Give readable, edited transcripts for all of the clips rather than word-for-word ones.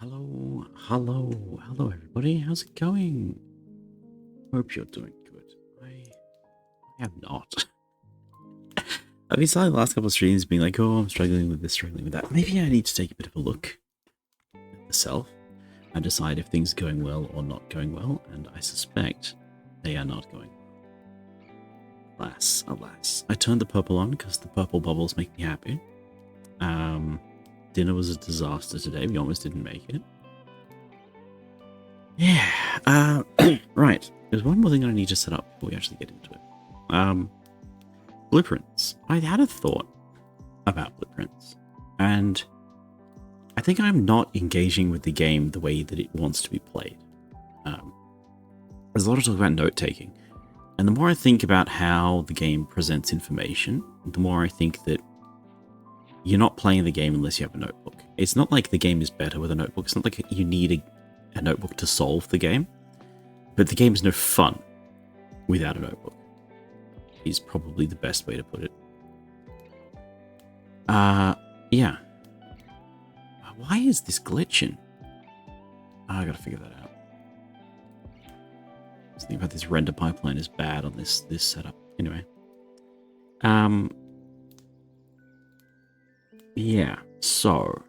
hello, everybody. How's it going? Hope you're doing good. I am not. I've been starting the last couple of streams being like, oh, I'm struggling with this, struggling with that. Maybe I need to take a bit of a look at myself and decide if things are going well or not going well, and I suspect they are not going well. Alas. I turned the purple on because the purple bubbles make me happy. Dinner was a disaster today. We almost didn't make it. Yeah. Right. There's one more thing I need to set up before we actually get into it. Blueprints. I had a thought about blueprints, and I think I'm not engaging with the game the way that it wants to be played. There's a lot of talk about note-taking, and the more I think about how the game presents information, the more I think that you're not playing the game unless you have a notebook. It's not like the game is better with a notebook. It's not like you need a notebook to solve the game, but the game is no fun without a notebook, is probably the best way to put it. Yeah. Why is this glitching? I gotta figure that out. Something about this render pipeline is bad on this setup. Anyway. Yeah, so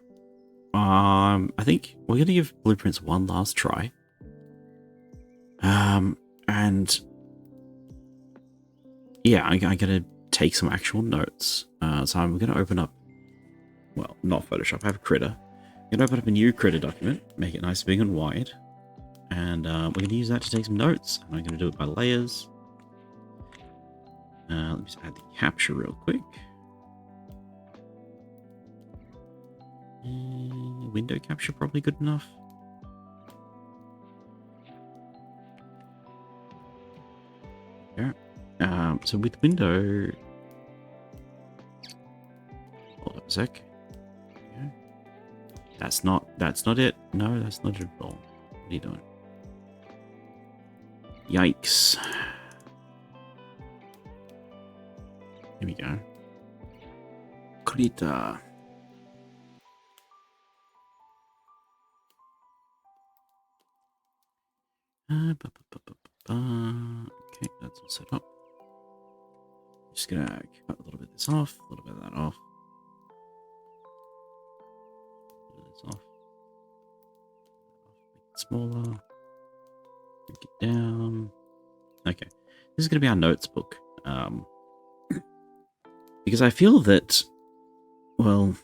I think we're gonna give Blueprints one last try. And yeah, I gotta take some actual notes. So I'm gonna open up, well, not Photoshop, I have a Krita. I'm gonna open up a new Krita document, make it nice, big and wide, and we're gonna use that to take some notes. And I'm gonna do it by layers. Let me just add the capture real quick. Window capture probably good enough. Yeah. So with window, hold up a sec. Yeah. That's not it. No, that's not it at all. What are you doing? Yikes. Here we go. Krita. Okay, that's all set up. Just gonna cut a little bit of this off, a little bit of that off. A little bit of this off. Make it smaller. Break it down. Okay, this is gonna be our notes book. Because I feel that, well,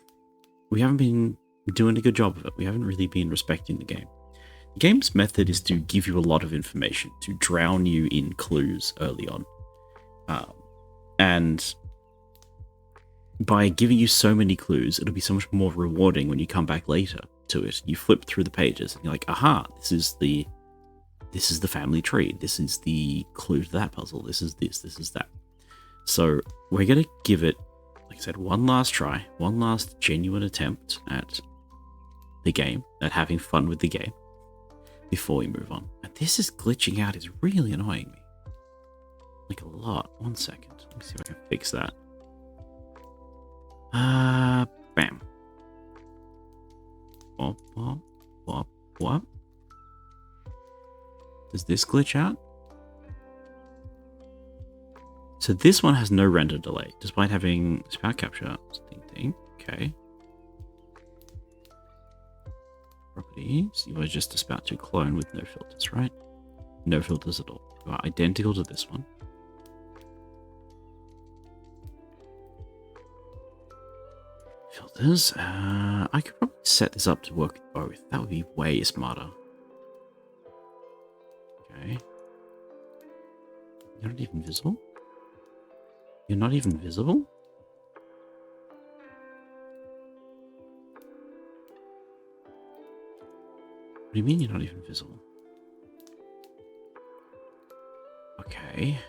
we haven't been doing a good job of it. We haven't really been respecting the game. The game's method is to give you a lot of information, to drown you in clues early on. And by giving you so many clues, it'll be so much more rewarding when you come back later to it. You flip through the pages and you're like, aha, this is the family tree. This is the clue to that puzzle. This is that. So we're going to give it, like I said, one last try, one last genuine attempt at the game, at having fun with the game, before we move on. And this is glitching out. It's really annoying me. Like a lot. 1 second. Let me see if I can fix that. Bam. Wop, wop, wop, wop. Does this glitch out? So this one has no render delay, despite having spout capture. Ding, ding. Okay. Properties. You are just a Spout 2 clone with no filters, right? No filters at all. You are identical to this one. Filters. I could probably set this up to work with both. That would be way smarter. Okay. You're not even visible? You're not even visible? What do you mean you're not even visible? Okay.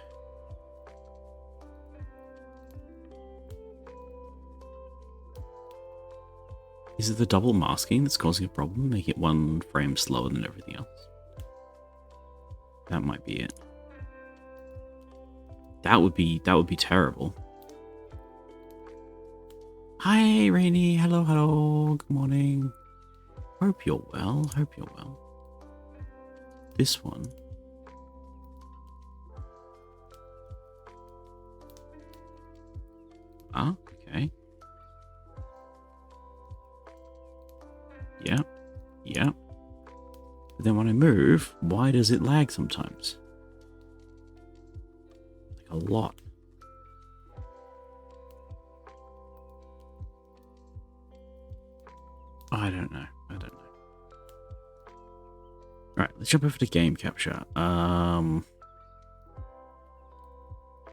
Is it the double masking that's causing a problem, making it 1 frame slower than everything else? That might be it. That would be terrible. Hi, Rainy. Hello. Good morning. Hope you're well. Hope you're well. This one. Ah, okay. Yeah. Yeah. But then when I move, why does it lag sometimes? Like a lot. I don't know. I don't know. Right, let's jump over to game capture. I'm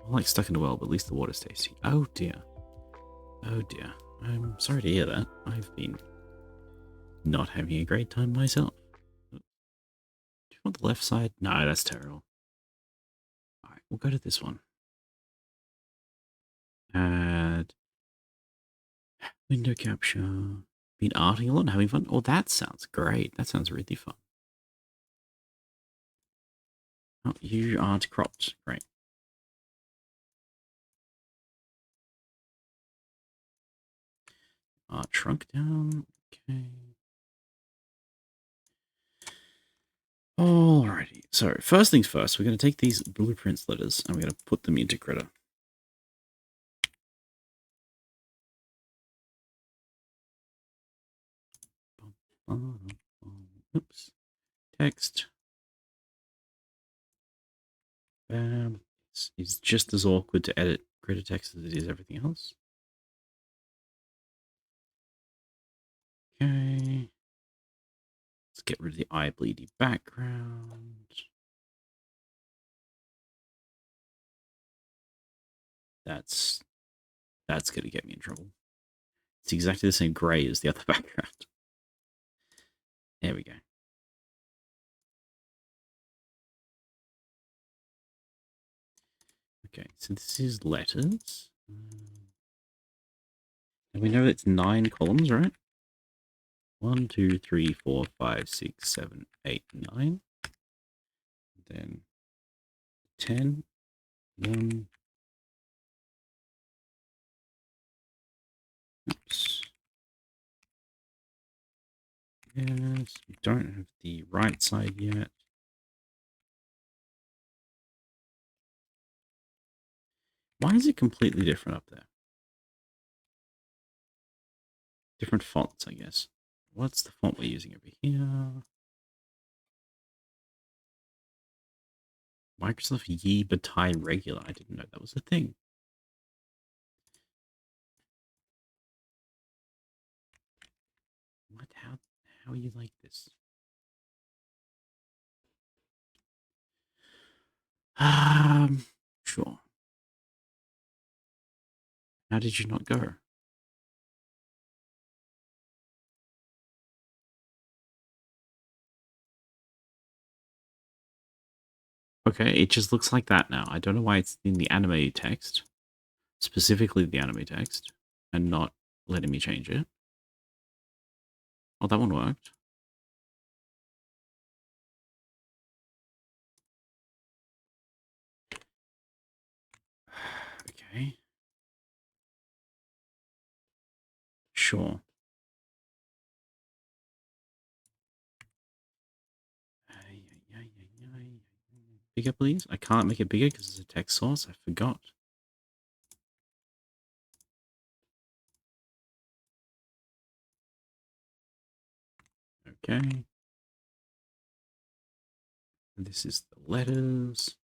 like stuck in a well, but at least the water's tasty. Oh dear. Oh dear. I'm sorry to hear that. I've been not having a great time myself. Do you want the left side? No, that's terrible. Alright, we'll go to this one. Add window capture. Been arting a lot and having fun. Oh, that sounds great. That sounds really fun. Oh, you aren't cropped. Great. Art shrunk down. Okay. Alrighty. So, first things first, we're going to take these blueprints letters and we're going to put them into Critter. Oops. Text. Bam. It's just as awkward to edit Critter text as it is everything else. Okay. Let's get rid of the eye bleedy background. That's going to get me in trouble. It's exactly the same gray as the other background. There we go. Okay, so this is letters. And we know it's 9 columns, right? 1, 2, 3, 4, 5, 6, 7, 8, 9. Then 10, 1. Oops. Yes, we don't have the right side yet. Why is it completely different up there? Different fonts, I guess. What's the font we're using over here? Microsoft Yi Bataille Regular. I didn't know that was a thing. What? How are you like this? Sure. How did you not go? Okay, it just looks like that now. I don't know why it's in the anime text, specifically the anime text, and not letting me change it. Oh, that one worked. Okay. Sure. Bigger, please? I can't make it bigger because it's a text source. I forgot. Okay. This is the letters.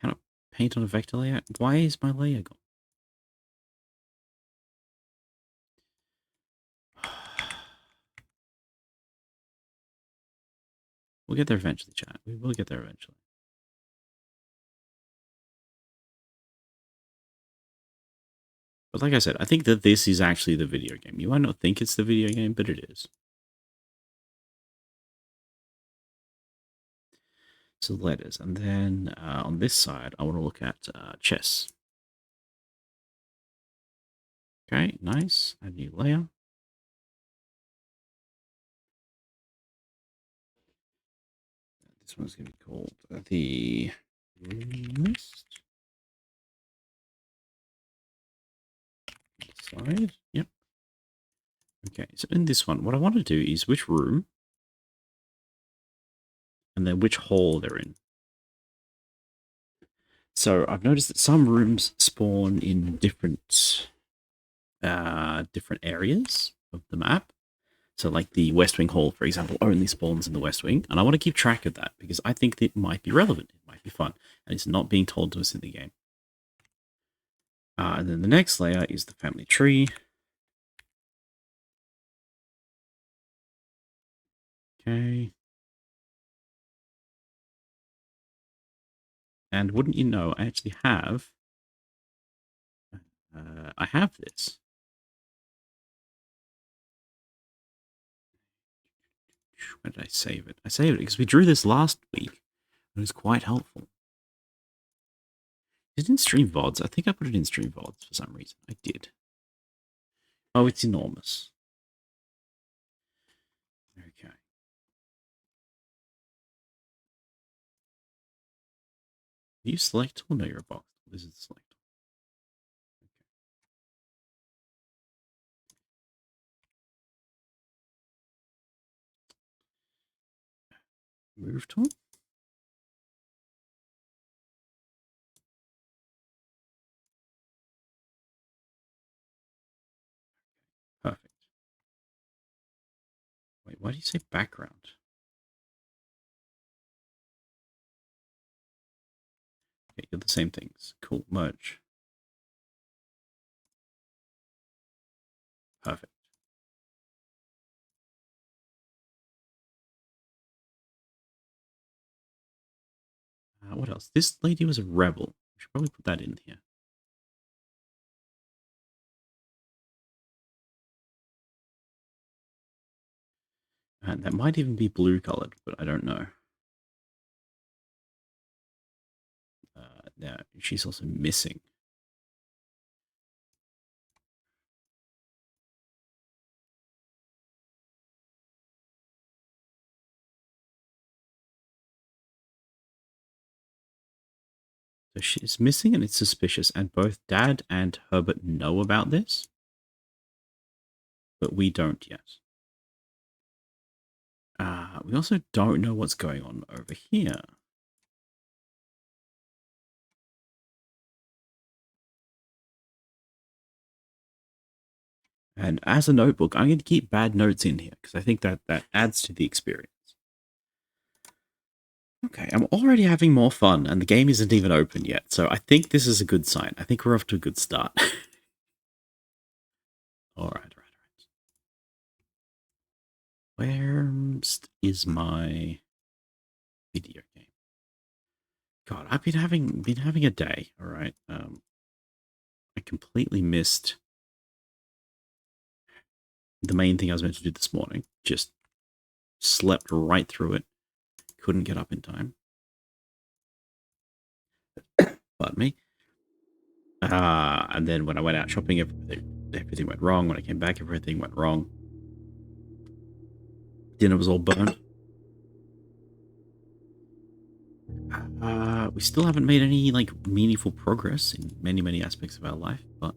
Cannot paint on a vector layer. Why is my layer gone? We'll get there eventually, chat. We will get there eventually. But like I said, I think that this is actually the video game. You might not think it's the video game, but it is. So letters. And then on this side, I want to look at chess. Okay, nice. Add new layer. This one's going to be called the list. Side. Yep. Okay, so in this one, what I want to do is which room and then which hall they're in. So I've noticed that some rooms spawn in different areas of the map. So like the West Wing Hall, for example, only spawns in the West Wing. And I want to keep track of that because I think it might be relevant. It might be fun. And it's not being told to us in the game. And then the next layer is the family tree. Okay. And wouldn't you know, I actually have... I have this. Where did I save it? I saved it because we drew this last week. It was quite helpful. Is it in Stream VODs? I think I put it in Stream VODs for some reason. I did. Oh, it's enormous. Okay. Do you select or no, you're a box? This is select. Okay. Move tool. Perfect. Wait, why do you say background? Okay, you're the same things. Cool. Merge. Perfect. What else? This lady was a rebel. We should probably put that in here. And that might even be blue colored, but I don't know. Now, she's also missing. So she's missing and it's suspicious, and both Dad and Herbert know about this, but we don't yet. We also don't know what's going on over here. And as a notebook, I'm going to keep bad notes in here because I think that adds to the experience. Okay, I'm already having more fun and the game isn't even open yet, so I think this is a good sign. I think we're off to a good start. All right. Where is my video game? God, I've been having a day. All right. I completely missed the main thing I was meant to do this morning. Just slept right through it. Couldn't get up in time. Pardon me. And then when I went out shopping, everything went wrong. When I came back, everything went wrong. Dinner was all burnt. We still haven't made any like meaningful progress in many aspects of our life, but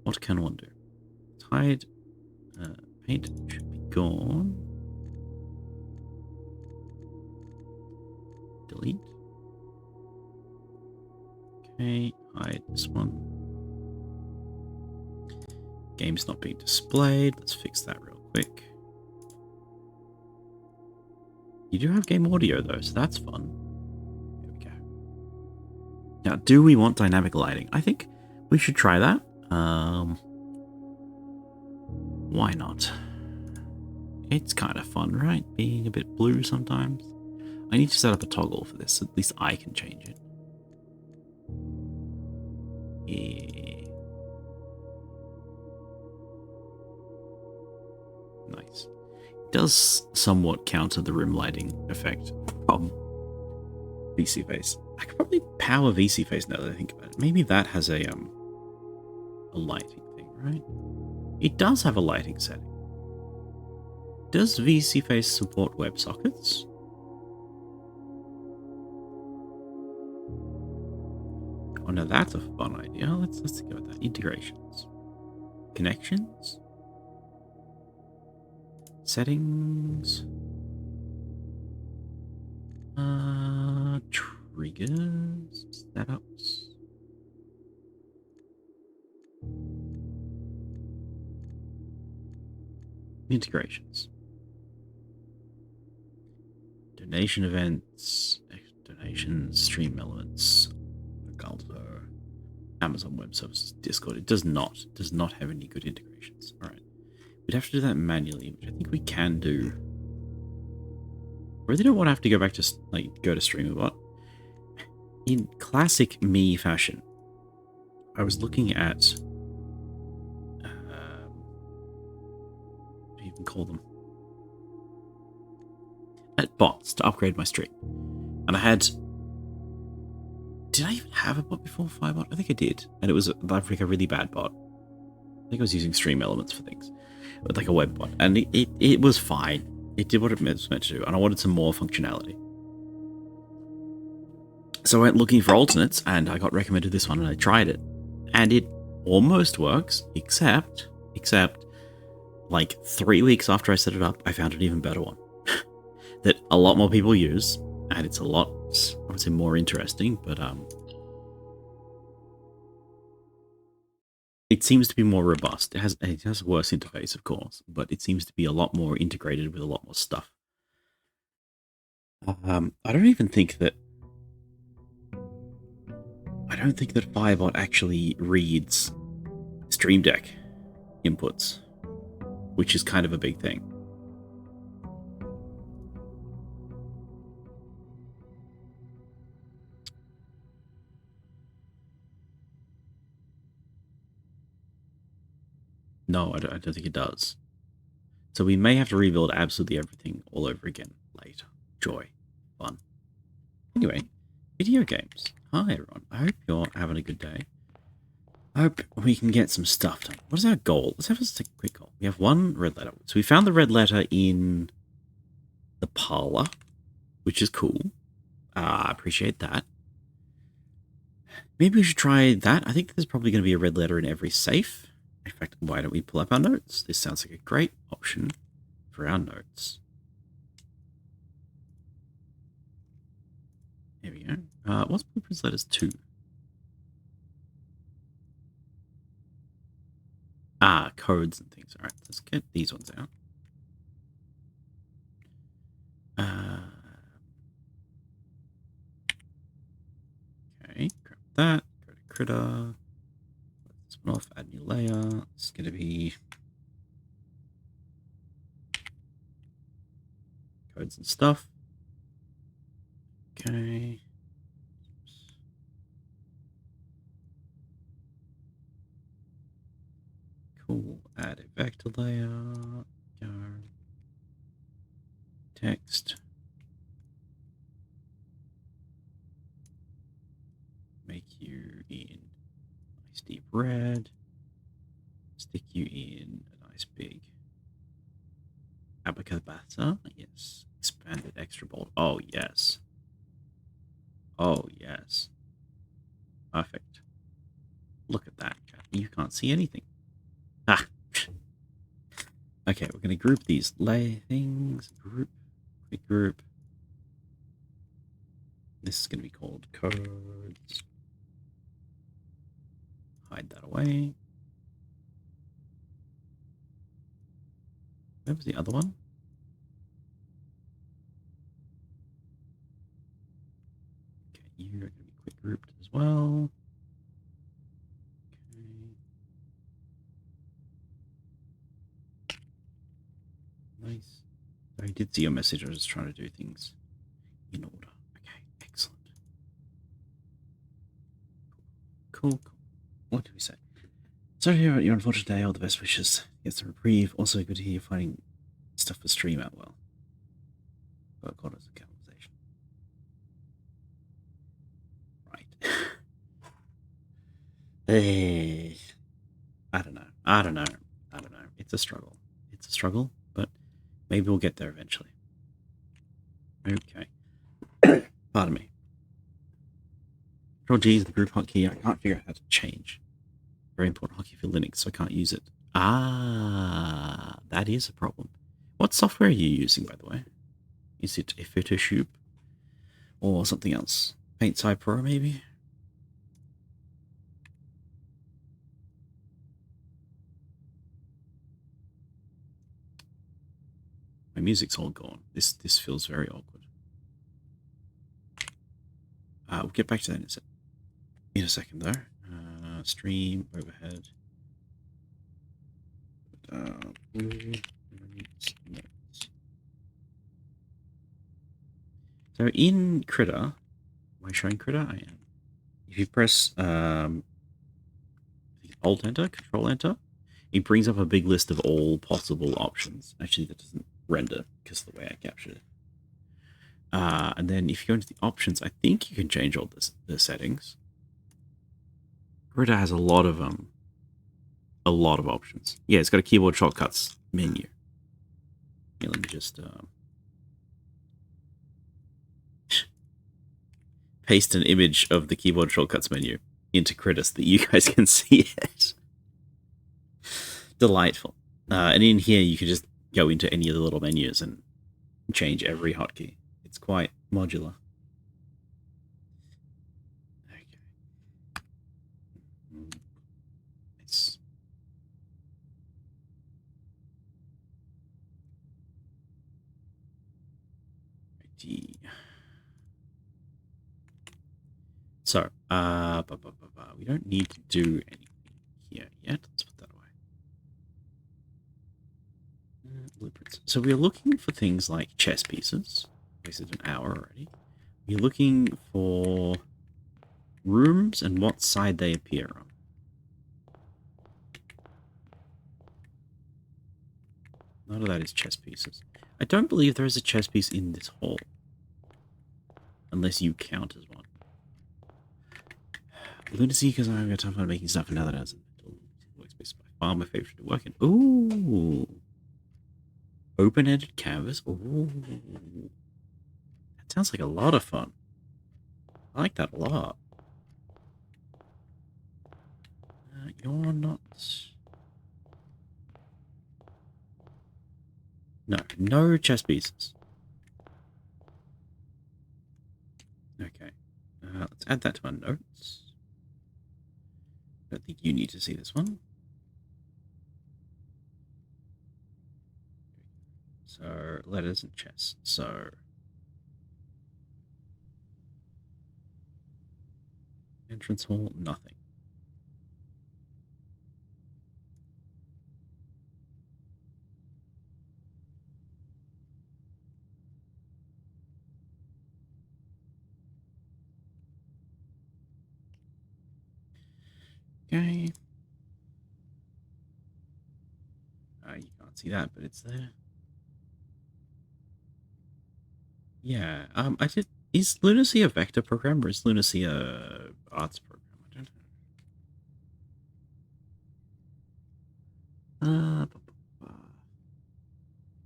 what can one do? Tide paint should be gone. Delete. Okay, hide this one. Game's not being displayed. Let's fix that real quick. You do have game audio though, so that's fun. Here we go. Now, do we want dynamic lighting? I think we should try that. Why not? It's kind of fun, right? Being a bit blue sometimes. I need to set up a toggle for this, so at least I can change it. Yeah. Nice. It does somewhat counter the room lighting effect from VC Face. I could probably power VC Face now that I think about it. Maybe that has a lighting thing, right? It does have a lighting setting. Does VC Face support WebSockets? Oh no, that's a fun idea. Let's think about that. Integrations. Connections. Settings. Triggers. Setups. Integrations. Donation events. Donations. Stream elements. Galdo. Amazon Web Services. Discord. It does not have any good integrations. All right. We'd have to do that manually, which I think we can do. I really don't want to have to go back to, like, go to StreamerBot. In classic me fashion, I was looking at, what do you even call them? At bots to upgrade my stream. And I had, did I even have a bot before Firebot? I think I did. And it was like a really bad bot. I think I was using Stream Elements for things, but like a web bot. And it was fine. It did what it was meant to do, and I wanted some more functionality. So I went looking for alternates, and I got recommended this one, and I tried it. And it almost works, except, like 3 weeks after I set it up, I found an even better one. That a lot more people use, and it's a lot, I would say, more interesting, but it seems to be more robust. It has a worse interface, of course, but it seems to be a lot more integrated with a lot more stuff. I don't think that Firebot actually reads Stream Deck inputs, which is kind of a big thing. No, I don't think it does. So we may have to rebuild absolutely everything all over again later. Joy. Fun. Anyway, video games. Hi, everyone. I hope you're having a good day. I hope we can get some stuff done. What is our goal? Let's have a quick goal. We have one red letter. So we found the red letter in the parlor, which is cool. I appreciate that. Maybe we should try that. I think there's probably going to be a red letter in every safe. In fact, why don't we pull up our notes? This sounds like a great option for our notes. There we go. What's Blueprint's letters 2? Codes and things. All right, let's get these ones out. Okay, grab that. Go to Critter. This one off. Add new layer. It's going to be codes and stuff. Okay. Cool. Add a vector layer. Go. Text. Make you in nice deep red. Stick you in a nice big Abacabata. Yes. Expanded extra bold. Oh, yes. Oh, yes. Perfect. Look at that. You can't see anything. Ah. Okay, we're going to group these lay things. Quick group. This is going to be called codes. Hide that away. Where was the other one? Okay, you're going to be quick grouped as well. Okay. Nice. I did see your message. I was just trying to do things in order. Okay, excellent. Cool. What do we say? Sorry to hear about your unfortunate day. All the best wishes. Get some reprieve. Also, good to hear you're finding stuff for stream out well. Oh, God, it's a conversation. Right. Hey. I don't know. It's a struggle, but maybe we'll get there eventually. Okay. Pardon me. Control G is the group hotkey. I can't figure out how to change. Very important hotkey for Linux, so I can't use it. Ah, that is a problem. What software are you using, by the way? Is it a Photoshop or something else? PaintSci Pro, maybe? My music's all gone. This feels very awkward. We'll get back to that in a second, though. Stream overhead. So in Critter, am I showing Critter? I am. If you press Alt Enter, Control Enter, it brings up a big list of all possible options. Actually, that doesn't render because of the way I captured it. And then if you go into the options, I think you can change all the settings. Critter has a lot of options. Yeah, it's got a keyboard shortcuts menu. Yeah, let me just paste an image of the keyboard shortcuts menu into Critter so that you guys can see it. Delightful. And in here, you can just go into any of the little menus and change every hotkey. It's quite modular. Okay. It's ID. So, we don't need to do anything here yet. Let's put that away. Blueprints. So we're looking for things like chess pieces. Wasted an hour already. We're looking for rooms and what side they appear on. None of that is chess pieces. I don't believe there is a chess piece in this hall. Unless you count as one. Lunacy, because I haven't got time for making stuff, and now that has a workspace by far my favorite to work in. Ooh. Open-ended canvas. Ooh. That sounds like a lot of fun. I like that a lot. You're not... No chess pieces. Okay. Let's add that to our notes. I don't think you need to see this one. So, letters and chess. So... entrance hall, nothing. Okay. You can't see that, but it's there. Yeah. I did. Is Lunacy a vector program or is Lunacy a arts program? I don't know.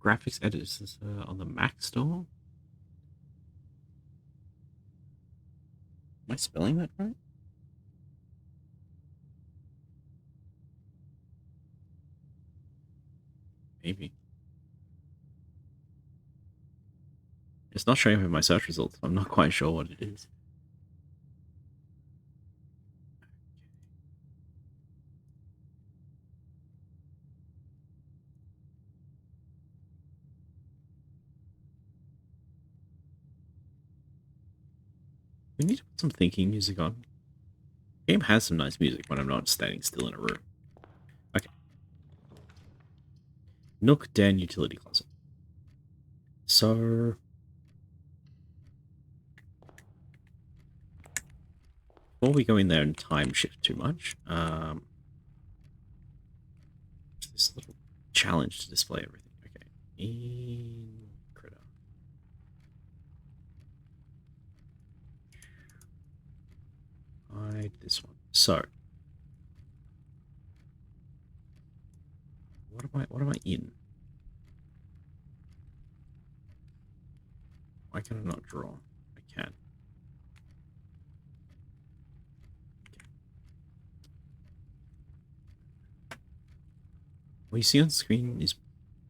Graphics editors is on the Mac store. Am I spelling that right? Maybe. It's not showing up in my search results. I'm not quite sure what it is. We need to put some thinking music on. The game has some nice music when I'm not standing still in a room. Okay. Nook Den utility closet. So... before we go in there and time shift too much, this little challenge to display everything. Okay. In Critter. Hide this one. So... what am I in? Why can I not draw? I can. What you see on screen is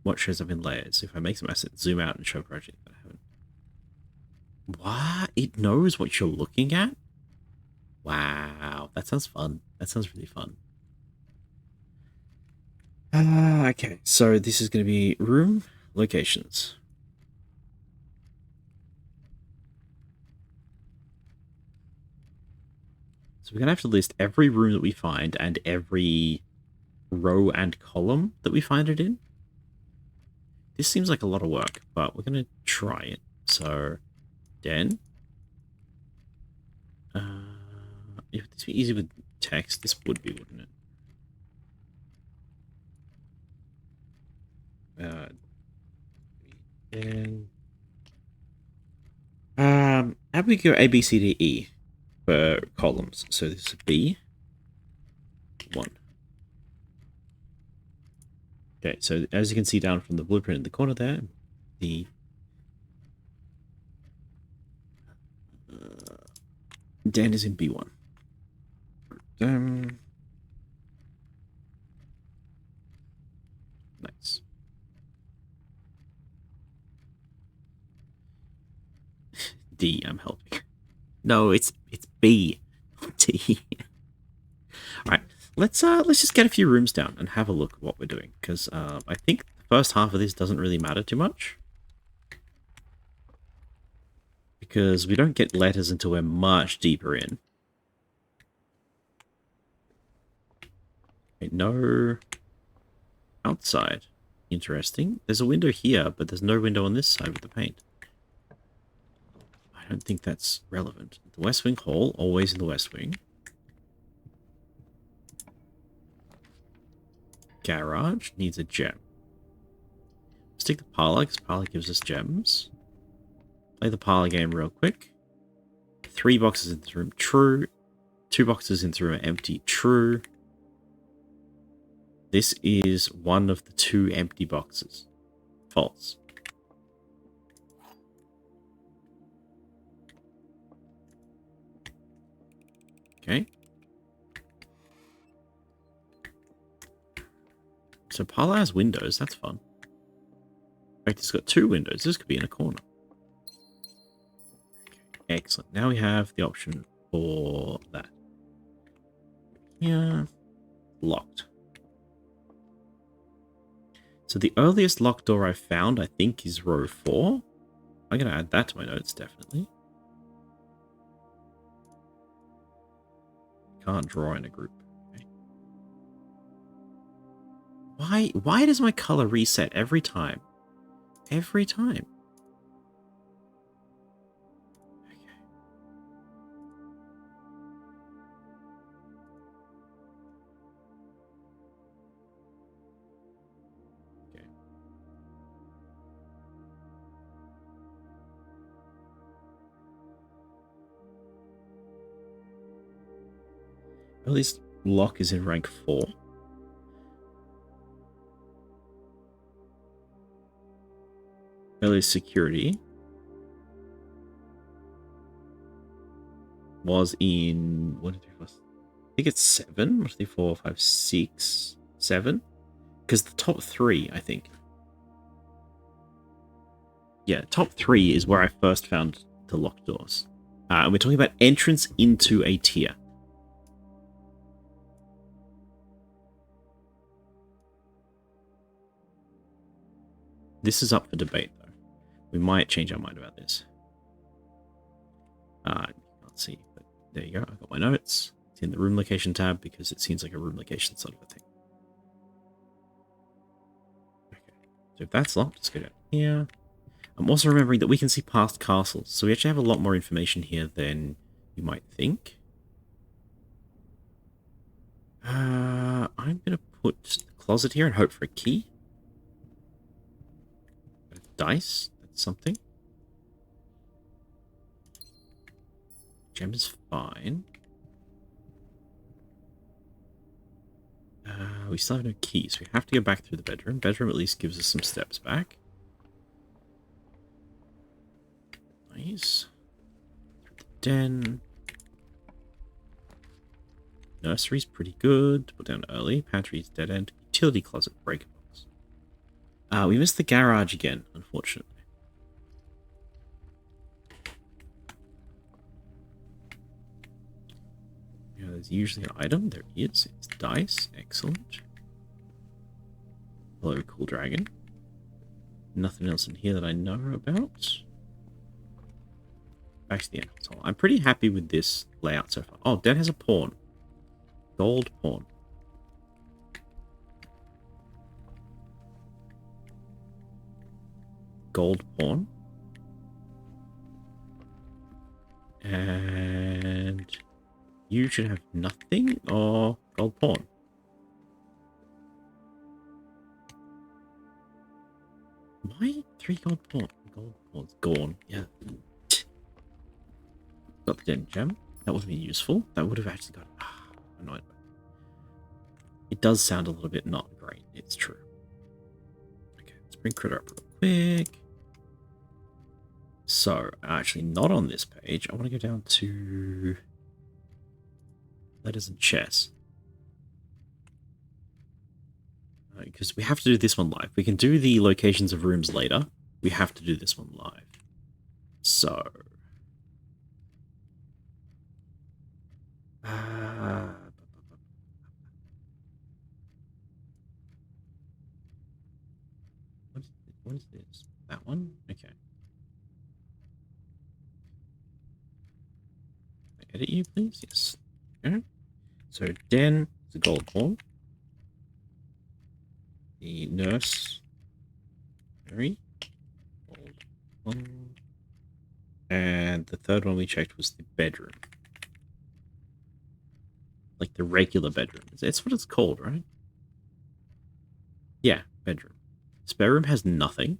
what shows up in layers. If I make some assets, zoom out and show project that I haven't. What? It knows what you're looking at? Wow, that sounds fun. That sounds really fun. Okay, so this is going to be room locations. So we're going to have to list every room that we find and every row and column that we find it in. This seems like a lot of work, but we're going to try it. So, den. If this be easy with text, this would be, wouldn't it? Den. How do we go A, B, C, D, E for columns? So this is B. 1. Okay, so as you can see down from the blueprint in the corner there, the den is in B1. Nice. D, I'm helping. No, it's B. D. Alright, let's just get a few rooms down and have a look at what we're doing, because I think the first half of this doesn't really matter too much. Because we don't get letters until we're much deeper in. Okay, no outside. Interesting. There's a window here, but there's no window on this side with the paint. I don't think that's relevant. The West Wing Hall, always in the West Wing. Garage needs a gem. Let's take the parlor, because parlor gives us gems. Play the parlor game real quick. 3 boxes in this room, true. 2 boxes in this room are empty, true. This is one of the 2 empty boxes. False. Okay. So parlor has windows, that's fun. In fact, it's got 2 windows. This could be in a corner. Okay, excellent. Now we have the option for that. Yeah. Locked. So the earliest locked door I found, I think, is row 4. I'm going to add that to my notes, definitely. Can't draw in a group. Okay. Why does my color reset every time? Every time. Okay. At least lock is in rank 4. Earliest security was in 1, 2, 3, 4. I think it's 7. 1, 2, 3, 4, 5, 6, 7. Because the top 3, I think. Yeah, top 3 is where I first found the locked doors. And we're talking about entrance into a tier. This is up for debate, though. We might change our mind about this. You can't see, but there you go. I've got my notes. It's in the room location tab because it seems like a room location sort of a thing. Okay, so if that's locked, let's go down here. I'm also remembering that we can see past castles, so we actually have a lot more information here than you might think. I'm going to put the closet here and hope for a key. Dice, that's something. Gem is fine. We still have no keys. We have to go back through the bedroom. Bedroom at least gives us some steps back. Nice. Den. Nursery's pretty good. Put down early. Pantry's dead end. Utility closet breakable. We missed the garage again, unfortunately. Yeah, there's usually an item. There is. It's dice. Excellent. Hello, cool dragon. Nothing else in here that I know about. Back to the end. So I'm pretty happy with this layout so far. Oh, Dan has a pawn. Gold pawn. Gold pawn. And you should have nothing or gold pawn. Why 3 gold pawn? Gold pawn's gone. Yeah. Got the den gem. That would have been useful. That would have actually got annoyed. It does sound a little bit not great. It's true. Okay, let's bring Critter up real quick. So, actually not on this page. I want to go down to letters and chess. Because we have to do this one live. We can do the locations of rooms later. We have to do this one live. So... what is this? That one? Okay. Edit you, please? Yes. Okay. So, Den is a gold pawn. The nurse, Mary, gold pawn. And the third one we checked was the bedroom. Like the regular bedroom. It's what it's called, right? Yeah, bedroom. Spare room has nothing.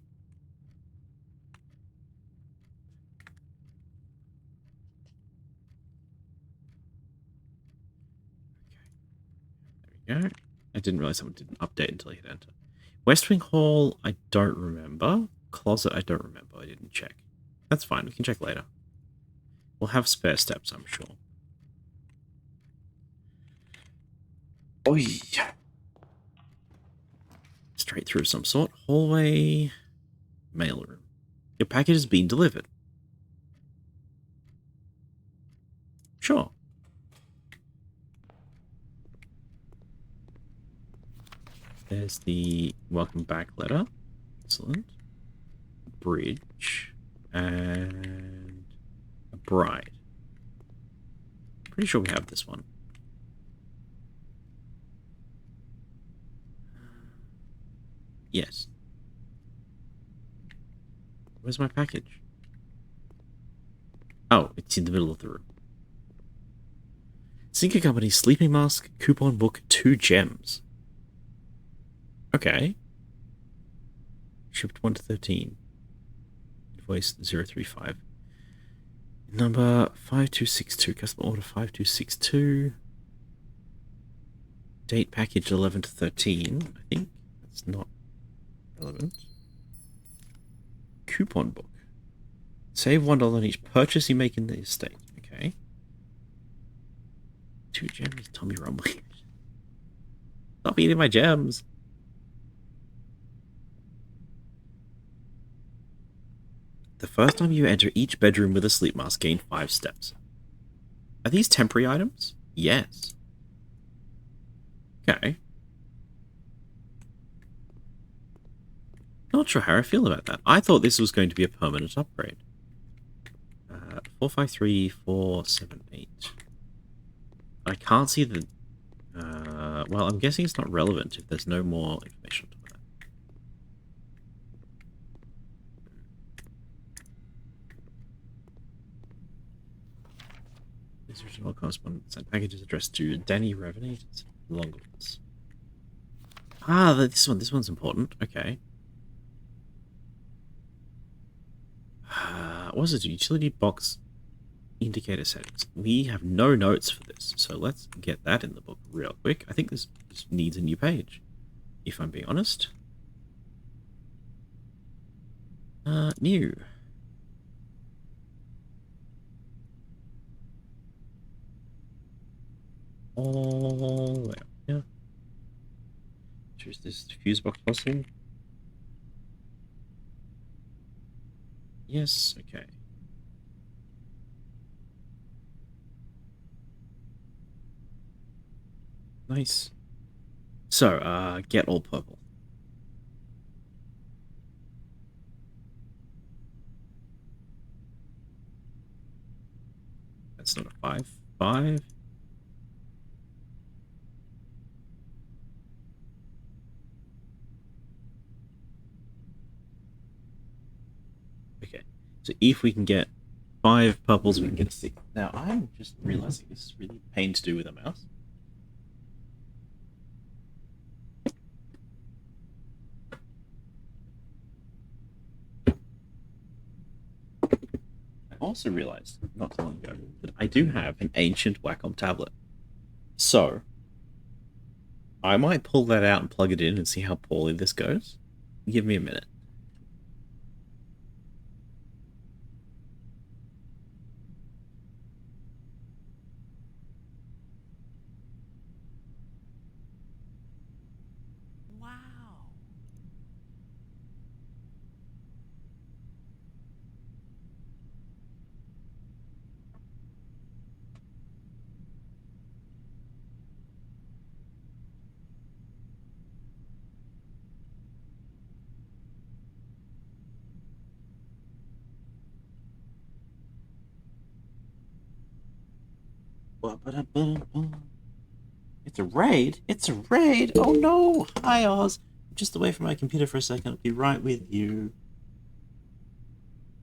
Okay. There we go. I didn't realize someone didn't update until I hit enter. West Wing Hall, I don't remember. Closet, I don't remember. I didn't check. That's fine. We can check later. We'll have spare steps, I'm sure. Oh, yeah. Straight through some sort. Hallway. Mailroom. Your package has been delivered. Sure. There's the welcome back letter. Excellent. Bridge. And a bride. Pretty sure we have this one. Yes. Where's my package? Oh, it's in the middle of the room. Sinker Company Sleeping Mask Coupon Book 2 gems. Okay. Shipped 1 to 13. Invoice 035. Number 5262. Customer order 5262. Date package 11 to 13. I think that's not relevant. Coupon book. Save $1 on each purchase you make in the estate. Okay. 2 gems. Tommy Rumbly. Stop eating my gems. The first time you enter each bedroom with a sleep mask, gain 5 steps. Are these temporary items? Yes. Okay. Not sure how I feel about that. I thought this was going to be a permanent upgrade. 453478. I can't see the... well, I'm guessing it's not relevant if there's no more information on that. This original correspondence and package is addressed to Danny Revenant. Longwoods. Ah, this one's important. Okay. What was it? Utility box indicator settings. We have no notes for this, so let's get that in the book real quick. I think this needs a new page, if I'm being honest. New. All the way up here. Choose this fuse box possible. Yes, okay. Nice. So, get all purple. That's not a 5. 5. Okay. So if we can get 5 purples, we can get a 6. Now, I'm just realizing this is really a pain to do with a mouse. I also realized, not so long ago, that I do have an ancient Wacom tablet. So, I might pull that out and plug it in and see how poorly this goes. Give me a minute. Wow. It's a raid? It's a raid? Oh no! Hi, Oz. I'm just away from my computer for a second. I'll be right with you.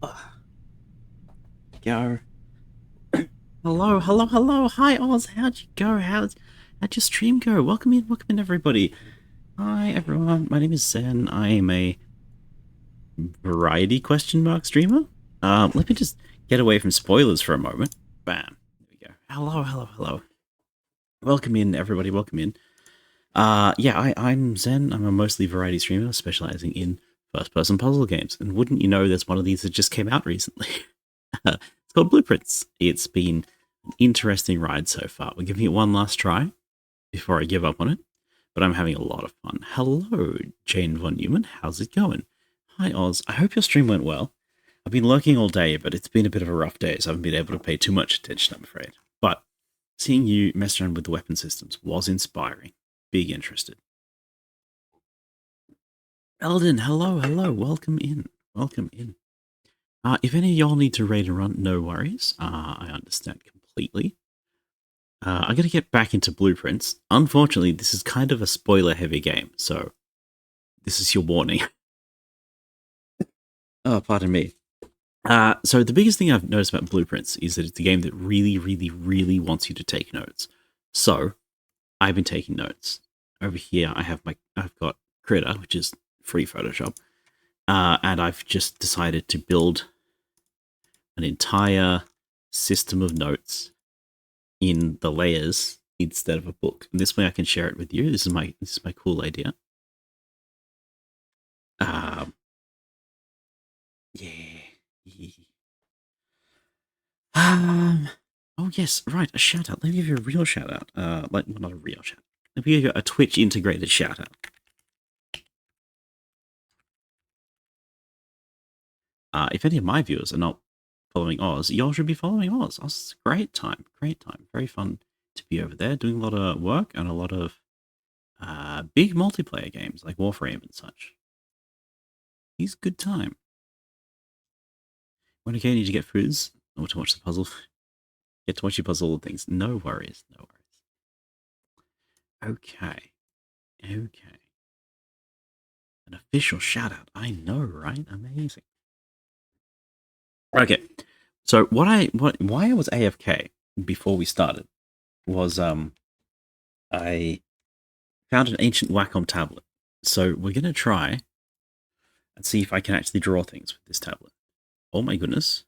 Ugh. Go. Hello, hello, hello. Hi, Oz. How'd you go? How'd your stream go? Welcome in, everybody. Hi, everyone. My name is Zen. I am a variety question mark streamer. Let me just get away from spoilers for a moment. Bam. There we go. Hello, hello, hello. Welcome in, everybody. Welcome in. Yeah, I'm Zen. I'm a mostly variety streamer specializing in first-person puzzle games. And wouldn't you know, there's one of these that just came out recently. It's called Blueprints. It's been an interesting ride so far. We're giving it one last try before I give up on it, but I'm having a lot of fun. Hello, Jane Von Neumann. How's it going? Hi, Oz. I hope your stream went well. I've been lurking all day, but it's been a bit of a rough day, so I haven't been able to pay too much attention, I'm afraid. But seeing you mess around with the weapon systems was inspiring. Big interested. Eldon, hello, hello. Welcome in. Welcome in. If any of y'all need to raid and run, no worries. I understand completely. I gotta get back into Blueprints. Unfortunately, this is kind of a spoiler-heavy game, so this is your warning. Oh, pardon me. So the biggest thing I've noticed about Blueprints is that it's a game that really, really, really wants you to take notes. So I've been taking notes. Over here, I've got Krita, which is free Photoshop, and I've just decided to build an entire system of notes in the layers instead of a book. And this way, I can share it with you. This is my cool idea. Yeah. Oh yes, right. A shout out. Let me give you a real shout out. Like, well, not a real shout. Let me give you a Twitch integrated shout out. If any of my viewers are not following Oz, y'all should be following Oz. Oz is a great time. Very fun to be over there, doing a lot of work and a lot of big multiplayer games like Warframe and such. He's a good time. When again, you need to get foods or to watch the puzzle. Get to watch you puzzle all the things. No worries. No worries. Okay. Okay. An official shout out. I know, right? Amazing. Okay. So why I was AFK before we started was I found an ancient Wacom tablet. So we're gonna try and see if I can actually draw things with this tablet. Oh my goodness.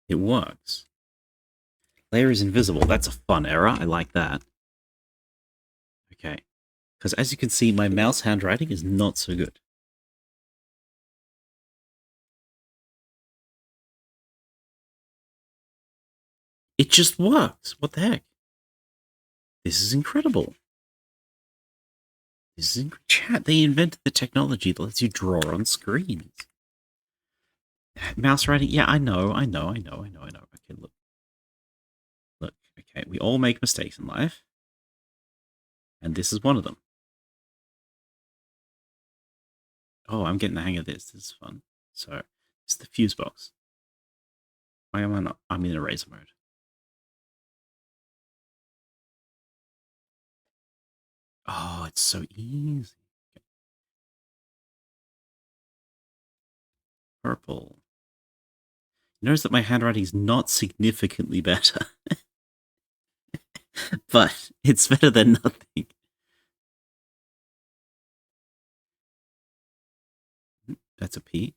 It works. Layer is invisible. That's a fun error. I like that. Okay. Because as you can see, my mouse handwriting is not so good. It just works. What the heck? This is incredible. This is chat. They invented the technology that lets you draw on screens. Mouse writing? Yeah, I know. Okay, look. Look, okay, we all make mistakes in life. And this is one of them. Oh, I'm getting the hang of this. This is fun. So, it's the fuse box. Why am I not? I'm in eraser mode. Oh, it's so easy. Okay. Purple. Notice that my handwriting is not significantly better, but it's better than nothing. That's a P.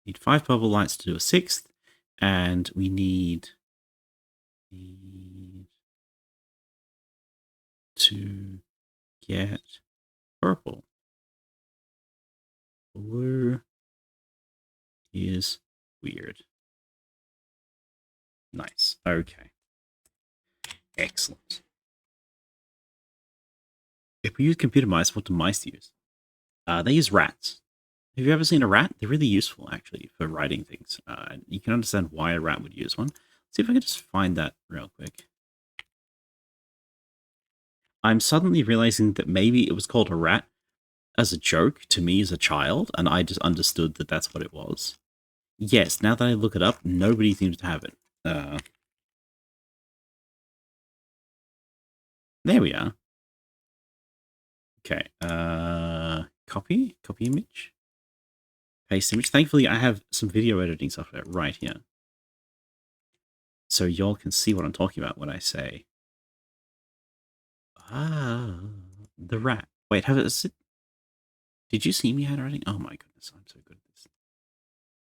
Need 5 purple lights to do a 6th, and we need to get purple. Blue is weird. Nice. Okay. Excellent. If we use computer mice, what do mice use? They use rats. Have you ever seen a rat? They're really useful, actually, for writing things. You can understand why a rat would use one. Let's see if I can just find that real quick. I'm suddenly realizing that maybe it was called a rat as a joke to me as a child, and I just understood that that's what it was. Yes, now that I look it up, nobody seems to have it. There we are. Okay, copy image, paste image. Thankfully, I have some video editing software right here. So y'all can see what I'm talking about when I say, the rat. Wait, did you see me handwriting? Oh my goodness, I'm so good at this.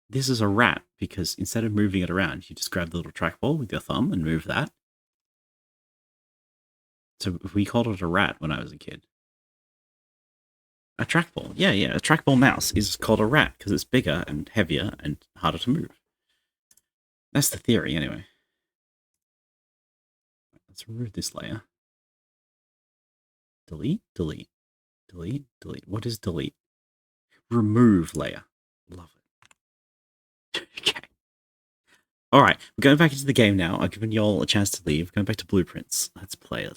This is a rat, because instead of moving it around, you just grab the little trackball with your thumb and move that. So we called it a rat when I was a kid. A trackball. Yeah, a trackball mouse is called a rat because it's bigger and heavier and harder to move. That's the theory, anyway. Let's remove this layer. Delete. What is delete? Remove layer. Love it. Okay. All right, we're going back into the game now. I've given y'all a chance to leave. Going back to blueprints. Let's play.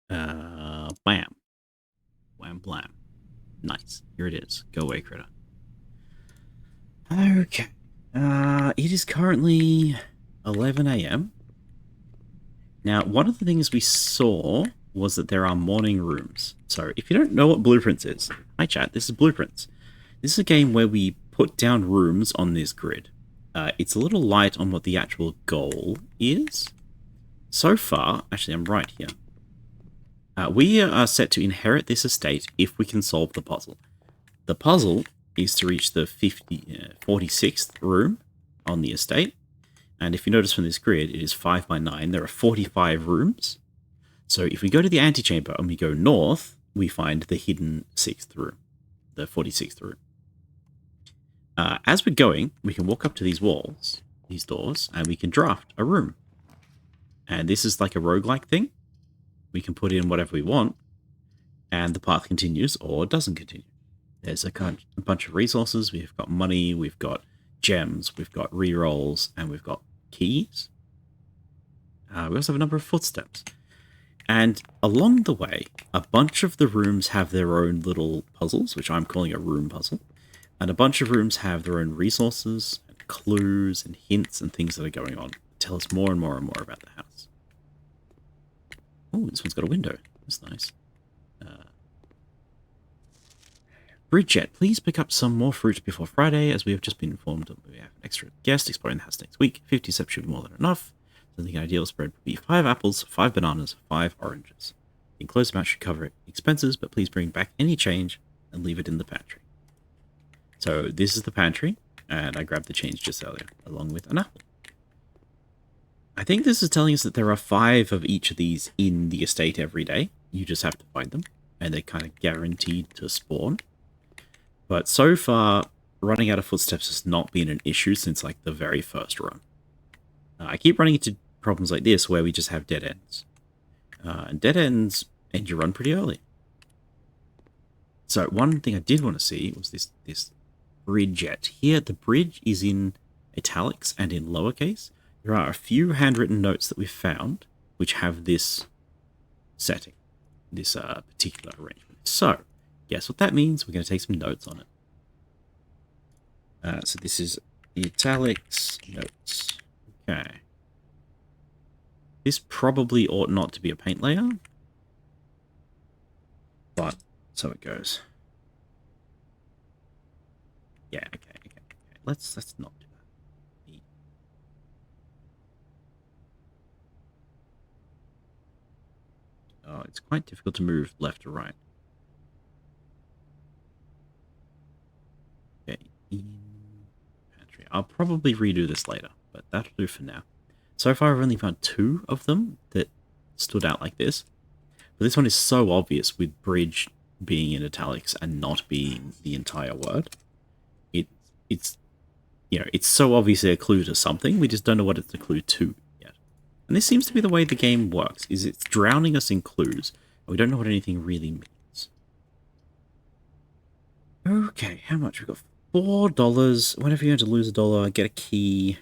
Bam. Wham blam. Nice. Here it is. Go away, critter. Okay. It is currently 11 a.m. Now, one of the things we saw was that there are morning rooms. So, if you don't know what Blueprints is, hi chat, this is Blueprints. This is a game where we put down rooms on this grid. It's a little light on what the actual goal is. So far, actually, I'm right here. We are set to inherit this estate if we can solve the puzzle. The puzzle is to reach the 46th room on the estate. And if you notice from this grid, it is 5 by 9. There are 45 rooms. So if we go to the antechamber and we go north, we find the hidden 6th room, the 46th room. As we're going, we can walk up to these walls, these doors, and we can draft a room. And this is like a roguelike thing. We can put in whatever we want, and the path continues or doesn't continue. There's a bunch of resources. We've got money, we've got gems, we've got rerolls, and we've got keys. We also have a number of footsteps. And along the way, a bunch of the rooms have their own little puzzles, which I'm calling a room puzzle. And a bunch of rooms have their own resources, and clues, and hints, and things that are going on. Tell us more and more and more about the house. Oh, this one's got a window. That's nice. Bridget, please pick up some more fruit before Friday, as we have just been informed that we have an extra guest exploring the house next week. 50 steps should be more than enough. So the ideal spread would be 5 apples, 5 bananas, 5 oranges. The enclosed amount should cover expenses, but please bring back any change and leave it in the pantry. So this is the pantry, and I grabbed the change just earlier, along with an apple. I think this is telling us that there are 5 of each of these in the estate every day. You just have to find them, and they're kind of guaranteed to spawn. But so far, running out of footsteps has not been an issue since like the very first run. I keep running into problems like this where we just have dead ends. And dead ends end your run pretty early. So one thing I did want to see was this bridge. Here, the bridge is in italics and in lowercase. There are a few handwritten notes that we've found which have this setting, this particular arrangement. So, guess what that means? We're going to take some notes on it. So this is the italics notes. Okay. This probably ought not to be a paint layer, but so it goes. Yeah, okay. Let's not do that. Oh, it's quite difficult to move left or right. Okay, in pantry. I'll probably redo this later, but that'll do for now. So far, I've only found 2 of them that stood out like this. But this one is so obvious with bridge being in italics and not being the entire word. It's so obviously a clue to something. We just don't know what it's a clue to yet. And this seems to be the way the game works, is it's drowning us in clues, and we don't know what anything really means. Okay, how much? We've got $4. Whenever you're going to lose $1, get a key.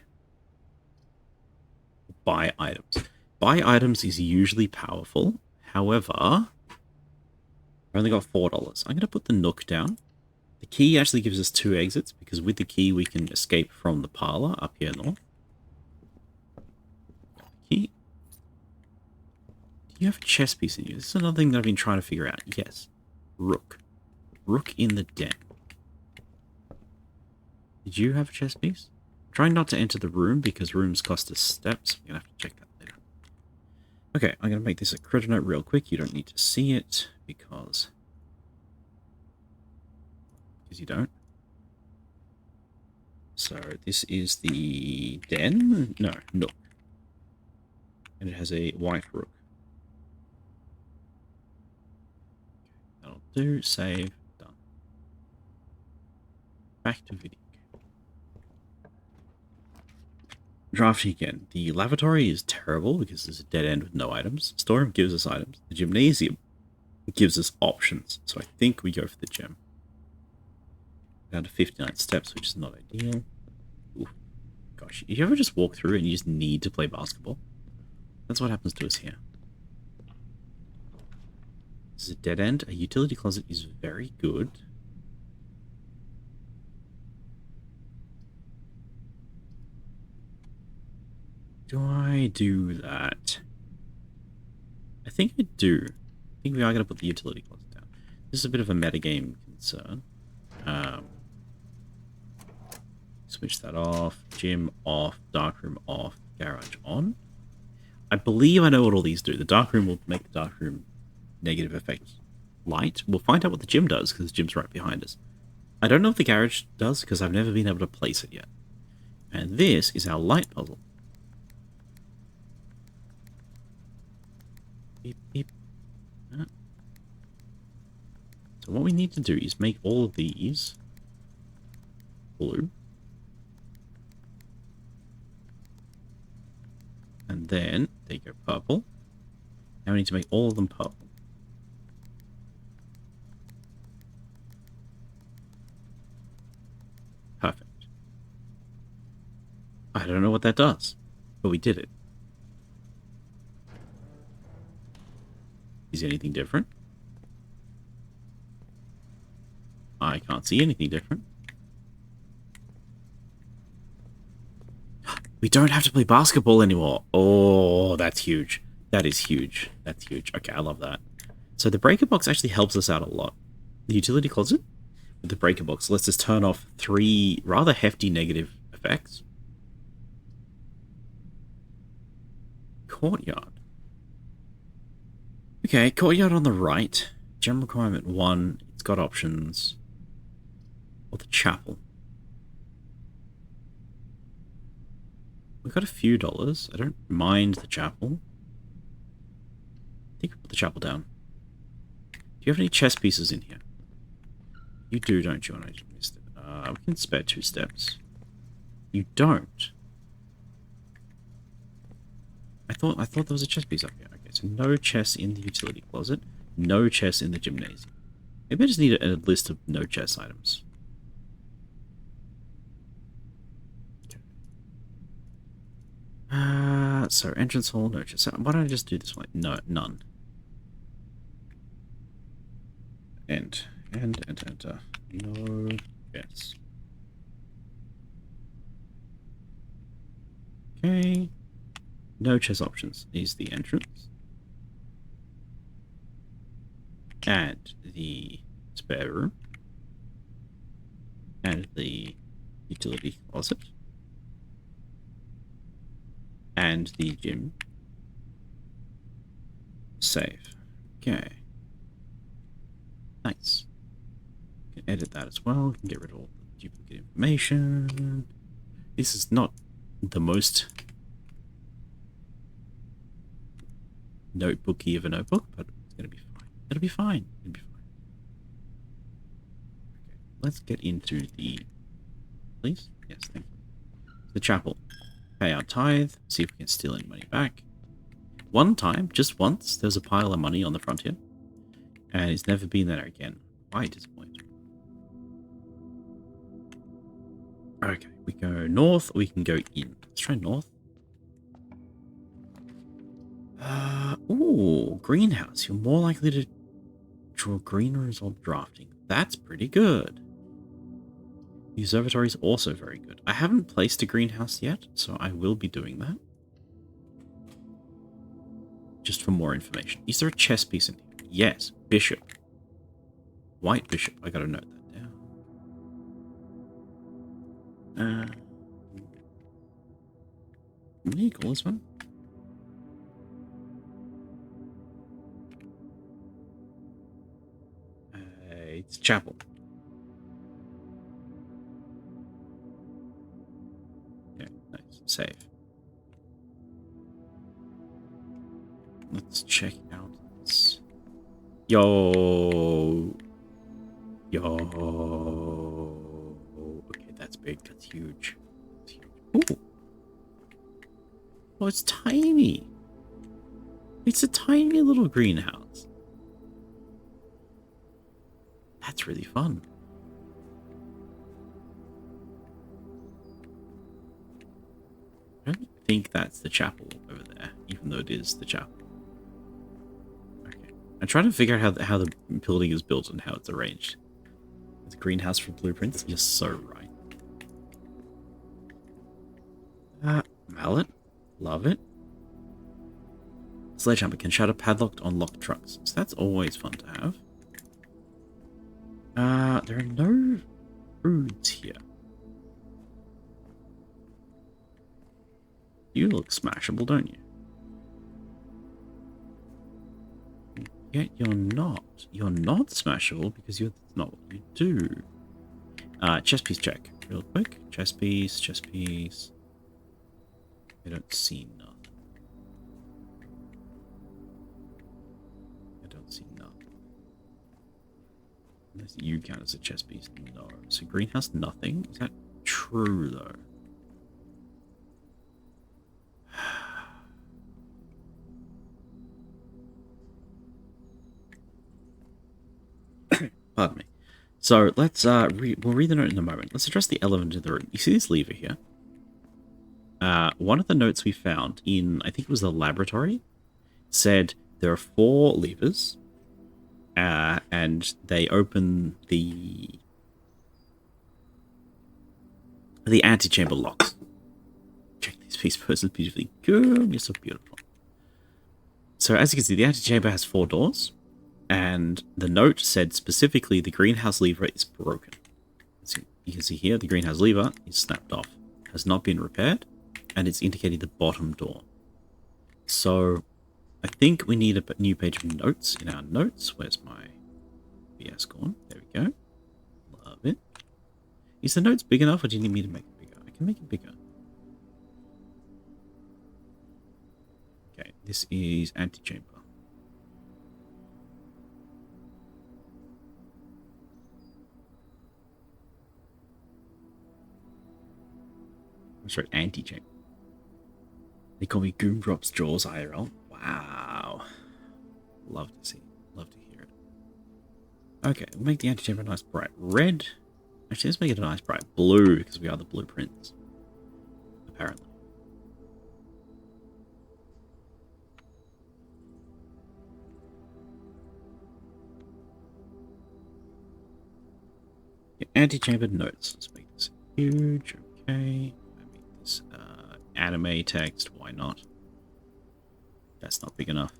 Buy items. Buy items is usually powerful. However, I've only got $4. I'm going to put the Nook down. The key actually gives us 2 exits, because with the key we can escape from the parlor up here north. Key. Do you have a chess piece in you? This is another thing that I've been trying to figure out. Yes. Rook. Rook in the den. Did you have a chess piece? I'm trying not to enter the room, because rooms cost us steps. We're going to have to check that later. Okay, I'm going to make this a credit note real quick. You don't need to see it, because you don't. So this is the den? No, Nook. And it has a white rook. That'll do. Save. Done. Back to video game. Drafting again. The lavatory is terrible because there's a dead end with no items. Storeroom gives us items. The gymnasium gives us options. So I think we go for the gym. Down to 59 steps, which is not ideal. Ooh. Gosh, you ever just walk through and you just need to play basketball? That's what happens to us here. This is a dead end. A utility closet is very good. Do I do that? I think I do. I think we are going to put the utility closet down. This is a bit of a metagame concern. Switch that off. Gym off. Darkroom off. Garage on. I believe I know what all these do. The darkroom will make the darkroom negative effect light. We'll find out what the gym does, because the gym's right behind us. I don't know if the garage does, because I've never been able to place it yet. And this is our light puzzle. Beep, beep. So what we need to do is make all of these blue. And then they go purple. Now we need to make all of them purple. Perfect. I don't know what that does, but we did it. Is anything different? I can't see anything different. We don't have to play basketball anymore. Oh, that's huge. That is huge. That's huge. Okay, I love that. So the breaker box actually helps us out a lot. The utility closet with the breaker box lets us turn off 3 rather hefty negative effects. Courtyard. Okay, courtyard on the right. Gem requirement 1. It's got options. Or the chapel. We've got a few dollars. I don't mind the chapel. I think we'll put the chapel down. Do you have any chess pieces in here? You do, don't you? And I just missed it. We can spare 2 steps. You don't. I thought there was a chess piece up here. Okay, so no chess in the utility closet. No chess in the gymnasium. Maybe I just need a list of no chest items. So entrance hall, no chest. Why don't I just do this one? No, none. Enter. No chest. Okay. No chest options is the entrance. And the spare room. And the utility closet. And the gym. Save. Okay. Nice. You can edit that as well. You can get rid of all the duplicate information. This is not the most notebooky of a notebook, but it's going to be fine. It'll be fine. It'll be fine. Okay, let's get into the... Please? Yes, thank you. The chapel. Pay our tithe. See if we can steal any money back. One time, just once, there's a pile of money on the front here. And it's never been there again. Quite disappointing. Okay, we go north, or we can go in. Let's try north. Ooh, greenhouse. You're more likely to draw green result drafting. That's pretty good. The observatory is also very good. I haven't placed a greenhouse yet, so I will be doing that. Just for more information. Is there a chess piece in here? Yes, bishop. White bishop. I gotta note that down. What do you call this one? It's chapel. Yeah, nice. Save. Let's check out this. Yo. Okay, that's big. That's huge. That's huge. Ooh. Oh, it's tiny. It's a tiny little greenhouse. That's really fun. I don't think that's the chapel over there, even though it is the chapel. Okay. I'm trying to figure out how the building is built and how it's arranged. The greenhouse for blueprints, you're so right. Mallet. Love it. Sledgehammer can shatter padlocked on locked trucks. So that's always fun to have. There are no foods here. You look smashable, don't you? Yet you're not. You're not smashable because that's not what you do. Chess piece check. Real quick. Chess piece, chess piece. I don't see nothing. I don't see nothing. Unless you count as a chess piece. No. So greenhouse, nothing. Is that true, though? Pardon me. So let's we'll read the note in a moment. Let's address the elephant in the room. You see this lever here? One of the notes we found in, I think it was the laboratory, said there are 4 levers, and they open the antechamber locks. Check these pieces beautifully. Good, you're so beautiful. So as you can see, the antechamber has 4 doors. And the note said specifically the greenhouse lever is broken. So you can see here the greenhouse lever is snapped off, has not been repaired, and it's indicating the bottom door. So I think we need a new page of notes in our notes. Where's my BS gone? There we go. Love it. Is the notes big enough or do you need me to make it bigger? I can make it bigger. Okay, this is antechamber. Sorry, antechamber. They call me Goomdrop's Jaws IRL. Wow. Love to see. Love to hear it. Okay, we'll make the antechamber a nice bright red. Actually, let's make it a nice bright blue, because we are the blueprints. Apparently. Antechamber notes. Let's make this huge. Okay. I make this anime text. Why not? That's not big enough.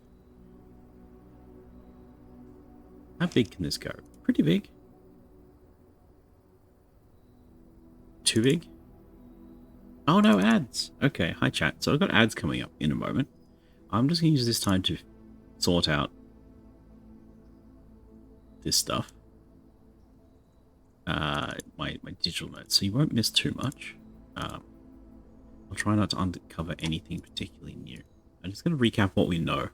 How big can this go? Pretty big. Too big? Oh no, ads. Okay, hi chat. So I've got ads coming up in a moment. I'm just going to use this time to sort out this stuff. My digital notes, so you won't miss too much. I'll try not to uncover anything particularly new. I'm just going to recap what we know.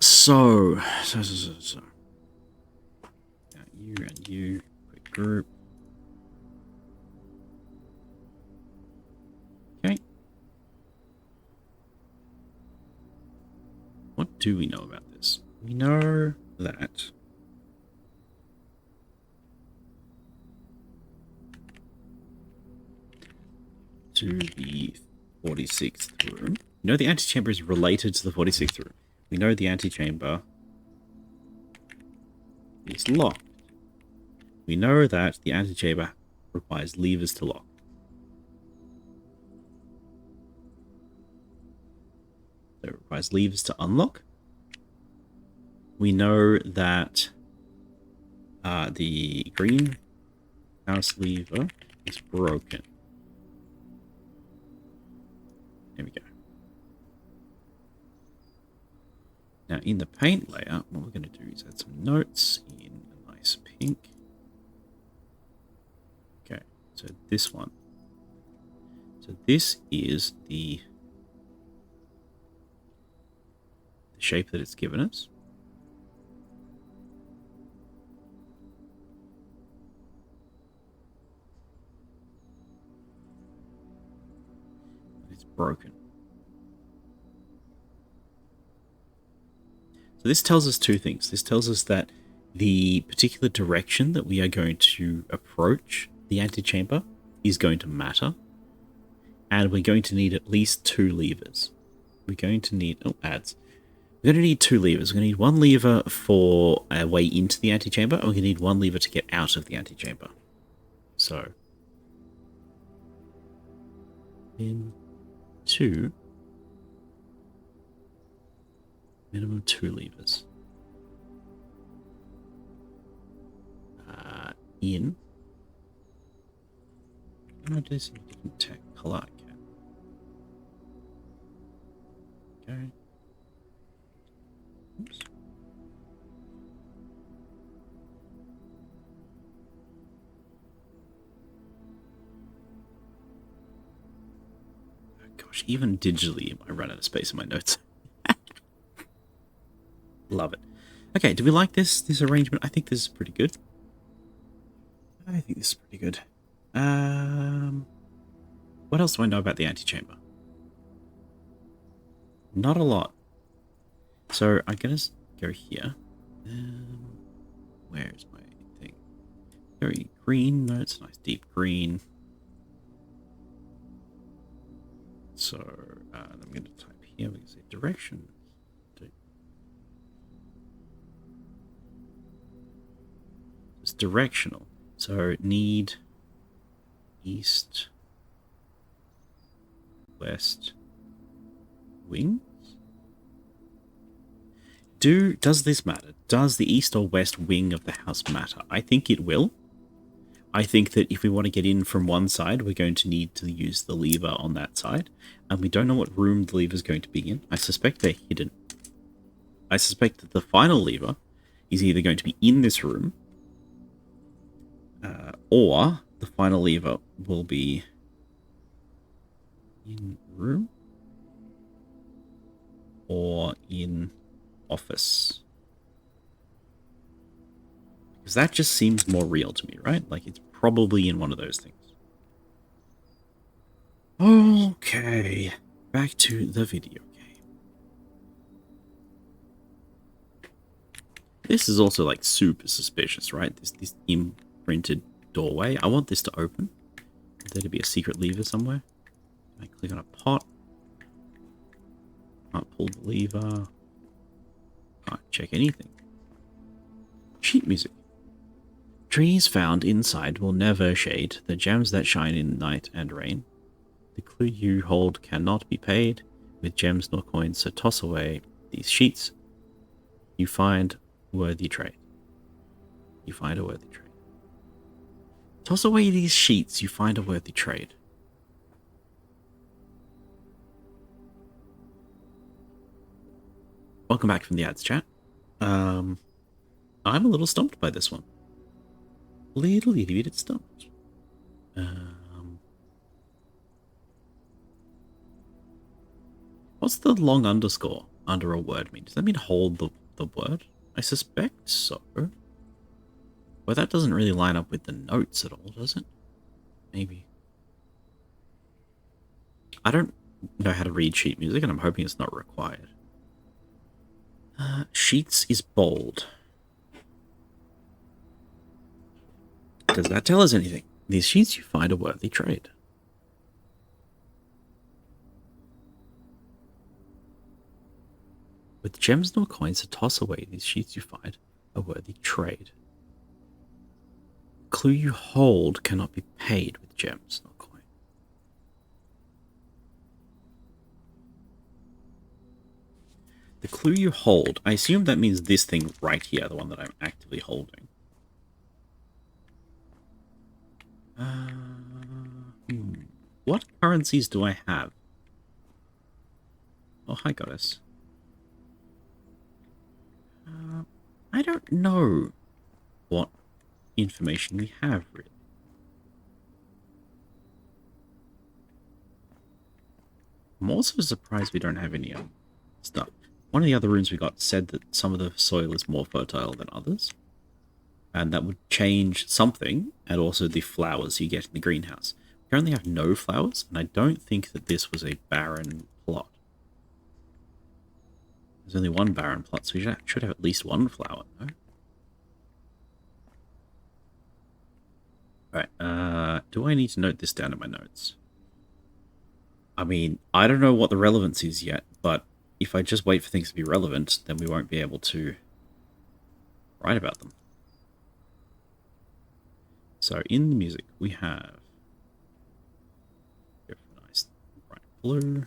So. Now you and you, quick group. Okay. What do we know about this? We know that to the 46th room. We know the antechamber is related to the 46th room. We know the antechamber is locked. We know that the antechamber requires levers to lock. So it requires levers to unlock. We know that the green house lever is broken. There we go. Now in the paint layer, what we're going to do is add some notes in a nice pink. Okay, so this one. So this is the shape that it's given us. It's broken. So this tells us two things. This tells us that the particular direction that we are going to approach the antechamber is going to matter. And we're going to need at least 2 levers. We're going to need... Oh, ads. We're going to need 2 levers. We're going to need 1 lever for a way into the antechamber, and we're going to need 1 lever to get out of the antechamber. So... in 2... minimum 2 levers. In. I'm going to do some different tech color. Okay. Oops. Oh, gosh, even digitally, I run out of space in my notes. Love it. Okay, do we like this arrangement? I think this is pretty good. I think this is pretty good. What else do I know about the antechamber? Not a lot. So I'm gonna go here. Where's my thing? Very green. No, it's a nice deep green. So I'm gonna type here. We can say directions. It's directional. So need east, west wings. Does this matter? Does the east or west wing of the house matter? I think it will. I think that if we want to get in from one side, we're going to need to use the lever on that side. And we don't know what room the lever is going to be in. I suspect they're hidden. I suspect that the final lever is either going to be in this room, or the final lever will be in room or in office. Because that just seems more real to me, right? Like it's probably in one of those things. Okay, back to the video game. This is also like super suspicious, right? This imprinted doorway. I want this to open. There to be a secret lever somewhere. I click on a pot. Can't pull the lever. Can't check anything. Sheet music. Trees found inside will never shade the gems that shine in night and rain. The clue you hold cannot be paid with gems nor coins, so toss away these sheets. You find worthy trade. You find a worthy trade. Toss away these sheets, you find a worthy trade. Welcome back from the ads chat. I'm a little stumped by this one. Little itty bit stumped. What's the long underscore under a word mean? Does that mean hold the word? I suspect so. Well, that doesn't really line up with the notes at all, does it? Maybe. I don't know how to read sheet music, and I'm hoping it's not required. Sheets is bold. Does that tell us anything? These sheets you find a worthy trade. With gems nor coins to toss away, these sheets you find a worthy trade. Clue you hold cannot be paid with gems nor coin. The clue you hold, I assume that means this thing right here, the one that I'm actively holding. What currencies do I have? Oh, hi, goddess. I don't know what information we have, really. I'm also surprised we don't have any stuff. One of the other rooms we got said that some of the soil is more fertile than others. And that would change something, and also the flowers you get in the greenhouse. We currently have no flowers, and I don't think that this was a barren plot. There's only one barren plot, so we should have at least one flower, no? Alright, do I need to note this down in my notes? I mean, I don't know what the relevance is yet, but if I just wait for things to be relevant, then we won't be able to write about them. So in the music, we have nice bright blue.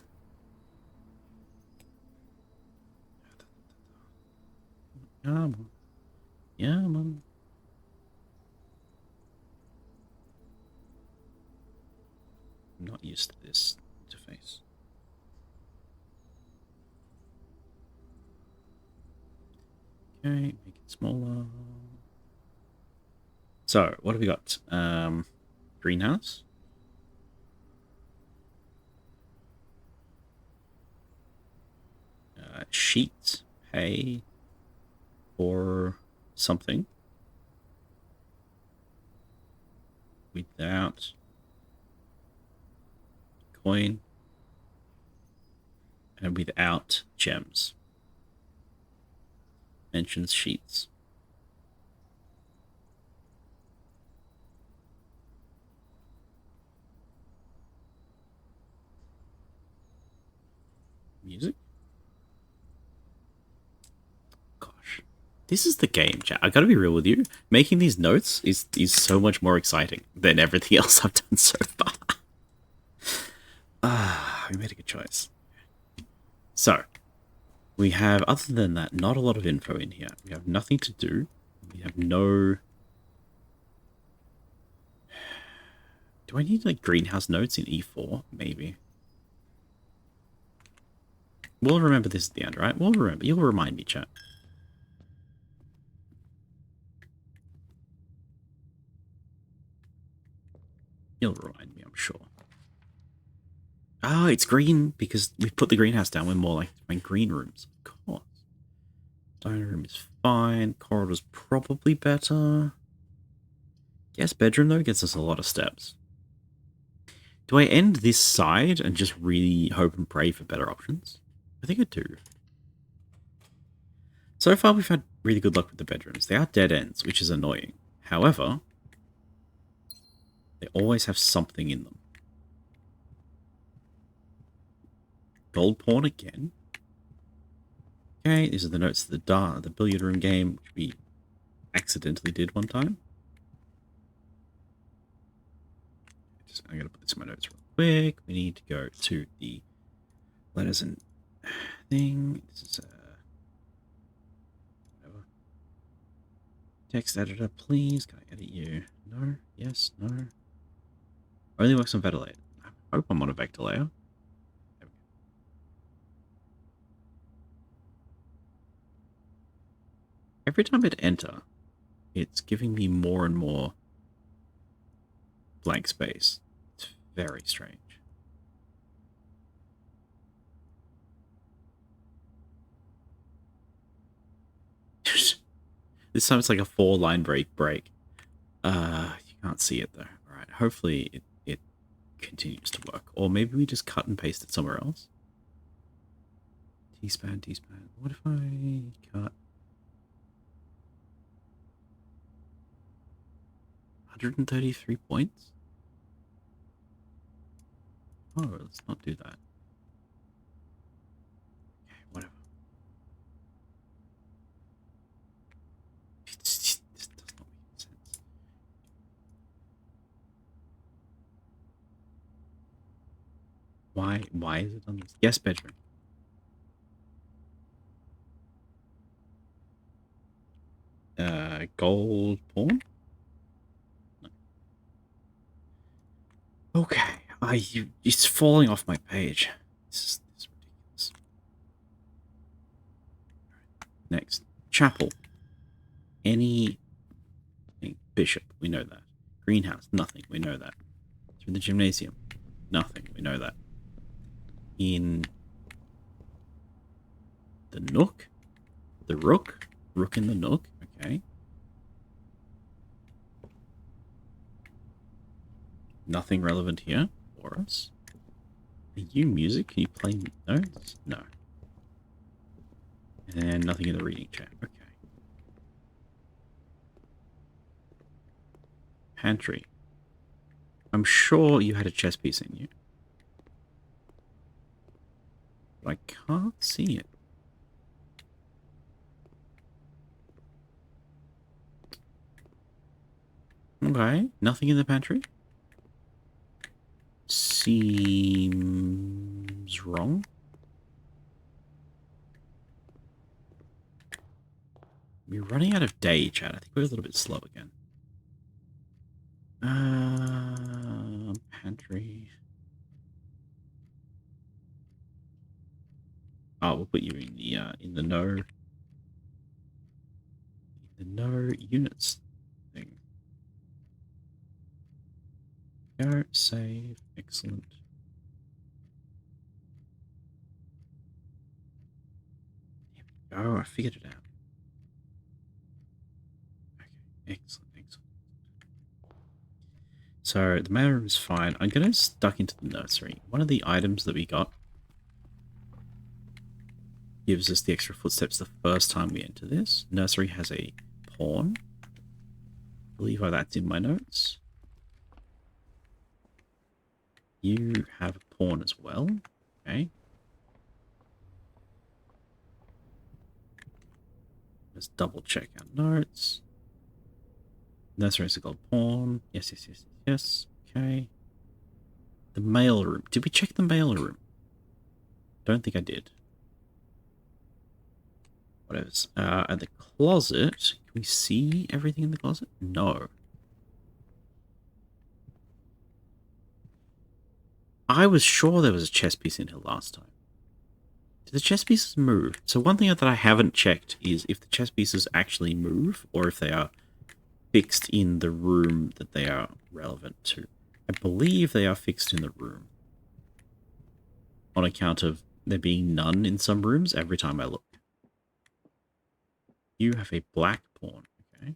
Yeah, man. I'm not used to this interface. Okay, make it smaller. So, what have we got? Greenhouse. Sheet, hay, or something. Without coin. And without gems. Mentions sheets. Music? Gosh. This is the game, chat. I gotta be real with you. Making these notes is so much more exciting than everything else I've done so far. We made a good choice. So, we have, other than that, not a lot of info in here. We have nothing to do. We have no... Do I need, like, greenhouse notes in E4? Maybe. We'll remember this at the end, right? We'll remember. You'll remind me, chat. You'll remind me, I'm sure. Oh, it's green because we've put the greenhouse down. We're more like my green rooms, of course. Dining room is fine. Corridor's probably better. Yes, bedroom, though, gets us a lot of steps. Do I end this side and just really hope and pray for better options? I think I do. So far, we've had really good luck with the bedrooms. They are dead ends, which is annoying. However, they always have something in them. Gold pawn again. Okay, these are the notes of the billiard room game, which we accidentally did one time. I'm going to put this in my notes real quick. We need to go to the letters and thing. This is whatever. Text editor, please. Can I edit you? No. Yes. No. Only works on vector layer. I hope I'm on a vector layer. Every time I hit enter, it's giving me more and more blank space. It's very strange. This time it's like a 4-line break. You can't see it though. All right. Hopefully it continues to work. Or maybe we just cut and paste it somewhere else. T-span. What if I cut 133 points? Oh, let's not do that. Okay, whatever. This does not make sense. Why is it on this? Yes, bedroom. Gold pawn? No. Okay. It's falling off my page. This is ridiculous. Next. Chapel. Any bishop, we know that. Greenhouse, nothing, we know that. Through the gymnasium, nothing, we know that. In the nook? The rook? Rook in the nook, okay. Nothing relevant here for us. Are you music? Can you play notes? No. And nothing in the reading chat. Okay. Pantry. I'm sure you had a chess piece in you. But I can't see it. Okay. Nothing in the pantry? Seems wrong. We're running out of day, chat. I think we're a little bit slow again. Pantry. Oh, we'll put you in the no units thing. Go save. Excellent. There we go. I figured it out. Okay, excellent. So the mail room is fine. I'm going to duck into the nursery. One of the items that we got gives us the extra footsteps the first time we enter this. Nursery has a pawn. I believe that's in my notes. You have a pawn as well. Okay. Let's double check our notes. Nursery has a gold pawn. Yes. Okay. The mail room. Did we check the mail room? Don't think I did. Whatever. And the closet. Can we see everything in the closet? No. I was sure there was a chess piece in here last time. Did the chess pieces move? So one thing that I haven't checked is if the chess pieces actually move or if they are fixed in the room that they are relevant to. I believe they are fixed in the room. On account of there being none in some rooms every time I look. You have a black pawn. Okay.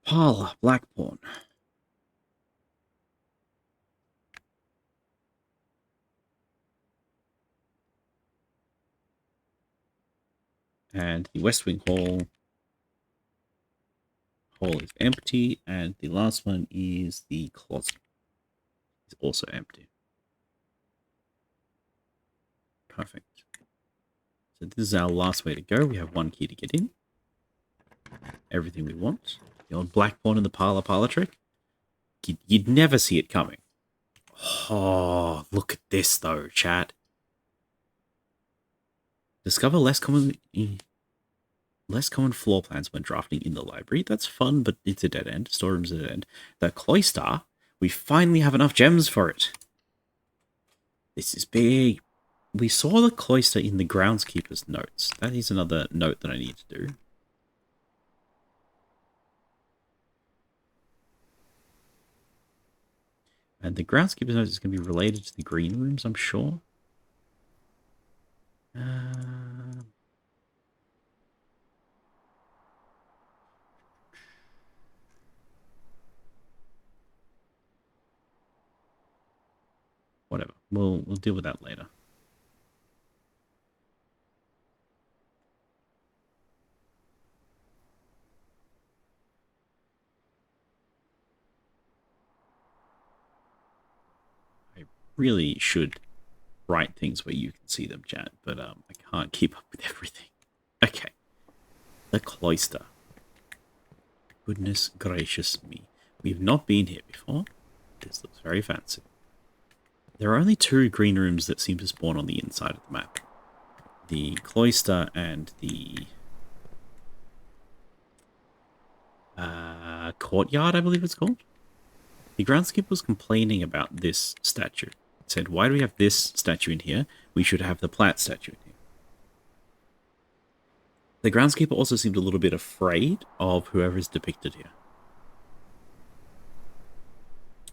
Parlor, black pawn. And the West Wing hall is empty, and the last one is the closet. It's also empty. Perfect. So this is our last way to go. We have one key to get in. Everything we want. The old black pawn in the parlor trick. You'd never see it coming. Oh, look at this though, chat. Discover less common floor plans when drafting in the library. That's fun, but it's a dead end. Storeroom's a dead end. The cloister, we finally have enough gems for it. This is big. We saw the cloister in the groundskeeper's notes. That is another note that I need to do. And the groundskeeper's notes is going to be related to the green rooms, I'm sure. Whatever. We'll deal with that later. I really should write things where you can see them, chat, but I can't keep up with everything. Okay. The cloister. Goodness gracious me. We've not been here before. This looks very fancy. There are only 2 green rooms that seem to spawn on the inside of the map. The cloister and the courtyard, I believe it's called. The groundskeeper was complaining about this statue. It said, why do we have this statue in here? We should have the Platt statue in here. The groundskeeper also seemed a little bit afraid of whoever is depicted here.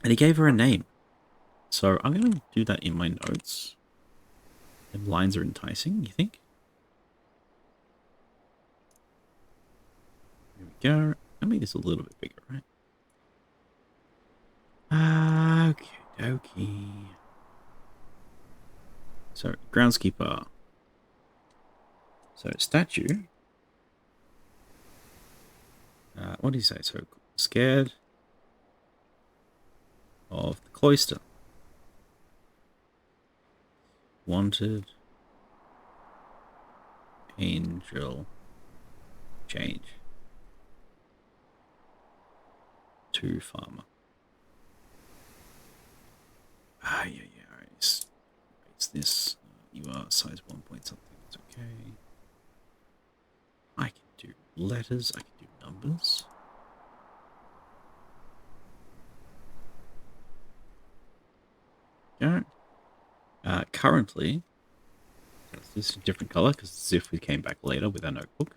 And he gave her a name. So I'm going to do that in my notes. The lines are enticing, you think? Here we go. I'll make this a little bit bigger, right? Okay, dokie. So, groundskeeper. So, statue. What did he say? So, scared of the cloister. Wanted angel change to farmer. Yeah. Alright. Raise this. You are size 1 point something. It's okay. I can do letters. I can do numbers. Go. Currently, this is a different color because it's as if we came back later with our notebook.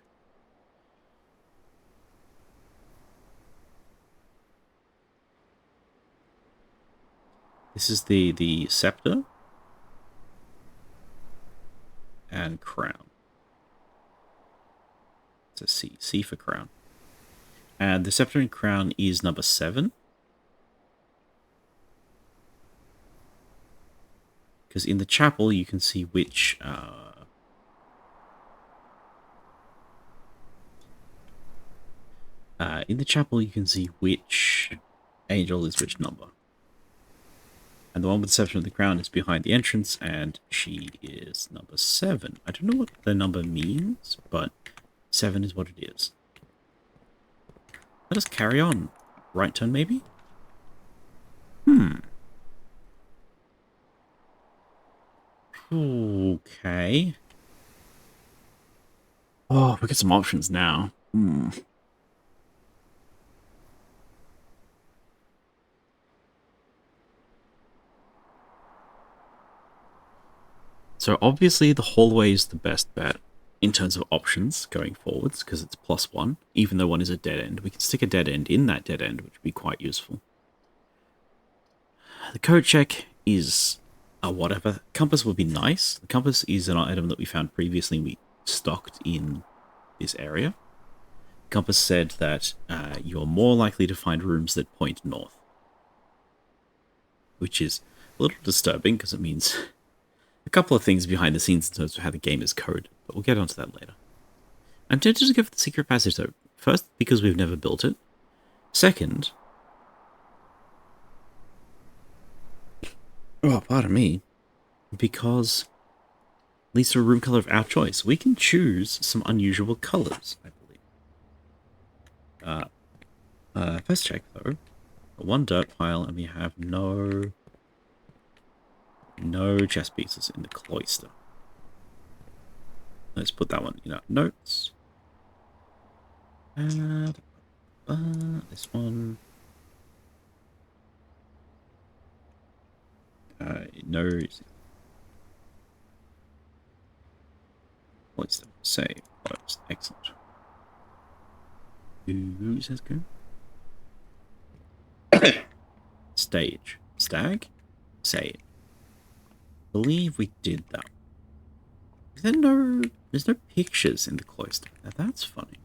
This is the scepter and crown. It's a C. C for crown. And the scepter and crown is number 7. Because in the chapel you can see which angel is which number. And the one with the scepter and the crown is behind the entrance, and she is number 7. I don't know what the number means, but 7 is what it is. Let us carry on. Right turn, maybe? Okay. Oh, we got some options now. So obviously the hallway is the best bet in terms of options going forwards, because it's +1, even though one is a dead end. We can stick a dead end in that dead end, which would be quite useful. The code check is whatever. Compass would be nice. The compass is an item that we found previously and we stocked in this area. Compass said that you're more likely to find rooms that point north, which is a little disturbing because it means a couple of things behind the scenes in terms of how the game is coded, but we'll get onto that later. I'm tempted to go for the secret passage though. First, because we've never built it. Second, oh, pardon me, because leads to a room color of our choice. We can choose some unusual colors, I believe. First check though. One dirt pile, and we have no chess pieces in the cloister. Let's put that one in our notes. And this one. No. Cloister. Save. Closed. Excellent. Who says go? Stage. Stag? Save. Believe we did that. There's no pictures in the cloister. Now that's funny.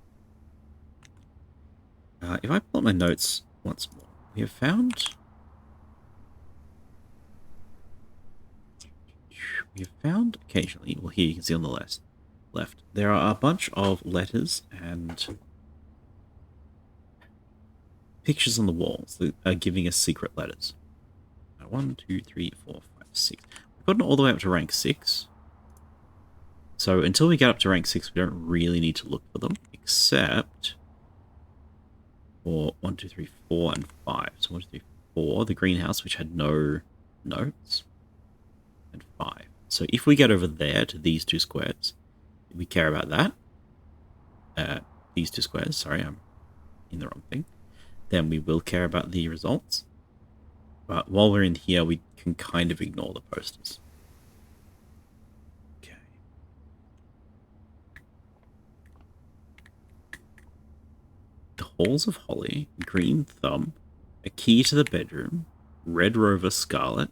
If I pull up my notes once more, we have found occasionally, well here you can see on the left, there are a bunch of letters and pictures on the walls that are giving us secret letters. 1, 2, 3, 4, 5, 6. We've gotten all the way up to rank 6. So until we get up to rank 6, we don't really need to look for them, except for 1, 2, 3, 4, and 5. So 1, 2, 3, 4, the greenhouse, which had no notes, and 5. So if we get over there to these two squares, we care about that. These two squares, sorry, I'm in the wrong thing. Then we will care about the results. But while we're in here, we can kind of ignore the posters. Okay. The Halls of Holly, Green Thumb, A Key to the Bedroom, Red Rover Scarlet,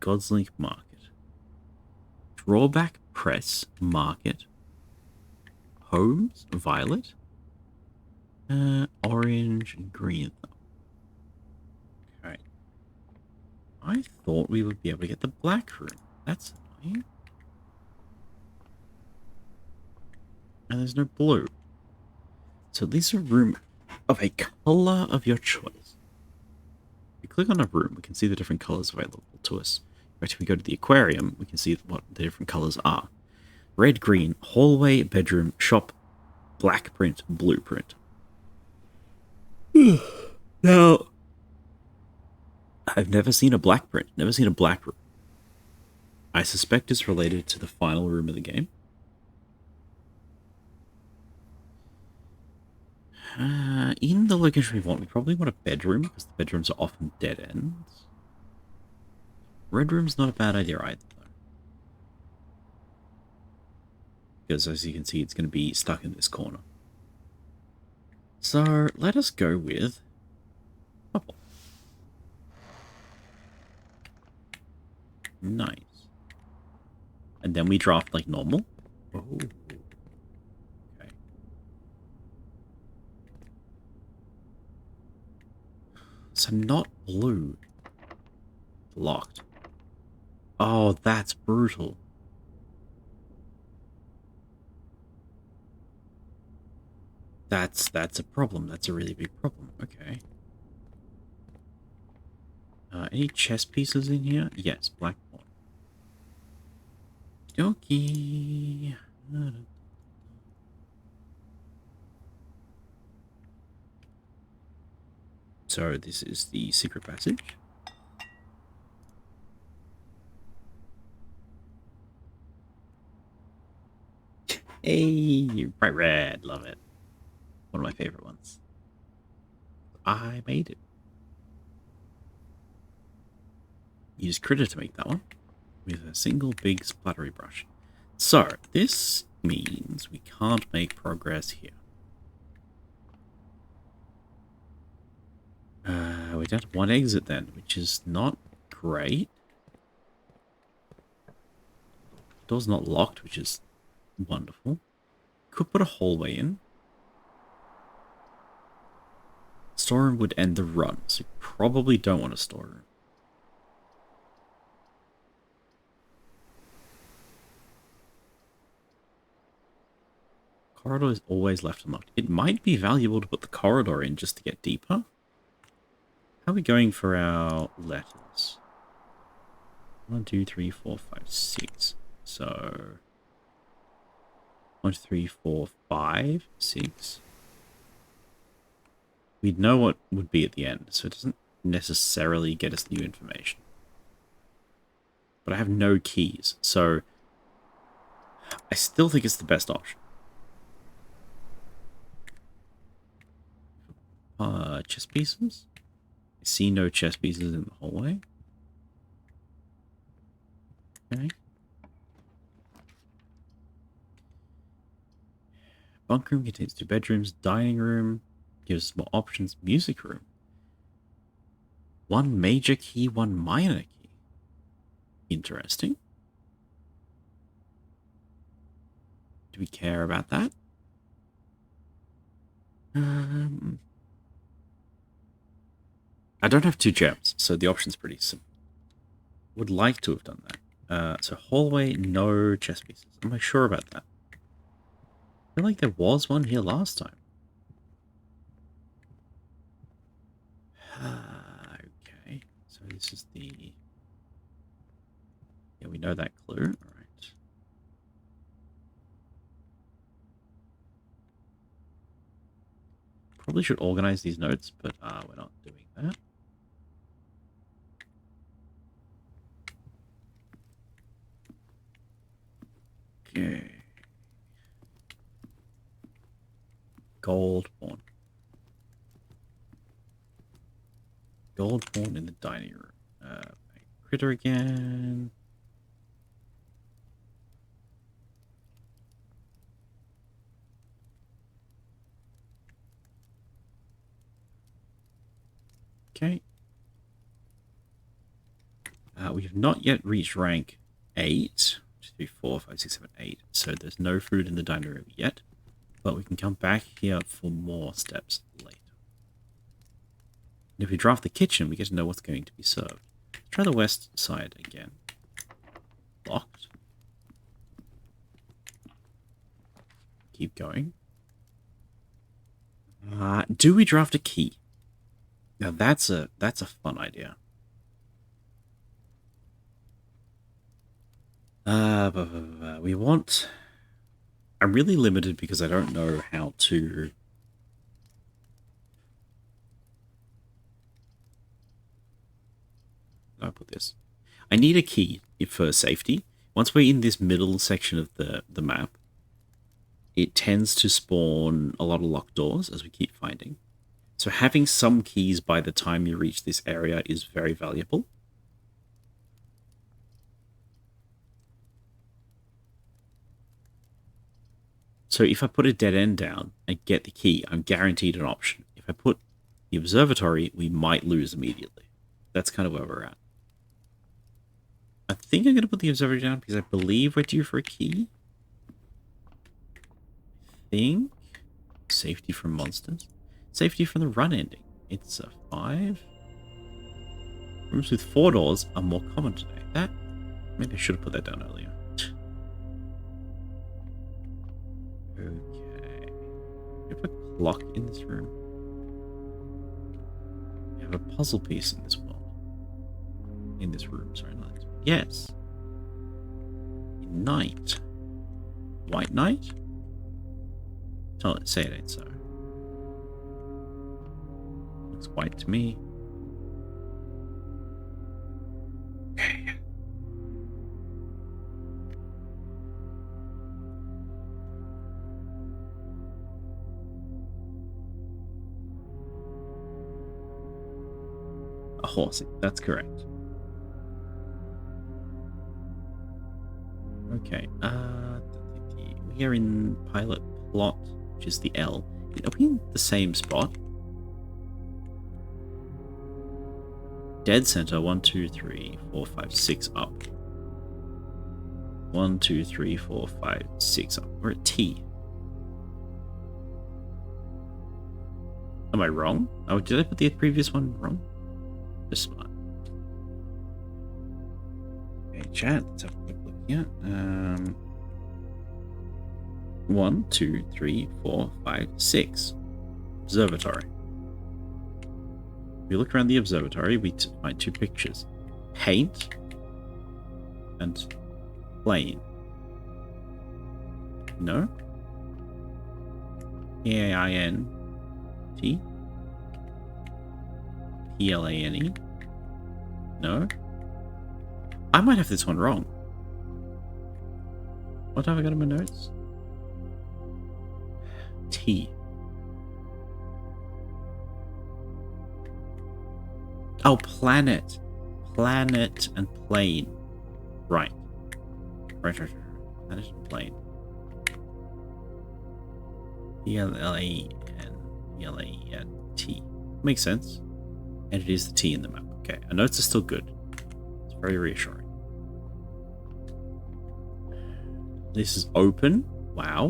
Godslink Market, Drawback Press Market, Homes Violet, Orange and Green Thumb. Okay. I thought we would be able to get the black room. That's annoying. And there's no blue. So these are room of a color of your choice. If you click on a room, we can see the different colors available to us. If we go to the aquarium, we can see what the different colors are. Red, green, hallway, bedroom, shop, black print, blueprint. Now, I've never seen a black print, never seen a black room. I suspect it's related to the final room of the game. In the location we probably want a bedroom, because the bedrooms are often dead ends. Red room's not a bad idea either, though. Because as you can see, it's going to be stuck in this corner. So, let us go with purple. Nice. And then we draft like normal. Oh. Okay. So not blue. Locked. Oh, that's brutal. That's a problem. That's a really big problem. Okay. Any chess pieces in here? Yes, black pawn. Okay. So this is the secret passage. Hey, bright red, love it. One of my favorite ones. I made it. Use Critter to make that one with a single big splattery brush. So this means we can't make progress here. We don't have one exit then, which is not great. Door's not locked, which is wonderful. Could put a hallway in. Storeroom would end the run, so you probably don't want a storeroom. corridor is always left unlocked. It might be valuable to put the corridor in just to get deeper. How are we going for our letters? 1, 2, 3, 4, 5, 6. So 1, 2, 3, 4, 5, 6. We'd know what would be at the end, so it doesn't necessarily get us new information. But I have no keys, so I still think it's the best option. Chess pieces? I see no chess pieces in the hallway. Okay. Bunk room contains 2 bedrooms. Dining room gives us more options. Music room. 1 major key, 1 minor key. Interesting. Do we care about that? I don't have 2 gems, so the option's pretty simple. Would like to have done that. So hallway, no chess pieces. Am I sure about that? I feel like there was one here last time. Okay, so this is the... Yeah, we know that clue. All right. Probably should organize these notes, but we're not doing that. Okay. Gold pawn. Gold pawn in the dining room. Critter again. Okay. We have not yet reached rank 8. 2, 3, 4, 5, 6, 7, 8. So there's no food in the dining room yet. But we can come back here for more steps later. And if we draft the kitchen, we get to know what's going to be served. Let's try the west side again. Locked. Keep going. Do we draft a key? Now that's a fun idea. We want... I'm really limited because I don't know how to... How do I put this? I need a key for safety. Once we're in this middle section of the map, it tends to spawn a lot of locked doors, as we keep finding. So having some keys by the time you reach this area is very valuable. So if I put a dead end down and get the key, I'm guaranteed an option. If I put the observatory, we might lose immediately. That's kind of where we're at. I think I'm going to put the observatory down because I believe we're due for a key. I think. Safety from monsters. Safety from the run ending. It's a 5. Rooms with 4 doors are more common today. That... Maybe I should have put that down earlier. Okay. We have a clock in this room. We have a puzzle piece in this world. In this room, sorry, not this one. Yes. Knight. White knight? Tell it, say it ain't so. Looks white to me. Okay. A horsey, that's correct. Okay, we are in pilot plot, which is the L. Are we in the same spot? Dead center, 1, 2, 3, 4, 5, 6 up. 1, 2, 3, 4, 5, 6 up. We're at T. Am I wrong? Oh, did I put the previous one wrong? Just smart. Okay, chat, let's have a quick look here. 1, 2, 3, 4, 5, 6. Observatory. We look around the observatory, we find two pictures. Paint and plane. No? P-A-I-N-T? P-L-A-N-E? No? I might have this one wrong. What have I got in my notes? T. Oh, planet. Planet and plane. Right. Right. Planet and plane. P-L-A-N-T. Makes sense. And it is the T in the map. Okay, our notes are still good. It's very reassuring. This is open. Wow.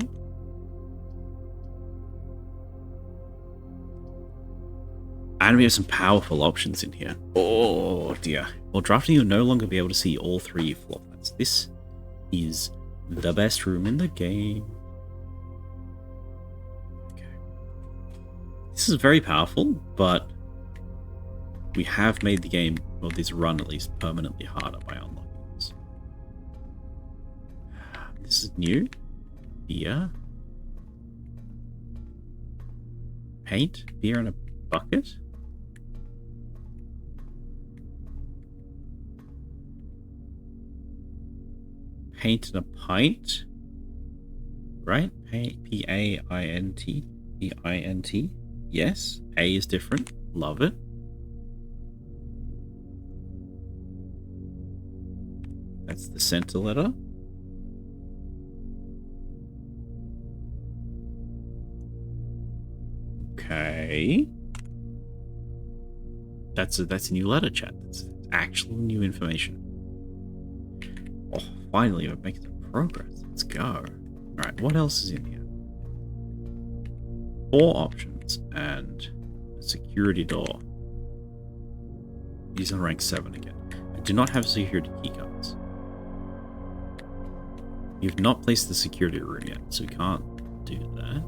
And we have some powerful options in here. Oh dear. While drafting, you'll no longer be able to see all three floor plans. This is the best room in the game. Okay. This is very powerful, but we have made the game, or this run at least, permanently harder by unlocking this. This is new. Beer. Paint. Beer in a bucket. Paint in a pint. Right? P-A-I-N-T. P-I-N-T. Yes. A is different. Love it. That's the center letter. Okay. That's a new letter, chat. That's actual new information. Oh, finally, we're making some progress. Let's go. Alright, what else is in here? 4 options and a security door. He's on rank 7 again. I do not have security keycards. You've not placed the security room yet, so we can't do that.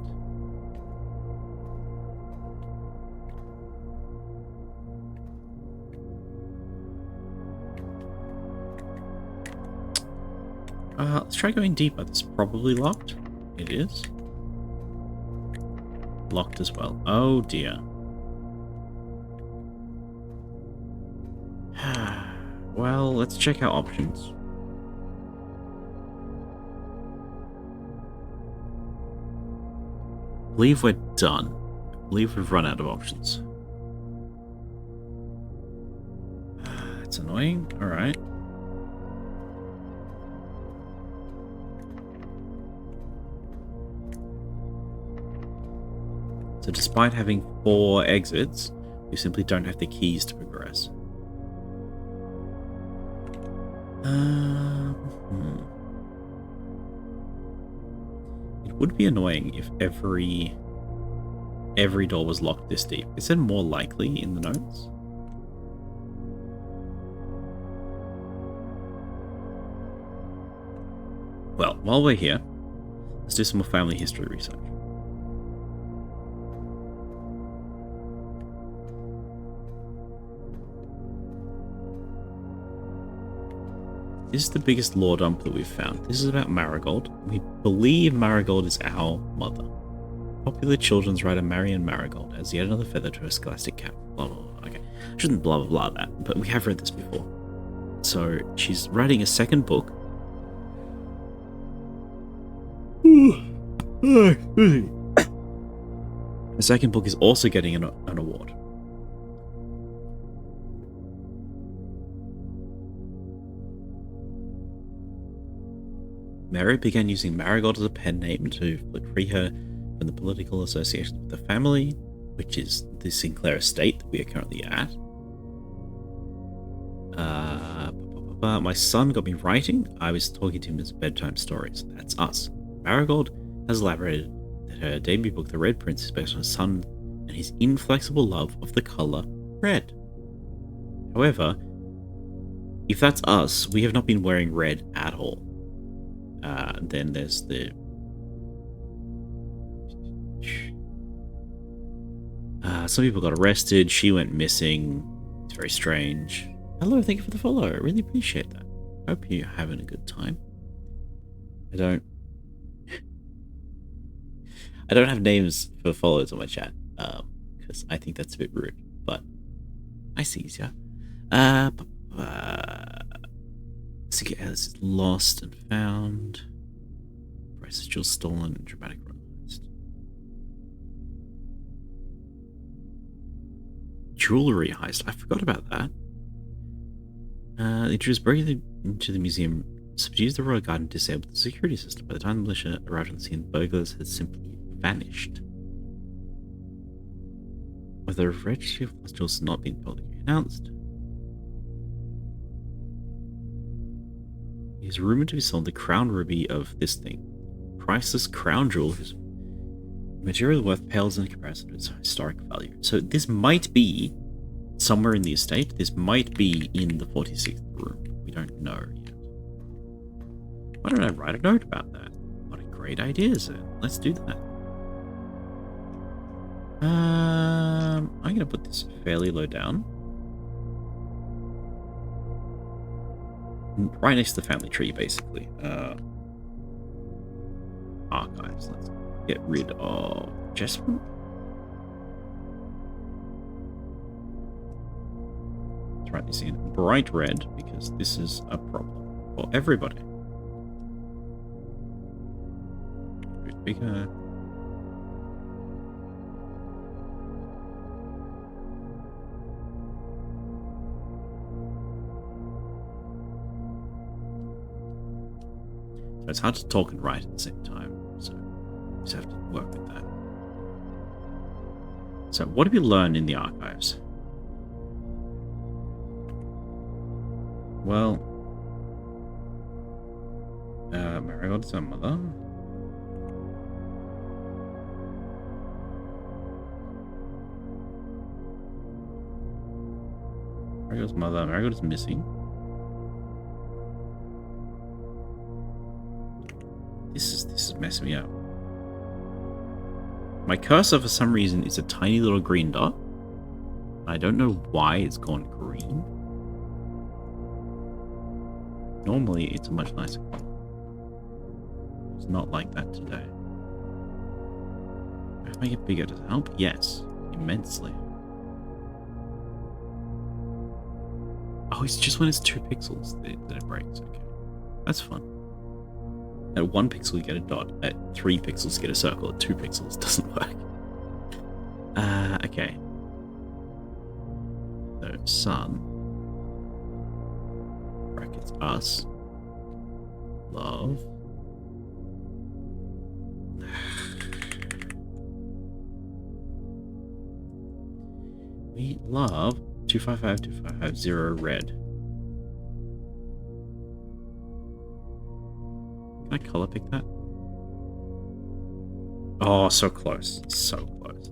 Let's try going deeper. This is probably locked. It is. Locked as well. Oh dear. Well, let's check our options. I believe we're done. I believe we've run out of options. That's annoying. Alright. So despite having 4 exits, we simply don't have the keys to progress. It would be annoying if every door was locked this deep. Is it more likely in the notes? Well, while we're here, let's do some more family history research. This is the biggest lore dump that we've found. This is about Marigold. We believe Marigold is our mother. Popular children's writer Marion Marigold adds yet another feather to her scholastic cap. Blah, blah, blah. Okay, I shouldn't blah, blah, blah that, but we have read this before. So she's writing a second book. The second book is also getting an award. Mary began using Marigold as a pen name to free her from the political association with the family, which is the Sinclair estate that we are currently at. My son got me writing. I was talking to him as bedtime stories. That's us. Marigold has elaborated that her debut book, The Red Prince, is based on her son and his inflexible love of the color red. However, if that's us, we have not been wearing red at all. Then there's the Some people got arrested. She went missing. It's very strange. Hello, thank you for the follow. I really appreciate that. Hope you're having a good time. I don't have names for followers on my chat, because I think that's a bit rude, but I see ya. This is lost and found. Price is just stolen and dramatic realized. Jewelry heist. I forgot about that. The intruders broke into the museum, subdued the royal guard, and disabled the security system. By the time the militia arrived on the scene, the burglars had simply vanished. Whether a registry of lost jewels has not been publicly announced. It is rumored to be sold the crown ruby of this thing. Priceless crown jewel whose material worth pales in comparison to its historic value. So this might be somewhere in the estate. This might be in the 46th room. We don't know yet. Why don't I write a note about that? What a great idea, sir. Let's do that. I'm going to put this fairly low down. Right next to the family tree, basically. Archives. Let's get rid of Jessamine. Let's write this in bright red, because this is a problem for everybody. Bigger. So it's hard to talk and write at the same time, so you just have to work with that. So what have you learned in the archives? Well, Marigold's her mother. Marigold's mother. Marigold is missing. This is messing me up. My cursor, for some reason, is a tiny little green dot. I don't know why it's gone green. Normally, it's a much nicer color. It's not like that today. If I make it bigger, does it help? Yes, immensely. Oh, it's just when it's 2 pixels that it breaks. Okay, that's fun. At 1 pixel, you get a dot. At 3 pixels, you get a circle. At 2 pixels, it doesn't work. Okay. So, sun. Brackets us. Love. We love 255250 red. Can I color pick that? Oh, so close. So close.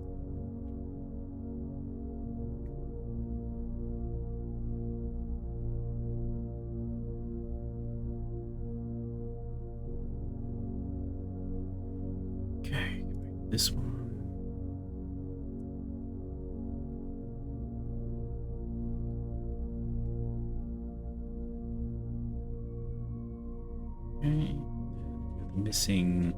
Okay, this one. Okay. Missing.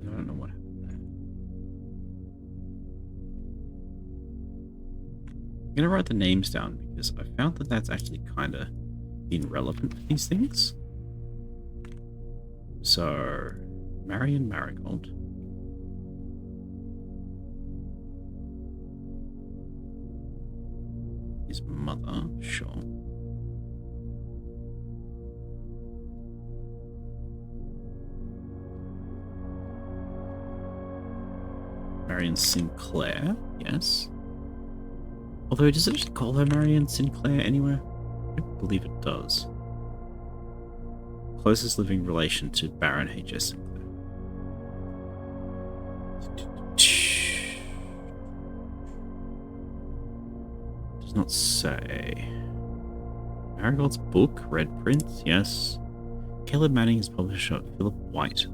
I don't know what happened there. I'm gonna write the names down because I found that that's actually kind of been relevant for these things. So, Marion Marigold. His mother, sure. Marion Sinclair, yes. Although, does it just call her Marion Sinclair anywhere? I don't believe it does. Closest living relation to Baron H.S. Sinclair. Does not say. Marigold's book, Red Prince, yes. Caleb Manning is publisher Philip White.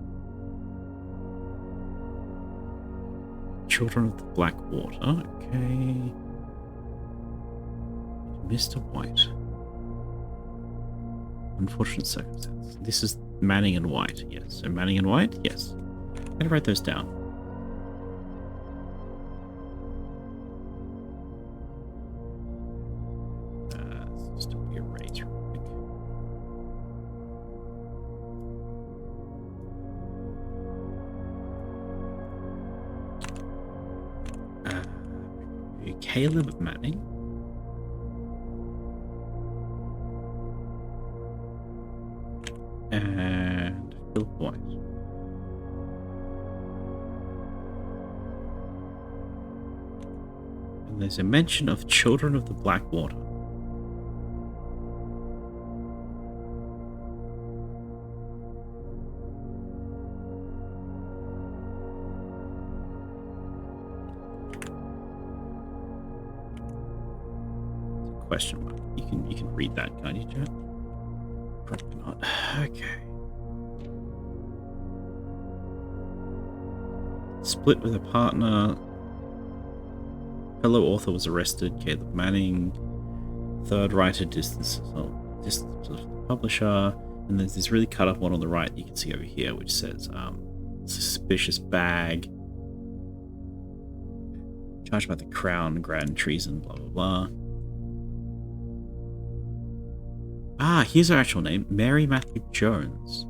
Children of the Black Water, okay. Mr. White. Unfortunate circumstance. This is Manning and White, yes. So Manning and White, yes. I'm gonna write those down. Just erase real quick. Caleb Manning. And Philip White. And there's a mention of Children of the Black Water. Question mark. You can read that, can't you, chat? Probably not. Okay. Split with a partner. Fellow author was arrested. Caleb Manning. Third writer distance of the publisher. And there's this really cut up one on the right you can see over here, which says suspicious bag. Charged by the Crown, grand treason, blah blah blah. Ah, here's her actual name, Mary Matthew Jones.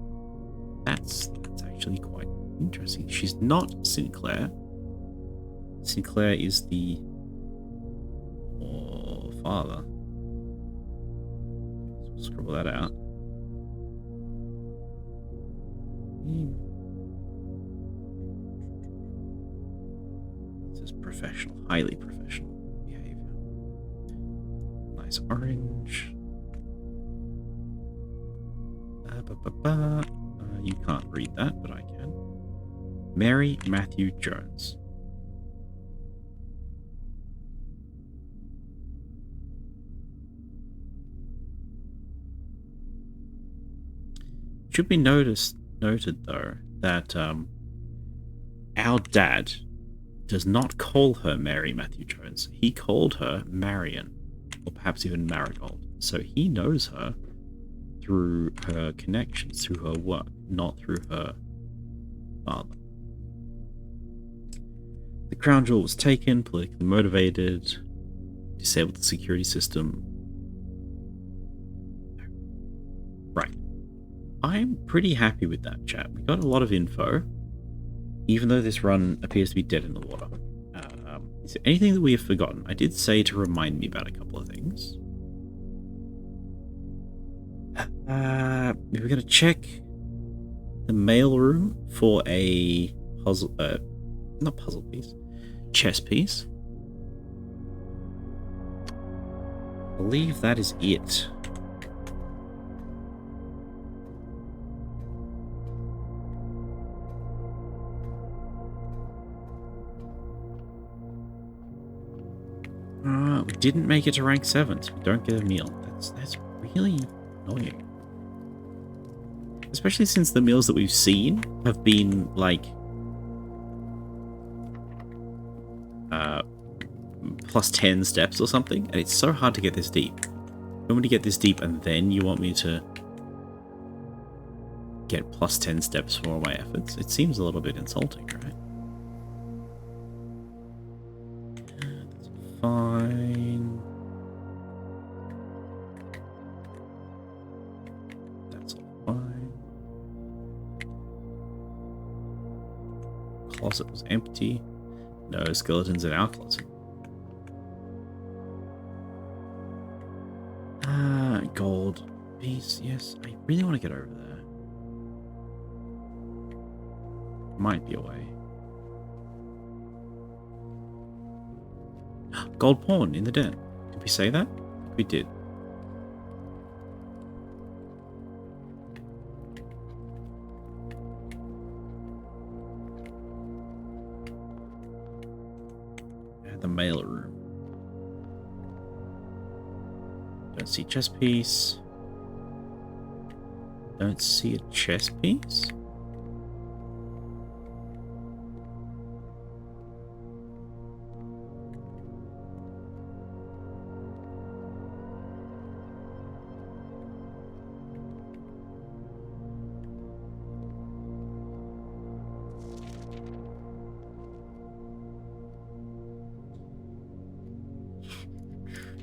That's actually quite interesting. She's not Sinclair. Sinclair is the father. So we'll scribble that out. This is professional, highly professional behavior. Nice orange. You can't read that, but I can. Mary Matthew Jones. Should be noted though that our dad does not call her Mary Matthew Jones. He called her Marion, or perhaps even Marigold. So he knows her through her connections, through her work, not through her father. The crown jewel was taken, politically motivated, disabled the security system. Right. I'm pretty happy with that, chat. We got a lot of info, even though this run appears to be dead in the water. Is there anything that we have forgotten? I did say to remind me about a couple of things. We're going to check the mailroom for a puzzle, not puzzle piece, chess piece. I believe that is it. We didn't make it to rank 7, so we don't get a meal. That's really annoying. Especially since the meals that we've seen have been, like, plus 10 steps or something, and it's so hard to get this deep. You want me to get this deep, and then you want me to get plus 10 steps for all my efforts? It seems a little bit insulting, right? That's fine. That's all fine. Closet was empty. No skeletons in our closet. Gold piece, yes. I really want to get over there. Might be a way. Gold pawn in the den. Did we say that? We did. And the mail room. Don't see chess piece. Don't see a chess piece?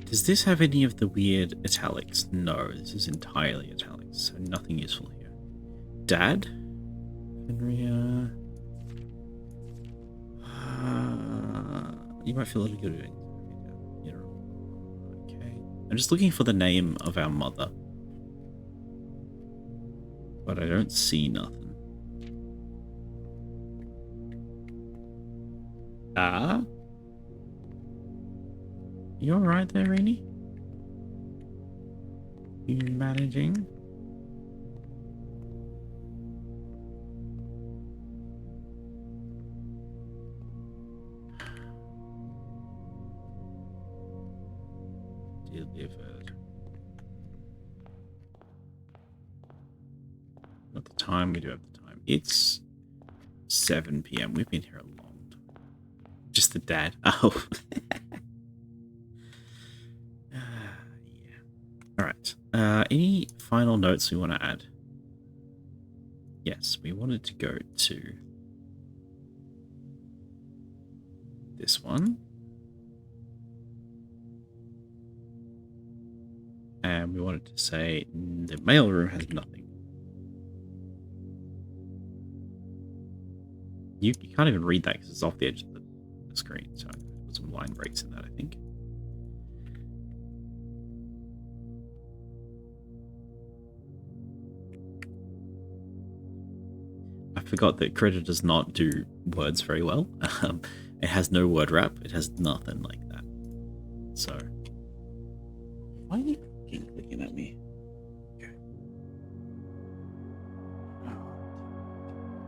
Does this have any of the weird italics? No, this is entirely italics, so nothing useful here. Dad? Henry, you might feel a little good. Okay. I'm just looking for the name of our mother. But I don't see nothing. Ah? You alright there, Rainy? You managing? Delivered. Not the time, we do have the time. It's 7 PM. We've been here a long time. Just the dad. Oh. Alright. Any final notes we want to add? Yes, we wanted to go to this one. And we wanted to say the mailroom has nothing. You can't even read that because it's off the edge of the screen. So I put some line breaks in that, I think. I forgot that Krita does not do words very well. It has no word wrap. It has nothing like that. So, why are you clicking at me? Okay.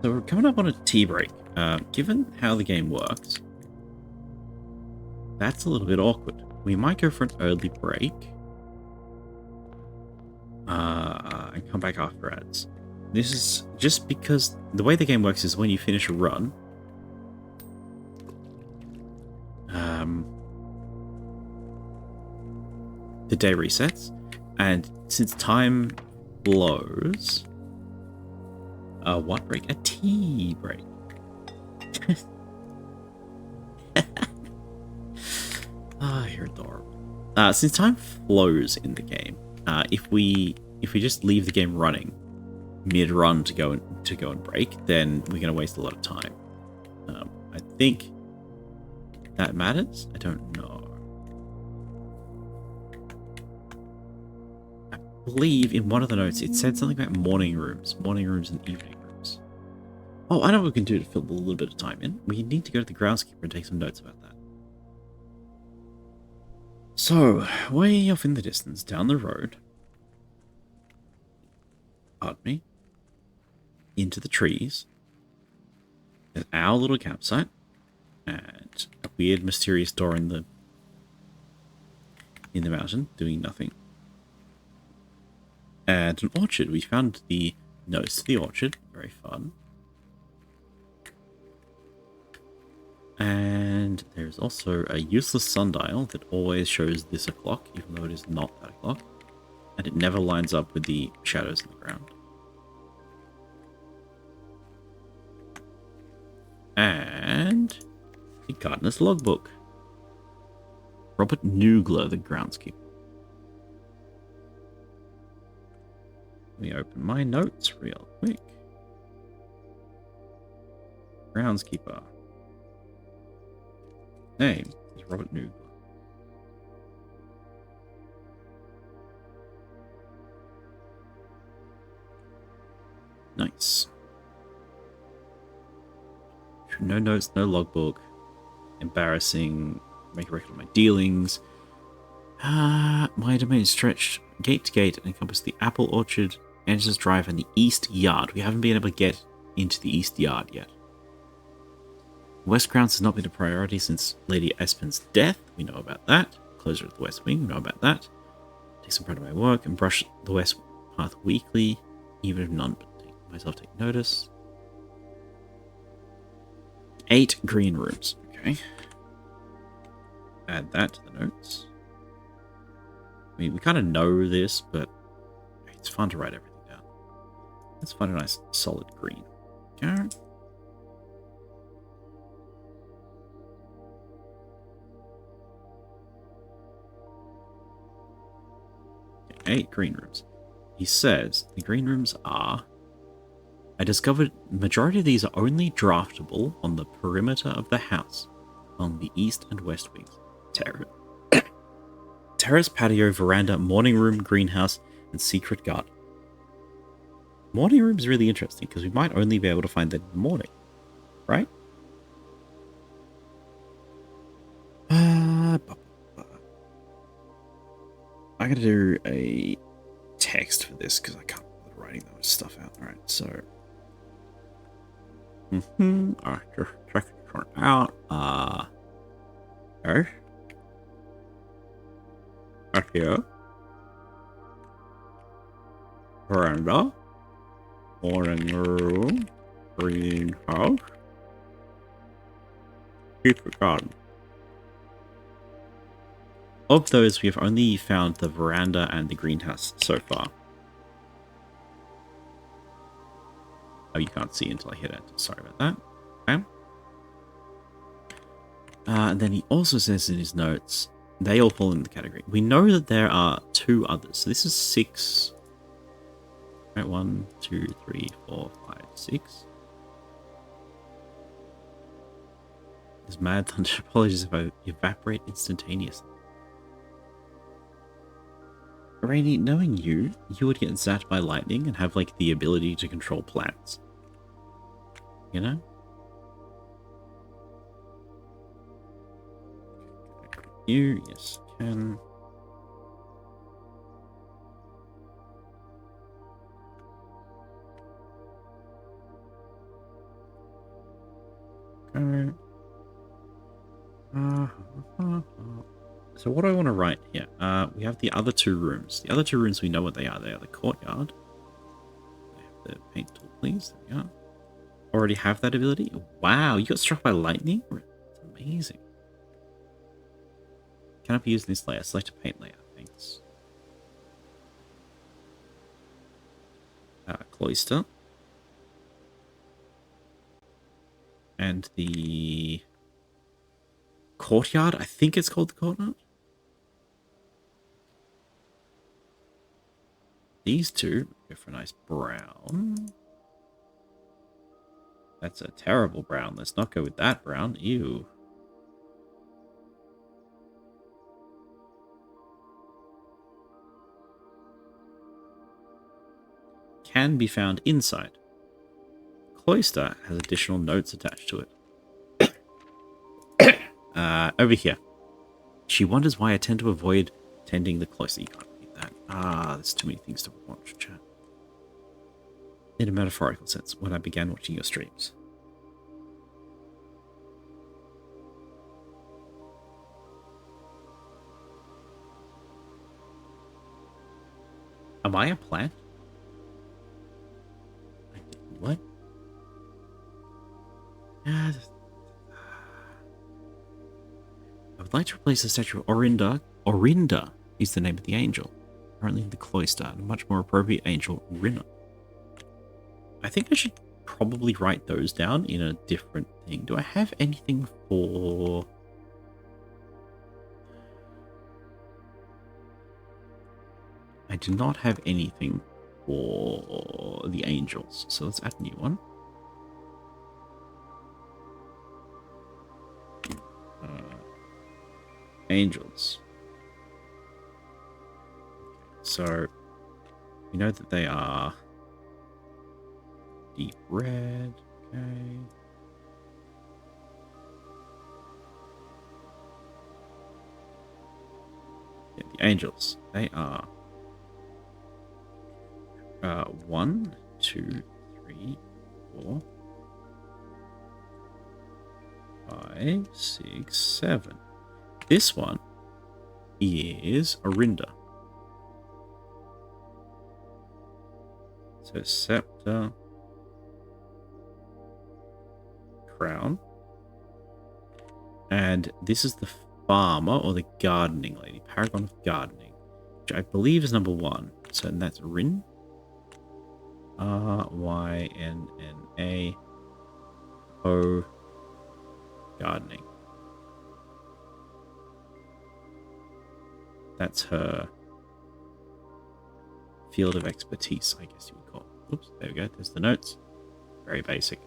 So we're coming up on a tea break. Given how the game works, that's a little bit awkward. We might go for an early break and come back after ads. This is just because the way the game works is when you finish a run, the day resets, and since time flows, what break? A tea break. Ah, you're adorable. Since time flows in the game, if we just leave the game running mid-run to go and break, then we're going to waste a lot of time. I think that matters. I don't know. I believe in one of the notes it said something about morning rooms and evening rooms. Oh, I know what we can do to fill a little bit of time in. We need to go to the groundskeeper and take some notes about that. So, way off in the distance, down the road, pardon me, into the trees, is our little campsite, and a weird, mysterious door in the mountain, doing nothing. And an orchard. We found the notes to the orchard. Very fun. And there's also a useless sundial that always shows this o'clock, even though it is not that o'clock. And it never lines up with the shadows in the ground. And the gardener's logbook. Robert Noogler, the groundskeeper. Let me open my notes real quick. Groundskeeper. Name is Robert Noogler. Nice. No notes, no logbook. Embarrassing. Make a record of my dealings. My domain is stretched gate to gate and encompass the apple orchard, Angela's Drive, and the East Yard. We haven't been able to get into the East Yard yet. West Grounds has not been a priority since Lady Espen's death. We know about that. Closure of the West Wing. We know about that. Take some pride in my work and brush the West Path weekly, even if none but myself take notice. 8 green rooms. Okay. Add that to the notes. I mean, we kind of know this, but it's fun to write everything down. Let's find a nice solid green. Okay. 8 green rooms. He says the green rooms are... I discovered the majority of these are only draftable on the perimeter of the house, along the east and west wings. Terrace, patio, veranda, morning room, greenhouse, and secret garden. Morning room is really interesting because we might only be able to find that in the morning, right? I gotta do a text for this because I can't bother writing that much stuff out. Alright, so. Alright, just check it out. Okay. Right here. Veranda. Morning room. Greenhouse. Secret garden. Of those, we have only found the veranda and the greenhouse so far. Oh, you can't see until I hit enter. Sorry about that. Okay. And then he also says in his notes, they all fall in the category. We know that there are 2 others. So this is 6. Right, 1, 2, 3, 4, 5, 6. This mad thunder. Apologies if I evaporate instantaneously. Rainy, knowing you would get zapped by lightning and have, like, the ability to control plants. You know? You, yes, can. Okay. So what do I want to write here? We have the other 2 rooms. The other 2 rooms, we know what they are. They are the courtyard. I have the paint tool, please. There we are. Already have that ability? Wow, you got struck by lightning? That's amazing. Cannot be used in this layer. Select a paint layer. Thanks. Cloister. And the courtyard. I think it's called the courtyard. These 2 go for a nice brown. That's a terrible brown. Let's not go with that brown. Ew. Can be found inside. Cloister has additional notes attached to it. Over here. She wonders why I tend to avoid tending the cloister. You can't read that. There's too many things to watch, chat. In a metaphorical sense, when I began watching your streams. Am I a plant? What? I would like to replace the statue of Orinda. Orinda is the name of the angel. Currently in the cloister, and a much more appropriate angel, Rinna. I think I should probably write those down in a different thing. Do I have anything for... I do not have anything for the angels. So let's add a new one. Angels. So we know that they are deep red. Okay. the angels. They are 1, 2, 3, 4, 5, 6, 7. This one is Orinda. So scepter, crown, and this is the farmer or the gardening lady, paragon of gardening, which I believe is number 1. So and that's Rin. Rynnao gardening. That's her field of expertise, I guess you would call it. Oops, there we go. There's the notes. Very basic.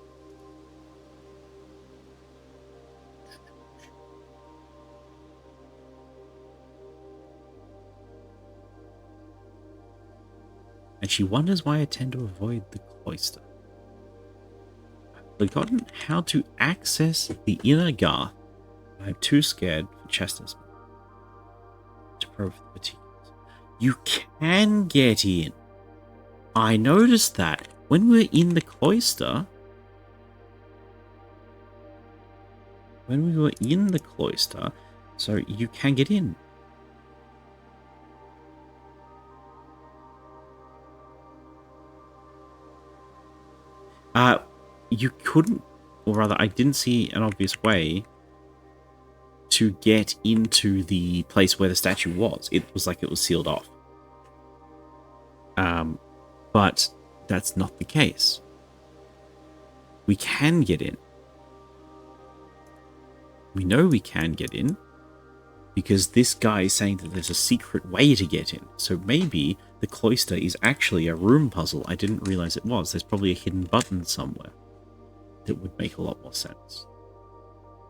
And she wonders why I tend to avoid the cloister. I've forgotten how to access the inner garth. I'm too scared for chastisement to probe the particulars. You can get in. I noticed that when we were in the cloister. So you can get in. You couldn't, or rather, I didn't see an obvious way to get into the place where the statue was. It was like it was sealed off. But that's not the case. We can get in. We know we can get in because this guy is saying that there's a secret way to get in. So maybe the cloister is actually a room puzzle. I didn't realize it was. There's probably a hidden button somewhere that would make a lot more sense.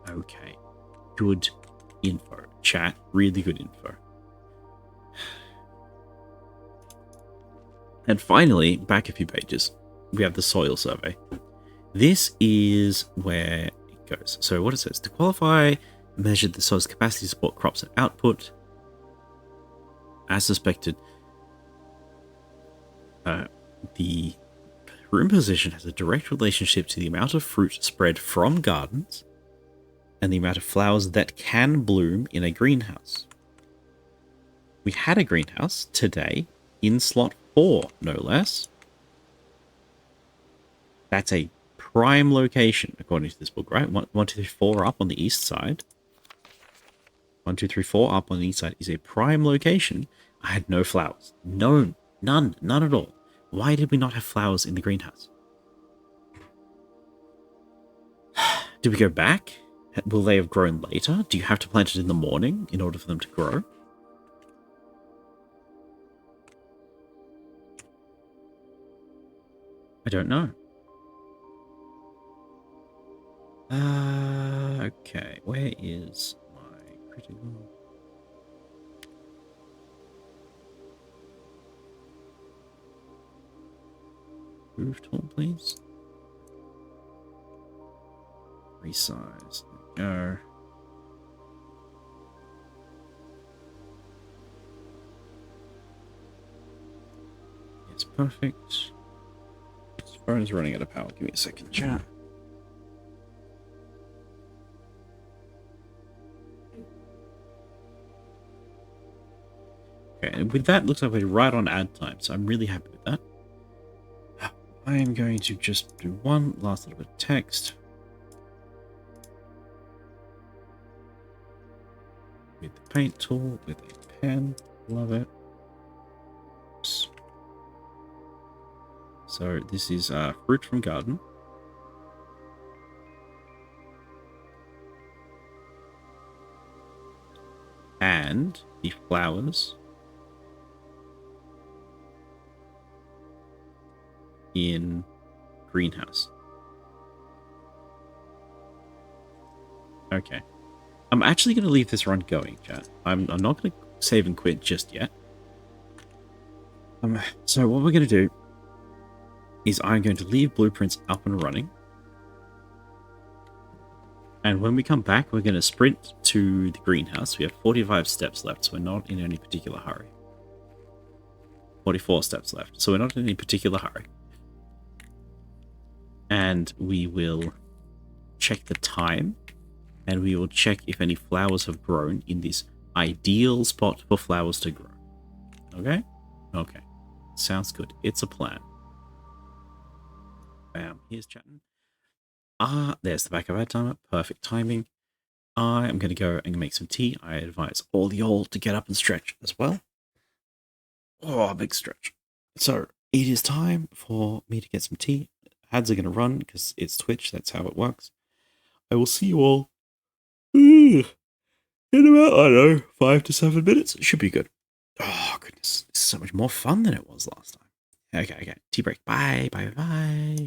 Okay. Good info. Chat, really good info. And finally, back a few pages, we have the soil survey. This is where it goes. So what it says, to qualify, measured the soil's capacity to support crops and output. As suspected, the room position has a direct relationship to the amount of fruit spread from gardens and the amount of flowers that can bloom in a greenhouse. We had a greenhouse today in slot 4, no less. That's a prime location, according to this book, right? 1, 2, 3, 4 up on the east side. 1, 2, 3, 4 up on the east side is a prime location. I had no flowers. No, none at all. Why did we not have flowers in the greenhouse? Did we go back? Will they have grown later? Do you have to plant it in the morning in order for them to grow? I don't know. Okay, where is my critical? Move tool, please. Resize. There we go. It's perfect. This phone is running out of power. Give me a second, chat. Okay, and with that, looks like we're right on ad time, so I'm really happy with that. I am going to just do one last little bit of text. With the paint tool, with a pen. Love it. Oops. So this is fruit from garden. And the flowers in greenhouse. Okay. I'm actually going to leave this run going, chat. I'm not going to save and quit just yet. So what we're going to do is I'm going to leave blueprints up and running. And when we come back, we're going to sprint to the greenhouse. We have 45 steps left, so we're not in any particular hurry. 44 steps left, so we're not in any particular hurry. And we will check the time, and we will check if any flowers have grown in this ideal spot for flowers to grow. Okay? Okay. Sounds good. It's a plan. Bam. Here's chatting. There's the back of our timer. Perfect timing. I am going to go and make some tea. I advise all y'all to get up and stretch as well. Oh, a big stretch. So, it is time for me to get some tea. Ads are going to run because it's Twitch. That's how it works. I will see you all in about, I don't know, 5 to 7 minutes. It should be good. Oh, goodness. This is so much more fun than it was last time. Okay. Tea break. Bye. Bye.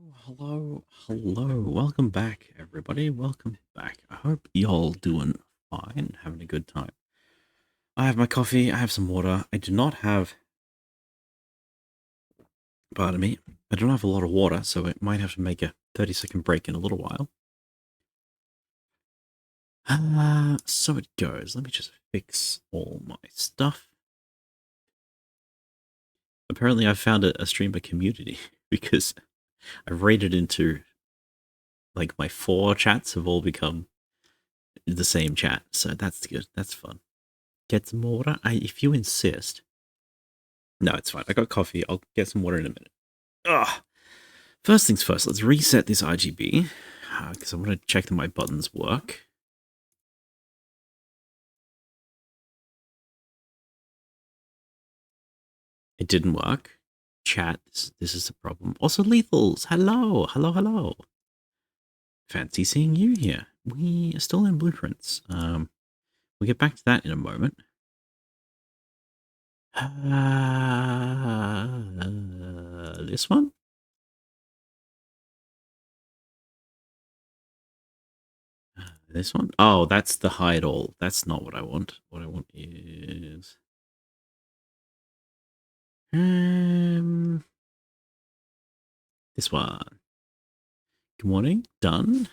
Hello, hello. Welcome back, everybody. Welcome back. I hope y'all doing fine, having a good time. I have my coffee, I have some water. I do not have, pardon me, I don't have a lot of water, so I might have to make a 30-second break in a little while. So it goes. Let me just fix all my stuff. Apparently, I found a streamer community because I've raided into, like, my 4 chats have all become the same chat, so that's good. That's fun. Get some water? If you insist. No, it's fine. I got coffee. I'll get some water in a minute. Ugh. First things first, let's reset this RGB, because I want to check that my buttons work. It didn't work. Chat, this is the problem. Also, Lethals, hello, hello, hello. Fancy seeing you here. We are still in Blueprints. We'll get back to that in a moment. This one? This one? Oh, that's the hide all. That's not what I want. What I want is... this one. Good morning. Done.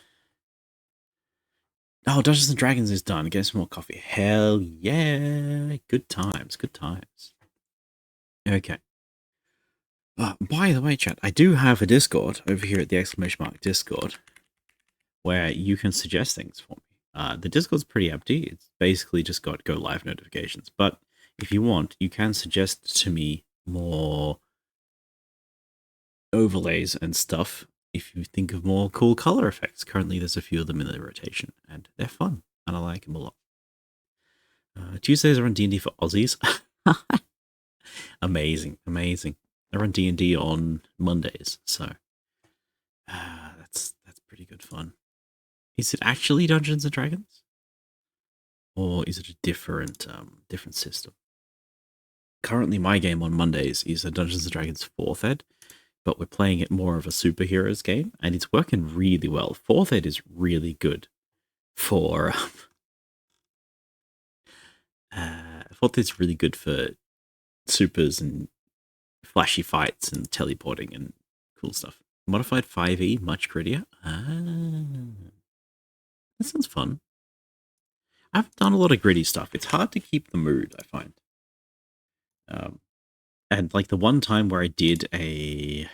Oh, Dungeons and Dragons is done. Get some more coffee. Hell yeah. Good times. Good times. Okay. By the way, chat, I do have a Discord over here at the ! Discord where you can suggest things for me. The Discord's pretty empty. It's basically just got go live notifications. But if you want, you can suggest to me more overlays and stuff if you think of more cool color effects. Currently, there's a few of them in the rotation, and they're fun, and I like them a lot. Tuesdays are on D&D for Aussies. Amazing, amazing. I run D&D on Mondays, so that's pretty good fun. Is it actually Dungeons and Dragons, or is it a different system? Currently, my game on Mondays is a Dungeons and Dragons 4th ed, but we're playing it more of a superheroes game, and it's working really well. 4th ed is really good for 4th ed's really good for supers and flashy fights and teleporting and cool stuff. Modified 5e, much grittier. That sounds fun. I've done a lot of gritty stuff. It's hard to keep the mood, I find. And like the one time where I did a...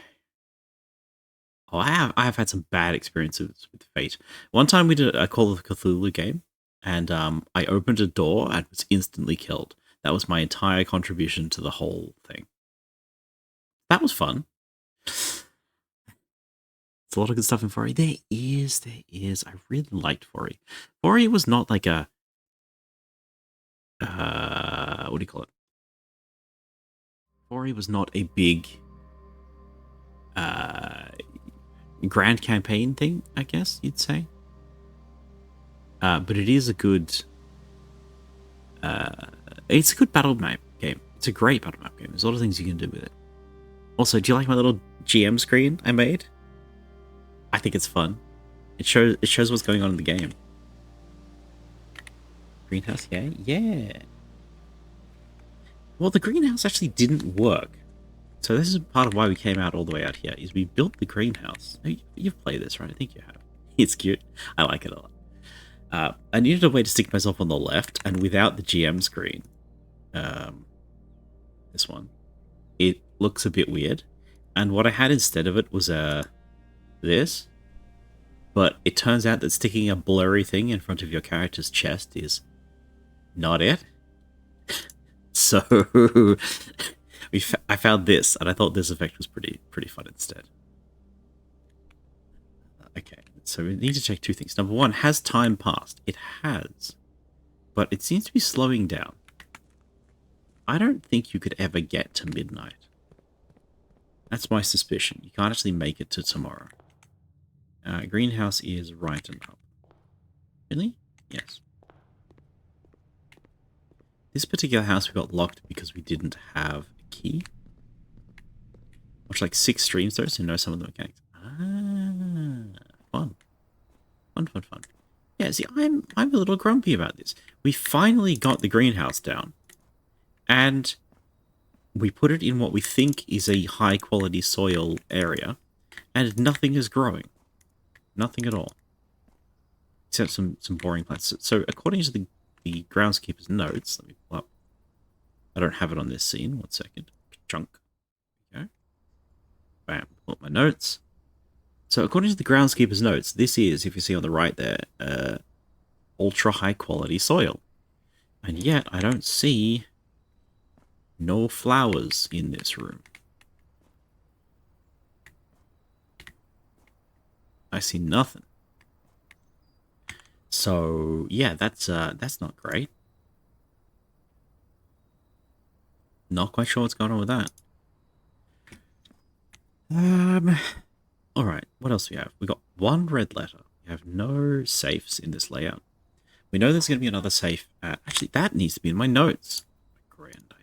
Oh, I have had some bad experiences with Fate. One time we did a Call of Cthulhu game, and I opened a door and was instantly killed. That was my entire contribution to the whole thing. That was fun. It's a lot of good stuff in 4e. There is. I really liked 4e. 4e was not like a... what do you call it? 4e was not a big... grand campaign thing, I guess you'd say. But it is a good... it's a good battle map game. It's a great battle map game. There's a lot of things you can do with it. Also, do you like my little GM screen I made? I think it's fun. It shows what's going on in the game. Greenhouse, yeah? Yeah. Well, the greenhouse actually didn't work. So this is part of why we came out all the way out here, is we built the greenhouse. You've played this, right? I think you have. It's cute. I like it a lot. I needed a way to stick myself on the left, and without the GM screen, this one, it looks a bit weird. And what I had instead of it was this. But it turns out that sticking a blurry thing in front of your character's chest is not it. So I found this, and I thought this effect was pretty fun instead. Okay, so we need to check 2 things. Number 1, has time passed? It has, but it seems to be slowing down. I don't think you could ever get to midnight. That's my suspicion. You can't actually make it to tomorrow. Greenhouse is right and up. Really? Yes. This particular house we got locked because we didn't have a key. Much like 6 streams though, so know some of the mechanics. Fun, fun, fun. Yeah, see, I'm a little grumpy about this. We finally got the greenhouse down, and we put it in what we think is a high quality soil area, and nothing is growing. Nothing at all. Except some boring plants. So according to the groundskeeper's notes, let me pull up. I don't have it on this scene. 1 second. Chunk. Okay. Bam. Pull up my notes. So according to the groundskeeper's notes, this is, if you see on the right there, ultra high quality soil. And yet I don't see no flowers in this room. I see nothing. So yeah, that's not great. Not quite sure what's going on with that. Alright, what else do we have? We got one red letter. We have no safes in this layout. We know there's going to be another safe. Actually, that needs to be in my notes. Grand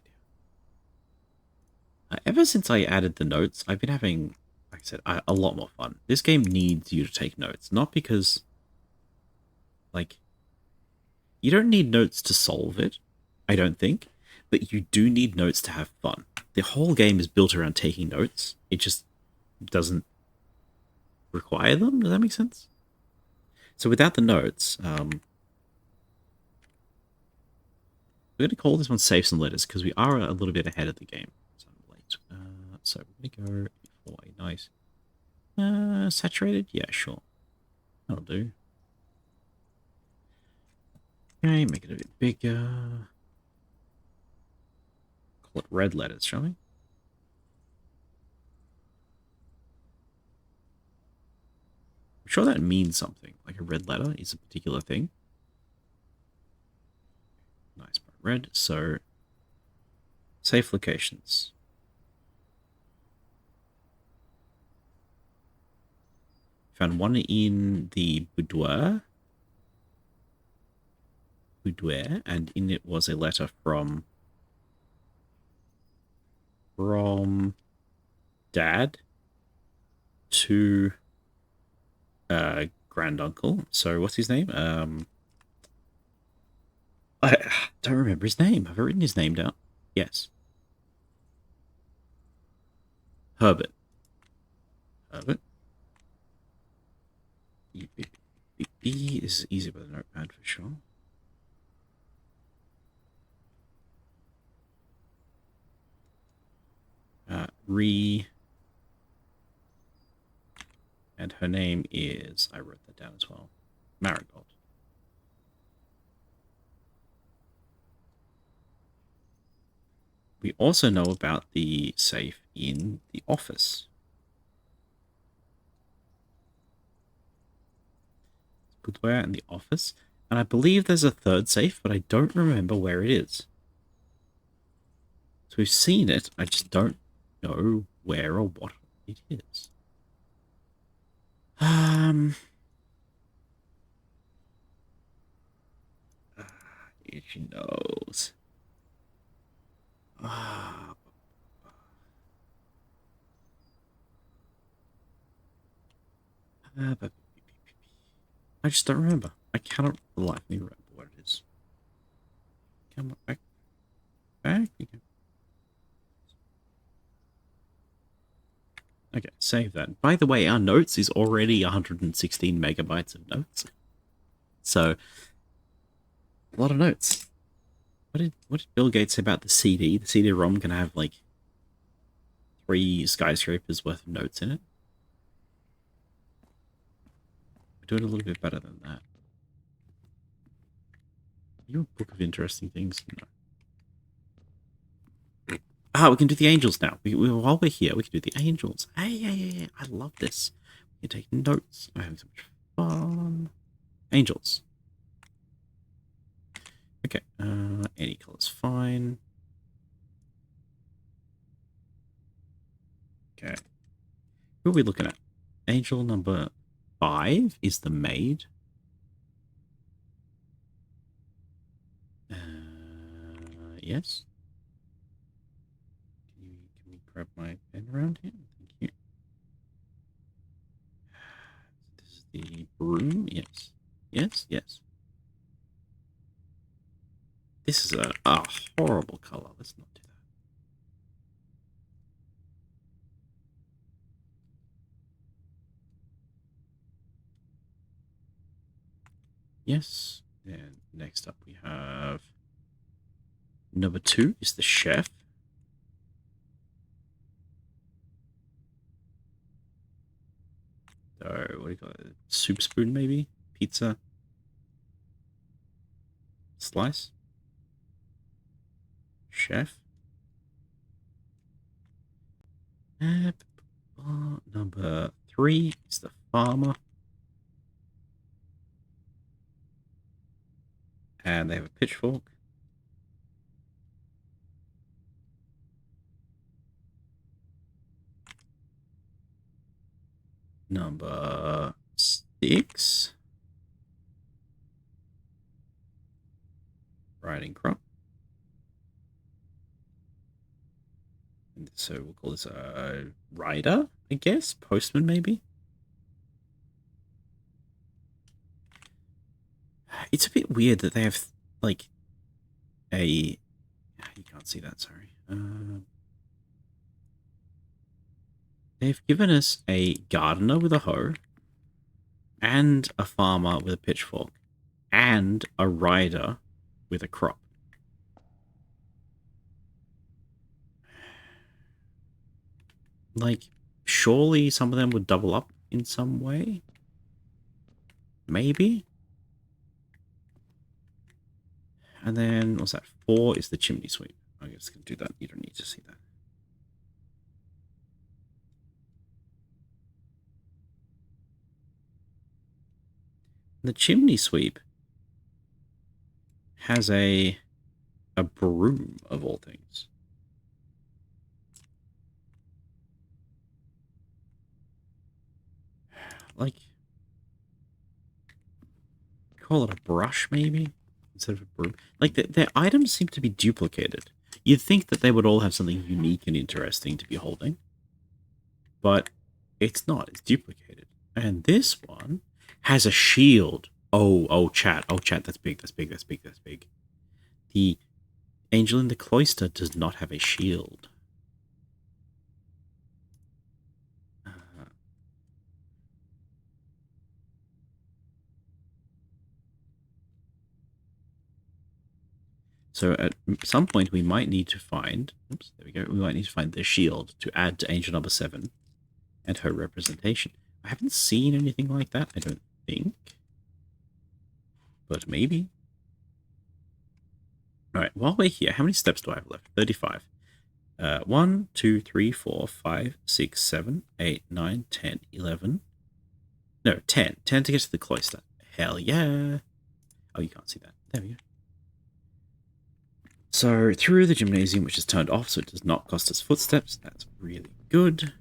idea. Ever since I added the notes, I've been having, like I said, a lot more fun. This game needs you to take notes. Not because, like, you don't need notes to solve it, I don't think. But you do need notes to have fun. The whole game is built around taking notes. It just doesn't require them. Does that make sense? So without the notes, we're going to call this one Safes and Letters because we are a little bit ahead of the game. So I'm late. So we're going to go for a nice saturated. Yeah, sure. That'll do. Okay, make it a bit bigger. Call it red letters, shall we? I'm sure that means something. Like a red letter is a particular thing. Nice bright red. So, safe locations. Found one in the boudoir. And in it was a letter from Dad to granduncle. So what's his name? I don't remember his name. Have I written his name down? Yes. Herbert. B is easy with a notepad for sure. And her name is, I wrote that down as well, Marigold. We also know about the safe in the office. Boudoir in the office. And I believe there's a third safe, but I don't remember where it is. So we've seen it, I just don't know where or what it is. She knows. I just don't remember. I cannot for the life of me remember what it is. Come on, back. Okay, save that. By the way, our notes is already 116 megabytes of notes. So, a lot of notes. What did Bill Gates say about the CD? The CD-ROM can have like 3 skyscrapers worth of notes in it. We're doing a little bit better than that. Are you a book of interesting things? No. We can do the angels now. While we're here, we can do the angels. Hey, I love this. We can take notes. We're having so much fun. Angels. Okay, any color's fine. Okay. Who are we looking at? Angel number 5 is the maid. Yes. Can we grab my pen around here? Thank you. This is The broom, yes. Yes, yes. This is a horrible color. Let's not do that. Yes. And next up we have number 2 is the chef. So what do you call it? Soup spoon maybe? Pizza? Slice? Chef? Number 3 is the farmer. And they have a pitchfork. Number 6. Riding crop. And so we'll call this a rider, I guess? Postman, maybe? It's a bit weird that they have, like, a... You can't see that, sorry. They've given us a gardener with a hoe, and a farmer with a pitchfork, and a rider with a crop. Like, surely some of them would double up in some way? Maybe? And then, what's that? 4 is the chimney sweep. I'm just going to do that. You don't need to see that. The chimney sweep has a broom, of all things. Like, call it a brush, maybe? Instead of a broom. Like, their items seem to be duplicated. You'd think that they would all have something unique and interesting to be holding. But it's not. It's duplicated. And this one has a shield. Oh, chat. Oh, chat. That's big. That's big. That's big. That's big. The angel in the cloister does not have a shield. So at some point we might need to find... Oops, there we go. We might need to find the shield to add to angel number 7 and her representation. I haven't seen anything like that, I don't think. But maybe. Alright, while we're here, how many steps do I have left? 35. 1, 2, 3, 4, 5, 6, 7, 8, 9, 10, 11. No, 10. 10 to get to the cloister. Hell yeah. Oh, you can't see that. There we go. So, through the gymnasium, which is turned off so it does not cost us footsteps. That's really good.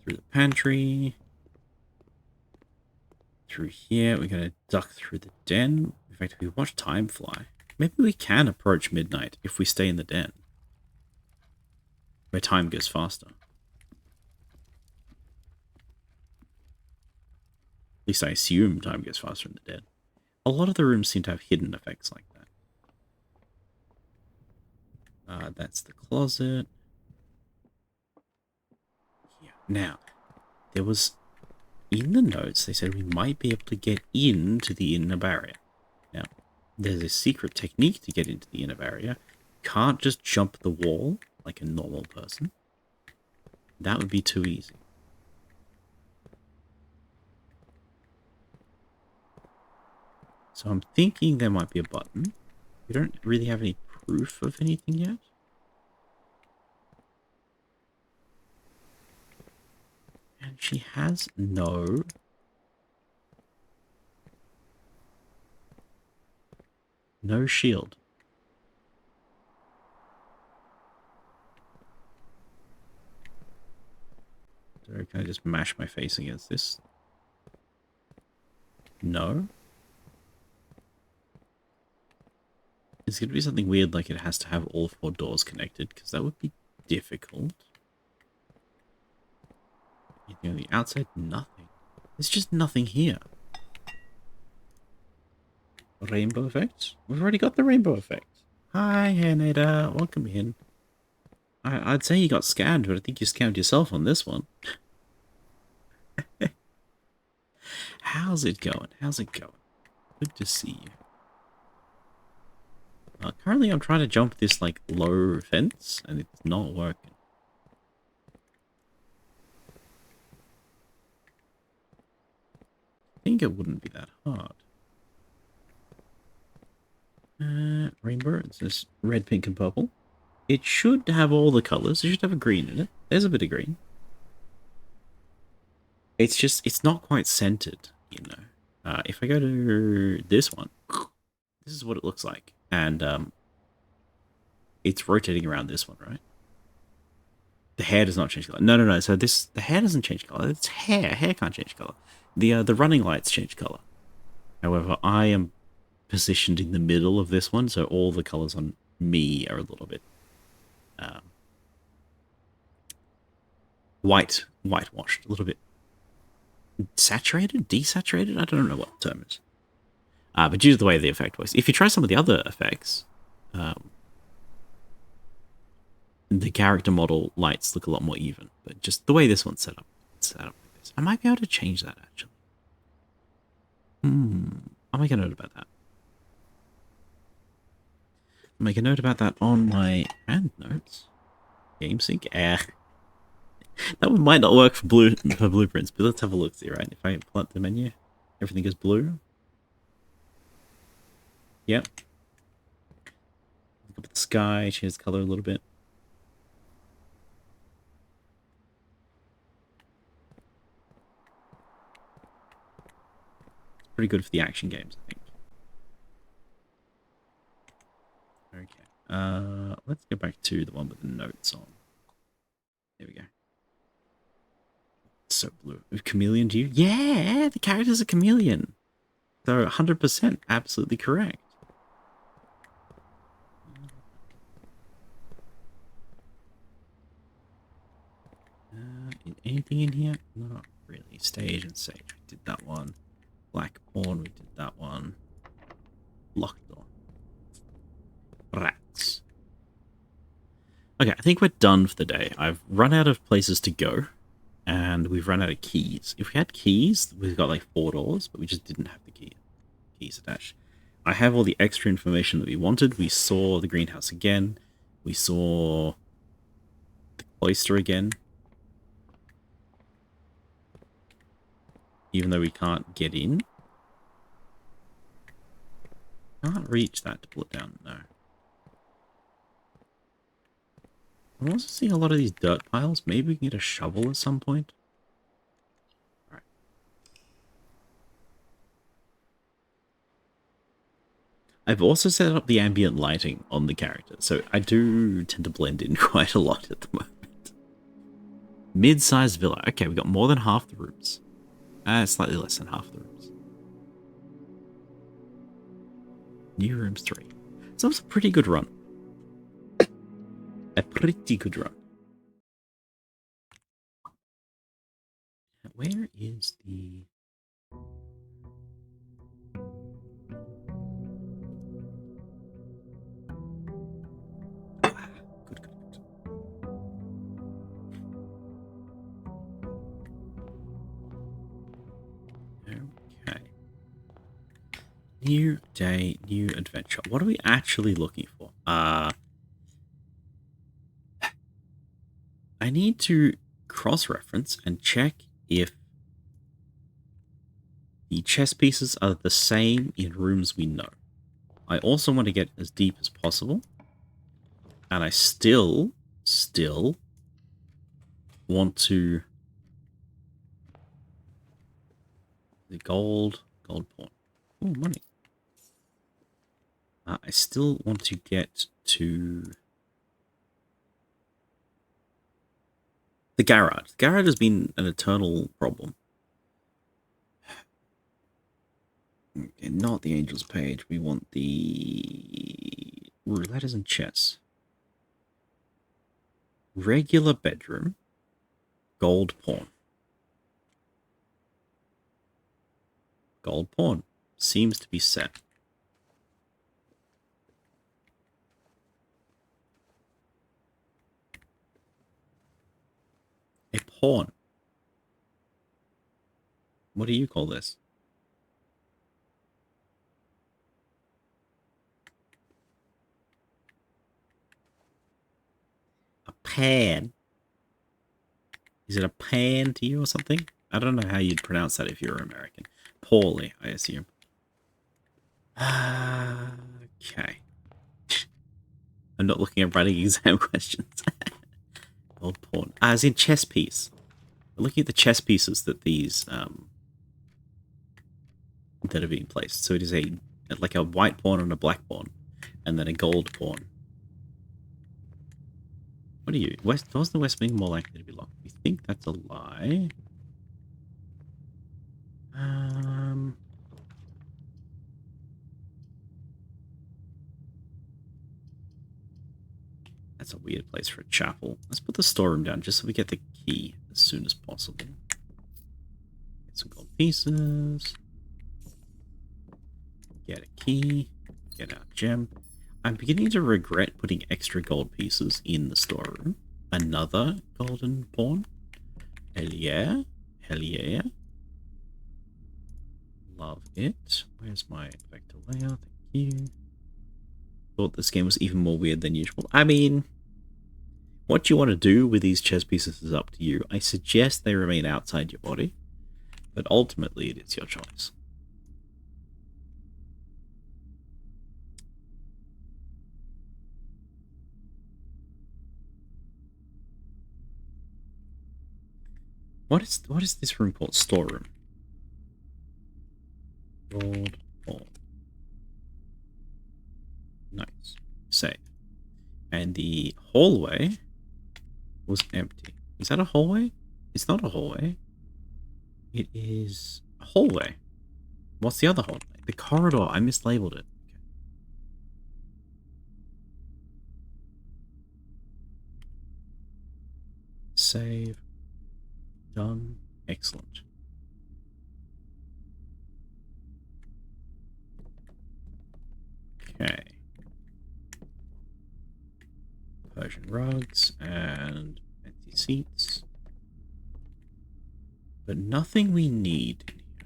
Through the pantry. Through here, we're going to duck through the den. In fact, if we watch time fly, maybe we can approach midnight if we stay in the den, where time goes faster. At least I assume time goes faster in the den. A lot of the rooms seem to have hidden effects like that. That's the closet. Yeah. Now, there was... in the notes, they said we might be able to get into the inner barrier. Now, there's a secret technique to get into the inner barrier. You can't just jump the wall like a normal person. That would be too easy. So I'm thinking there might be a button. We don't really have any proof of anything yet. And she has no... shield. So can I just mash my face against this? No. It's going to be something weird like it has to have all 4 doors connected, because that would be difficult. Anything on the outside? Nothing. There's just nothing here. Rainbow effect? We've already got the rainbow effect. Hi, Haneda. Welcome in. I'd say you got scammed, but I think you scammed yourself on this one. How's it going? How's it going? Good to see you. Currently, I'm trying to jump this, like, low fence, and it's not working. I think it wouldn't be that hard. Rainbow. It's this red, pink, and purple. It should have all the colors. It should have a green in it. There's a bit of green. It's just, it's not quite centered, you know. If I go to this one, this is what it looks like. And it's rotating around this one, right? The hair does not change color. No. So the hair doesn't change color. It's hair. Hair can't change color. The running lights change color. However, I am positioned in the middle of this one, so all the colors on me are a little bit whitewashed, a little bit saturated, desaturated. I don't know what the term is. But due to the way the effect works, if you try some of the other effects, the character model lights look a lot more even. But just the way this one's set up, like this. I might be able to change that actually. I'll make a note about that. Make a note about that on my hand notes. GameSync. That one might not work for blueprints, but let's have a look. See, right? If I pull up the menu, everything is blue. Yep. Look up at the sky, change the color a little bit. It's pretty good for the action games, I think. Okay. Let's go back to the one with the notes on. There we go. So blue. Chameleon, do you? Yeah, the character's a chameleon. So 100% absolutely correct. Anything in here? Not really. Stage and Sage. We did that one. Black Pawn, we did that one. Locked door. Rats. Okay, I think we're done for the day. I've run out of places to go, and we've run out of keys. If we had keys, we've got like 4 doors, but we just didn't have the keys attached. I have all the extra information that we wanted. We saw the greenhouse again. We saw the cloister again. Even though we can't get in. Can't reach that to pull it down, no. I'm also seeing a lot of these dirt piles. Maybe we can get a shovel at some point. Alright. I've also set up the ambient lighting on the character, so I do tend to blend in quite a lot at the moment. Mid-sized villa. Okay, we got more than half the rooms. Slightly less than half the rooms. New rooms 3. So it's a pretty good run. A pretty good run. Where is the... Good. Okay. New day, new adventure. What are we actually looking for? I need to cross-reference and check if the chess pieces are the same in rooms we know. I also want to get as deep as possible. And I still want to... The gold pawn. Oh, money. I still want to get to... The garage. The garage has been an eternal problem. Okay, not the Angels page. We want the roulettes and chess. Regular bedroom. Gold pawn. Gold pawn. Seems to be set. A pawn. What do you call this? A pan. Is it a pan to you or something? I don't know how you'd pronounce that if you're American. Poorly, I assume. Okay. I'm not looking at writing exam questions. Gold pawn. As in chess piece. We're looking at the chess pieces that these that are being placed. So it is like a white pawn and a black pawn, and then a gold pawn. What are you? Was the West Wing more likely to be locked? We think that's a lie. That's a weird place for a chapel. Let's put the storeroom down just so we get the key as soon as possible. Get some gold pieces. Get a key. Get our gem. I'm beginning to regret putting extra gold pieces in the storeroom. Another golden pawn. Hell yeah. Hell yeah. Love it. Where's my vector layer? Thank you. Thought this game was even more weird than usual. I mean, what you want to do with these chess pieces is up to you. I suggest they remain outside your body, but ultimately it is your choice. What is this room called? Storeroom. Gold pawn. Nice. Save. And the hallway was empty. Is that a hallway? It's not a hallway. It is a hallway. What's the other hallway? The corridor. I mislabeled it. Okay. Save. Done. Excellent. Okay. Persian rugs and empty seats. But nothing we need in here.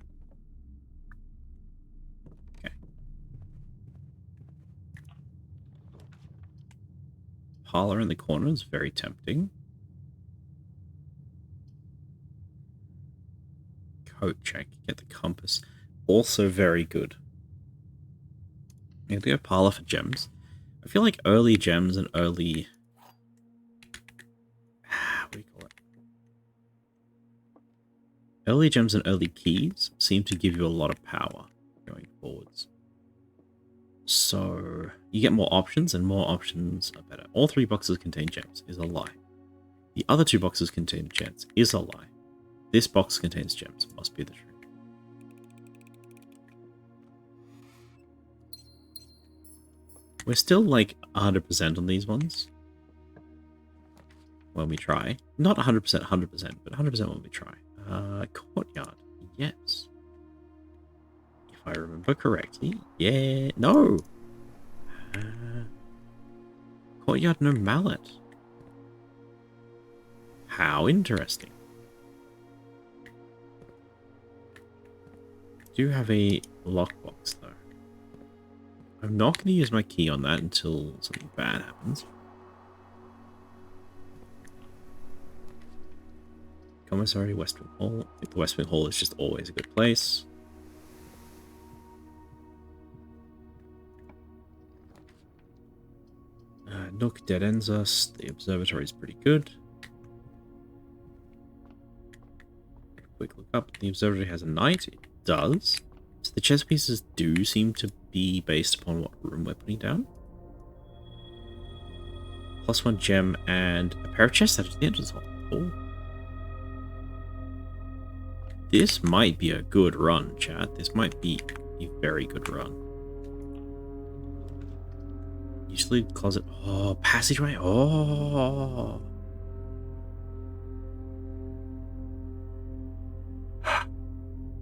Okay. Parlor in the corner is very tempting. Coat check. Get the compass. Also very good. Yeah, they go parlor for gems. I feel like early gems and early... what do you call it? Early gems and early keys seem to give you a lot of power going forwards. So you get more options, and more options are better. All 3 boxes contain gems is a lie. The other 2 boxes contain gems is a lie. This box contains gems must be the truth. We're still like 100% on these ones when we try. Not 100%, 100%, but 100% when we try. Courtyard, yes. If I remember correctly, yeah, no. Courtyard, no mallet. How interesting. Do have a lockbox though. I'm not going to use my key on that until something bad happens. Commissary, West Wing Hall. I think the West Wing Hall is just always a good place. Nook dead ends us. The observatory is pretty good. Quick look up. The observatory has a knight. It does. So the chess pieces do seem to be based upon what room we're putting down. +1 gem and a pair of chess at the entrance hall. Oh. This might be a good run, chat. This might be a very good run. Usually closet. Oh, passageway. Oh.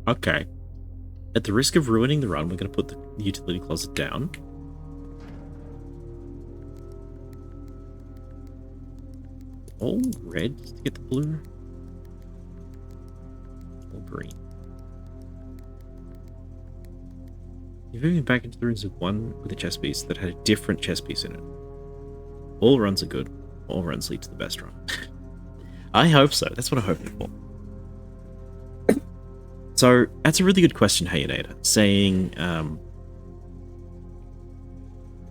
Okay. at the risk of ruining the run, we're going to put the utility closet down. All red to get the blue. All green. You've moving back into the rooms with one with a chess piece that had a different chess piece in it. All runs are good. All runs lead to the best run. I hope so. That's what I'm hoping for. So, that's a really good question, Hayonata, saying,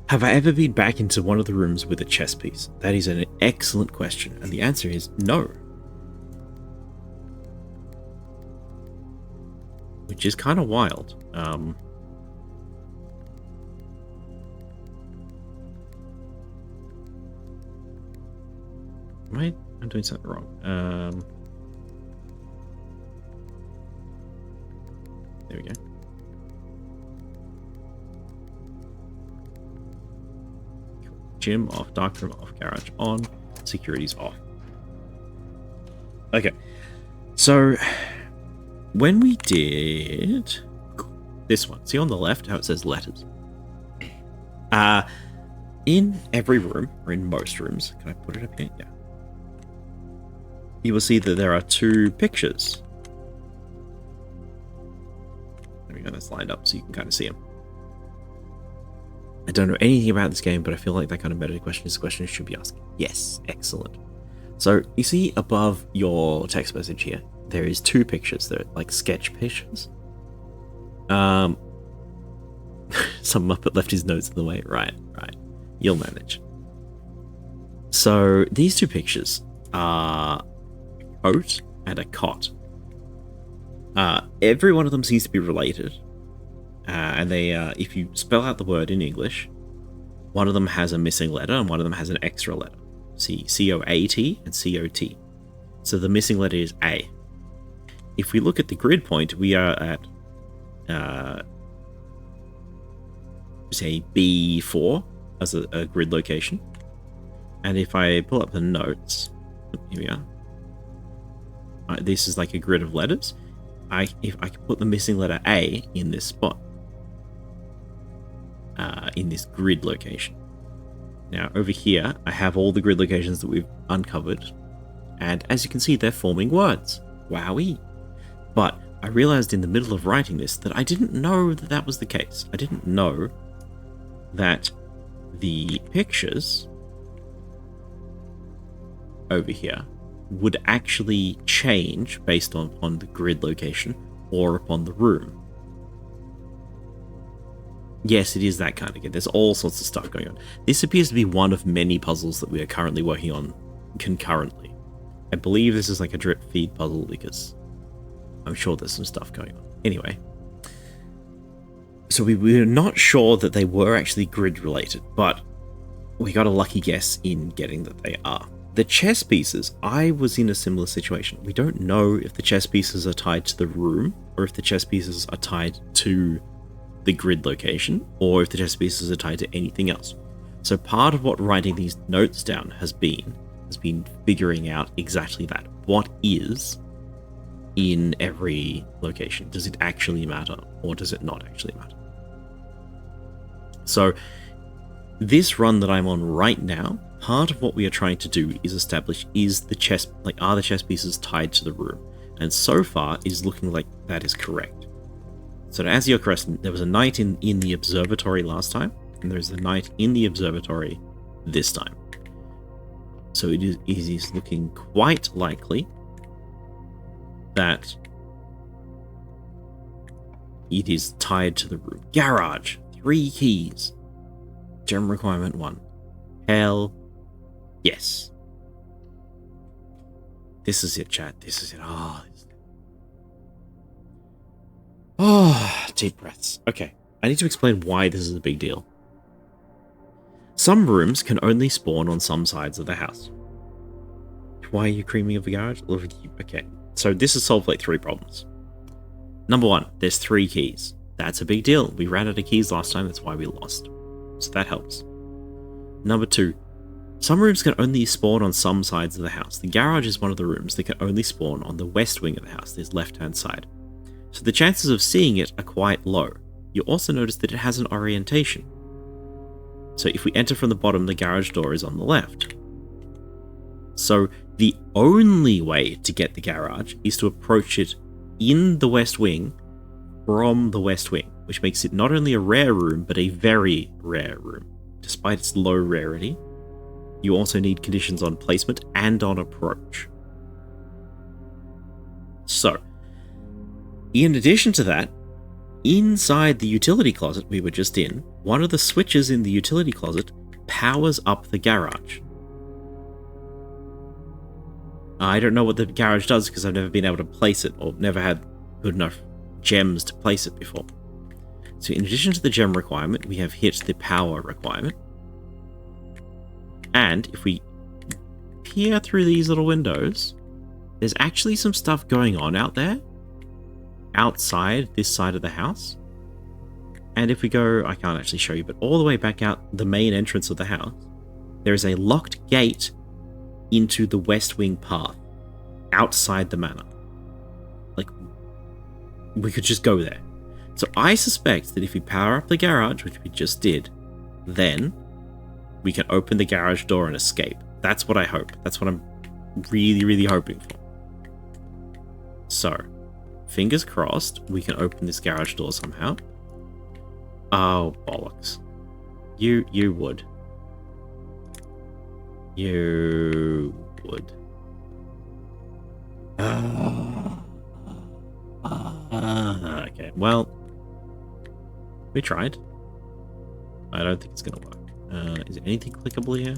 have I ever been back into one of the rooms with a chess piece? That is an excellent question, and the answer is no. Which is kind of wild. I'm doing something wrong. There we go. Cool. Gym off, dark room off, garage on, security's off. Okay. So, when we did this one, see on the left how it says letters? In every room, or in most rooms, can I put it up here? Yeah. You will see that there are two pictures. There we go, that's lined up so you can kind of see them. I don't know anything about this game, but I feel like that kind of meta question is a question you should be asking. Yes, excellent. So, you see above your text message here, there is two pictures. They're like sketch pictures. Some Muppet left his notes in the way. Right. You'll manage. So, these two pictures are a coat and a cot. Every one of them seems to be related. And they, if you spell out the word in English, one of them has a missing letter and one of them has an extra letter. See, C-O-A-T and C-O-T. So the missing letter is A. If we look at the grid point, we are at, say, B4 as a grid location. And if I pull up the notes, here we are. This is like a grid of letters. If I can put the missing letter A in this spot, in this grid location. Now over here, I have all the grid locations that we've uncovered, and as you can see, they're forming words. Wowee! But I realized in the middle of writing this that I didn't know that that was the case. I didn't know that the pictures over here would actually change based on the grid location or upon the room. Yes, it is that kind of game. There's all sorts of stuff going on. This appears to be one of many puzzles that we are currently working on concurrently. I believe this is like a drip feed puzzle because I'm sure there's some stuff going on. Anyway, so we were not sure that they were actually grid related, but we got a lucky guess in getting that they are. The chess pieces, I was in a similar situation. We don't know if the chess pieces are tied to the room or if the chess pieces are tied to the grid location or if the chess pieces are tied to anything else. So part of what writing these notes down has been figuring out exactly that. What is in every location? Does it actually matter or does it not actually matter? So this run that I'm on right now, part of what we are trying to do is establish are the chess pieces tied to the room? And so far is looking like that is correct. So to answer your question, there was a knight in the observatory last time, and there's a knight in the observatory this time. So it is looking quite likely that it is tied to the room. Garage, 3 keys. Gem requirement 1. Hell yes. This is it, chat. This is it. Deep breaths. Okay, I need to explain why this is a big deal. Some rooms can only spawn on some sides of the house. Why are you creaming of the garage? Okay, so this has solved like 3 problems. Number 1, there's 3 keys. That's a big deal. We ran out of keys last time, that's why we lost. So that helps. Number 2, some rooms can only spawn on some sides of the house. The garage is one of the rooms that can only spawn on the west wing of the house, this left-hand side. So the chances of seeing it are quite low. You also notice that it has an orientation. So if we enter from the bottom, the garage door is on the left. So the only way to get the garage is to approach it in the west wing from the west wing, which makes it not only a rare room, but a very rare room. Despite its low rarity, you also need conditions on placement and on approach. So, in addition to that, inside the utility closet we were just in, one of the switches in the utility closet powers up the garage. I don't know what the garage does because I've never been able to place it or never had good enough gems to place it before. So in addition to the gem requirement, we have hit the power requirement. And if we peer through these little windows, there's actually some stuff going on out there, outside this side of the house. And if we go, I can't actually show you, but all the way back out the main entrance of the house, there is a locked gate into the west wing path, outside the manor. Like, we could just go there. So I suspect that if we power up the garage, which we just did, then we can open the garage door and escape. That's what I hope. That's what I'm really, really hoping for. So, fingers crossed, we can open this garage door somehow. Oh, bollocks. You would. You would. Okay, well, we tried. I don't think it's gonna work. Is anything clickable here?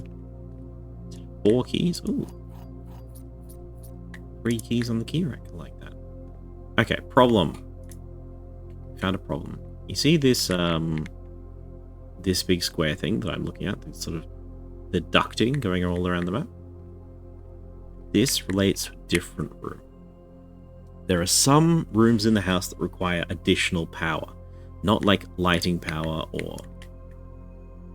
4 keys? Ooh. 3 keys on the key rack. I like that. Okay, problem. Found a problem. You see this this big square thing that I'm looking at? It's sort of the ducting going all around the map. This relates to a different room. There are some rooms in the house that require additional power. Not like lighting power or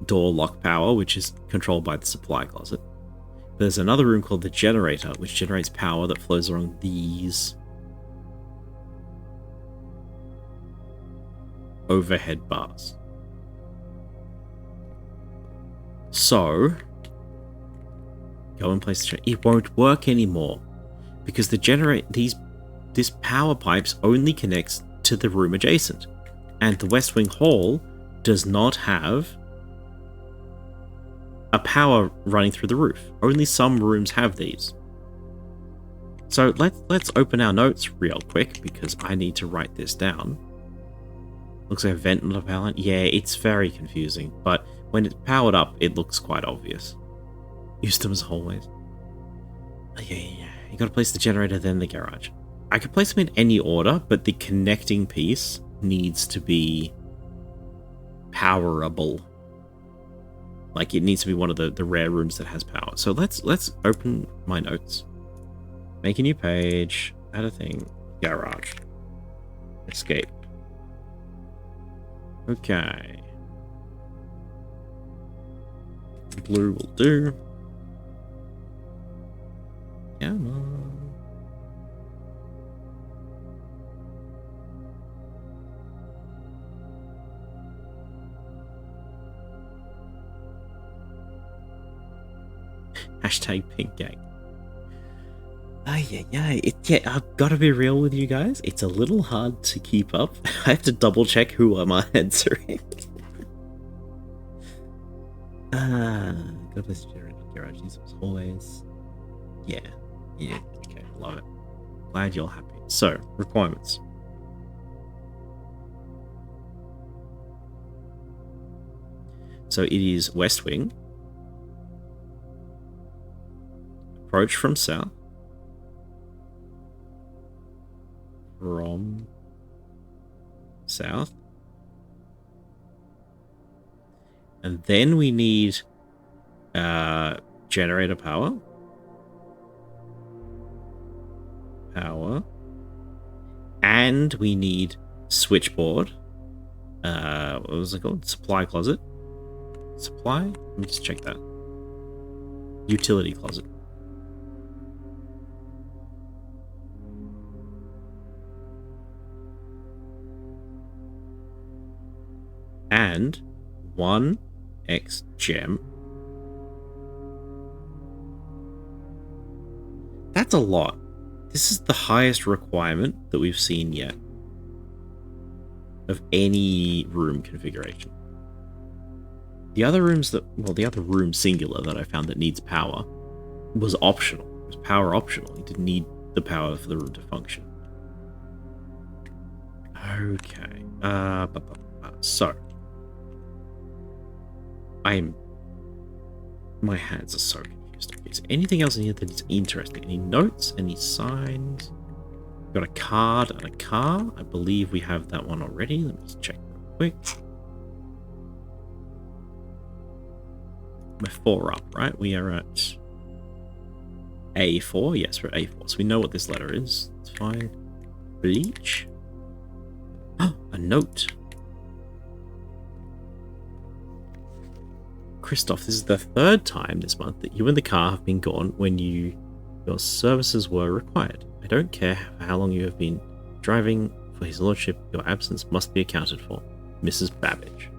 door lock power, which is controlled by the supply closet. But there's another room called the generator, which generates power that flows along these overhead bars. So, go and place the generator. It won't work anymore because this power pipes only connects to the room adjacent, and the West Wing Hall does not have a power running through the roof. Only some rooms have these. So let's open our notes real quick because I need to write this down. Looks like a vent, not a power line. Yeah, it's very confusing, but when it's powered up, it looks quite obvious. Use them as hallways. Yeah. You gotta place the generator, then the garage. I could place them in any order, but the connecting piece needs to be powerable. Like, it needs to be one of the rare rooms that has power. So let's open my notes. Make a new page. Add a thing. Garage. Escape. Okay. Blue will do. Come on. Hashtag pink gang. Yeah, I've got to be real with you guys. It's a little hard to keep up. I have to double check who am I answering. God bless you, garage. As always. Yeah. Okay, love it. Glad you're happy. So, requirements. So it is West Wing. Approach from south. From south. And then we need generator power. And we need switchboard. What was it called? Supply closet. Supply? Let me just check that. Utility closet. and 1x gem. That's a lot. This is the highest requirement that we've seen yet of any room configuration. The other rooms the other room singular that I found that needs power was optional. It was power optional. You didn't need the power for the room to function. Okay. So my hands are so confused. Okay, is anything else in here that is interesting? Any notes? Any signs? Got a card and a car. I believe we have that one already. Let me just check real quick. We're 4 up, right? We are at A4. Yes, we're at A4. So we know what this letter is. It's fine. Bleach. A note. Christoph, this is the 3rd time this month that you and the car have been gone when your services were required. I don't care how long you have been driving for his lordship. Your absence must be accounted for. Mrs. Babbage.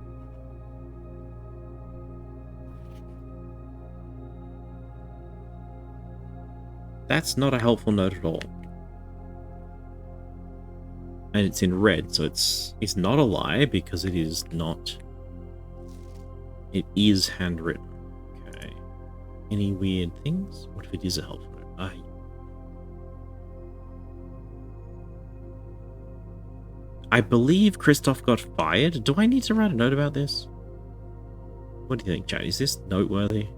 That's not a helpful note at all. And it's in red, so it's not a lie because it is not. It is handwritten. Okay. Any weird things? What if it is a helpful note? I believe Christoph got fired. Do I need to write a note about this? What do you think, Chad? Is this noteworthy?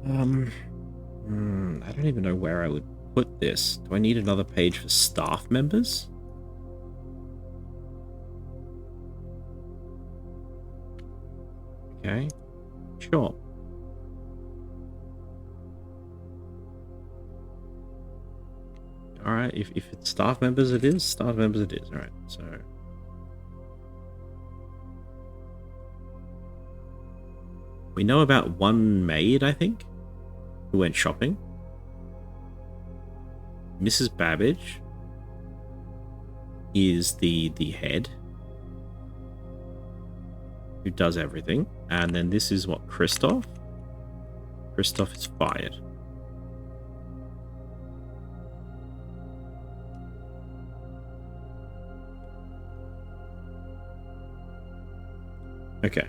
I don't even know where I would put this. Do I need another page for staff members? Okay, sure. Alright, if it's staff members it is, staff members it is. Alright, so... we know about one maid, I think, who went shopping. Mrs. Babbage is the head who does everything. And then this is what, Christoph? Christoph is fired. Okay.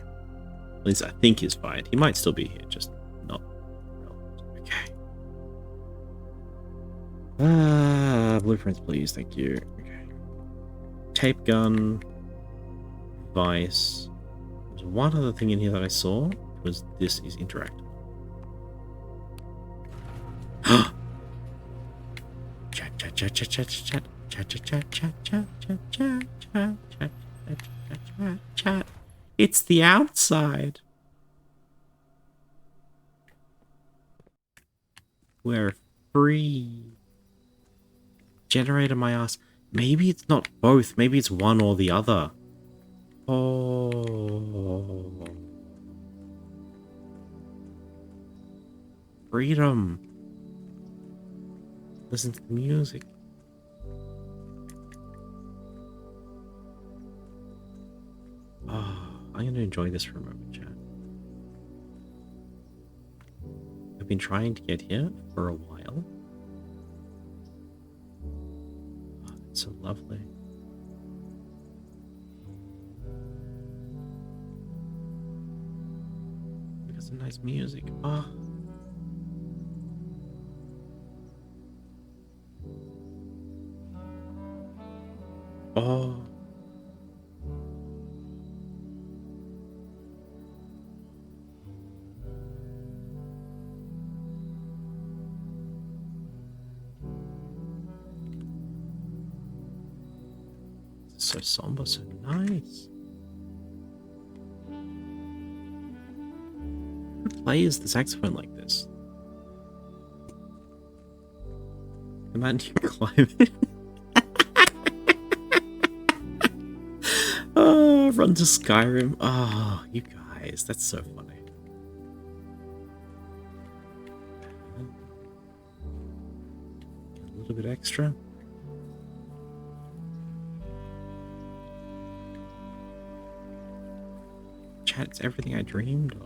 At least I think he's fired. He might still be here, just not relevant. Okay. Blueprints, please. Thank you. Okay. Tape gun. Vice. There's one other thing in here that I saw. Was this is interactive. Chat, chat, chat, chat, chat, chat, chat, chat, chat, chat, chat, chat, chat, chat, chat, chat, chat, chat. It's the outside. We're free. Generator my ass. Maybe it's not both. Maybe it's one or the other. Oh. Freedom. Listen to the music. Oh, I'm going to enjoy this for a moment, chat. I've been trying to get here for a while. Oh, it's so lovely. Look at some nice music. Oh. Oh. So somber, so nice. Who plays the saxophone like this? Imagine you climb it. Oh, run to Skyrim. Oh, you guys, that's so funny. A little bit extra. chat, it's everything I dreamed of.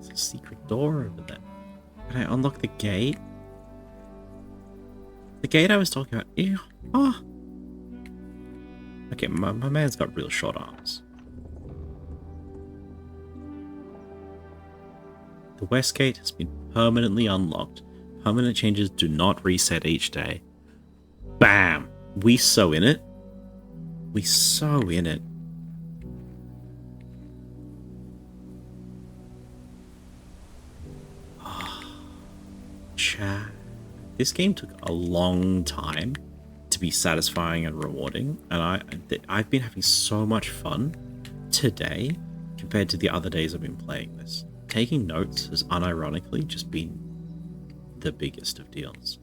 There's a secret door over there. Can I unlock the gate? The gate I was talking about. Ew. Oh. Okay, my man's got real short arms. The west gate has been permanently unlocked. Permanent changes do not reset each day. Bam! We so in it. We so in it. Chat. This game took a long time to be satisfying and rewarding, and I've been having so much fun today compared to the other days I've been playing this. Taking notes has unironically just been the biggest of deals.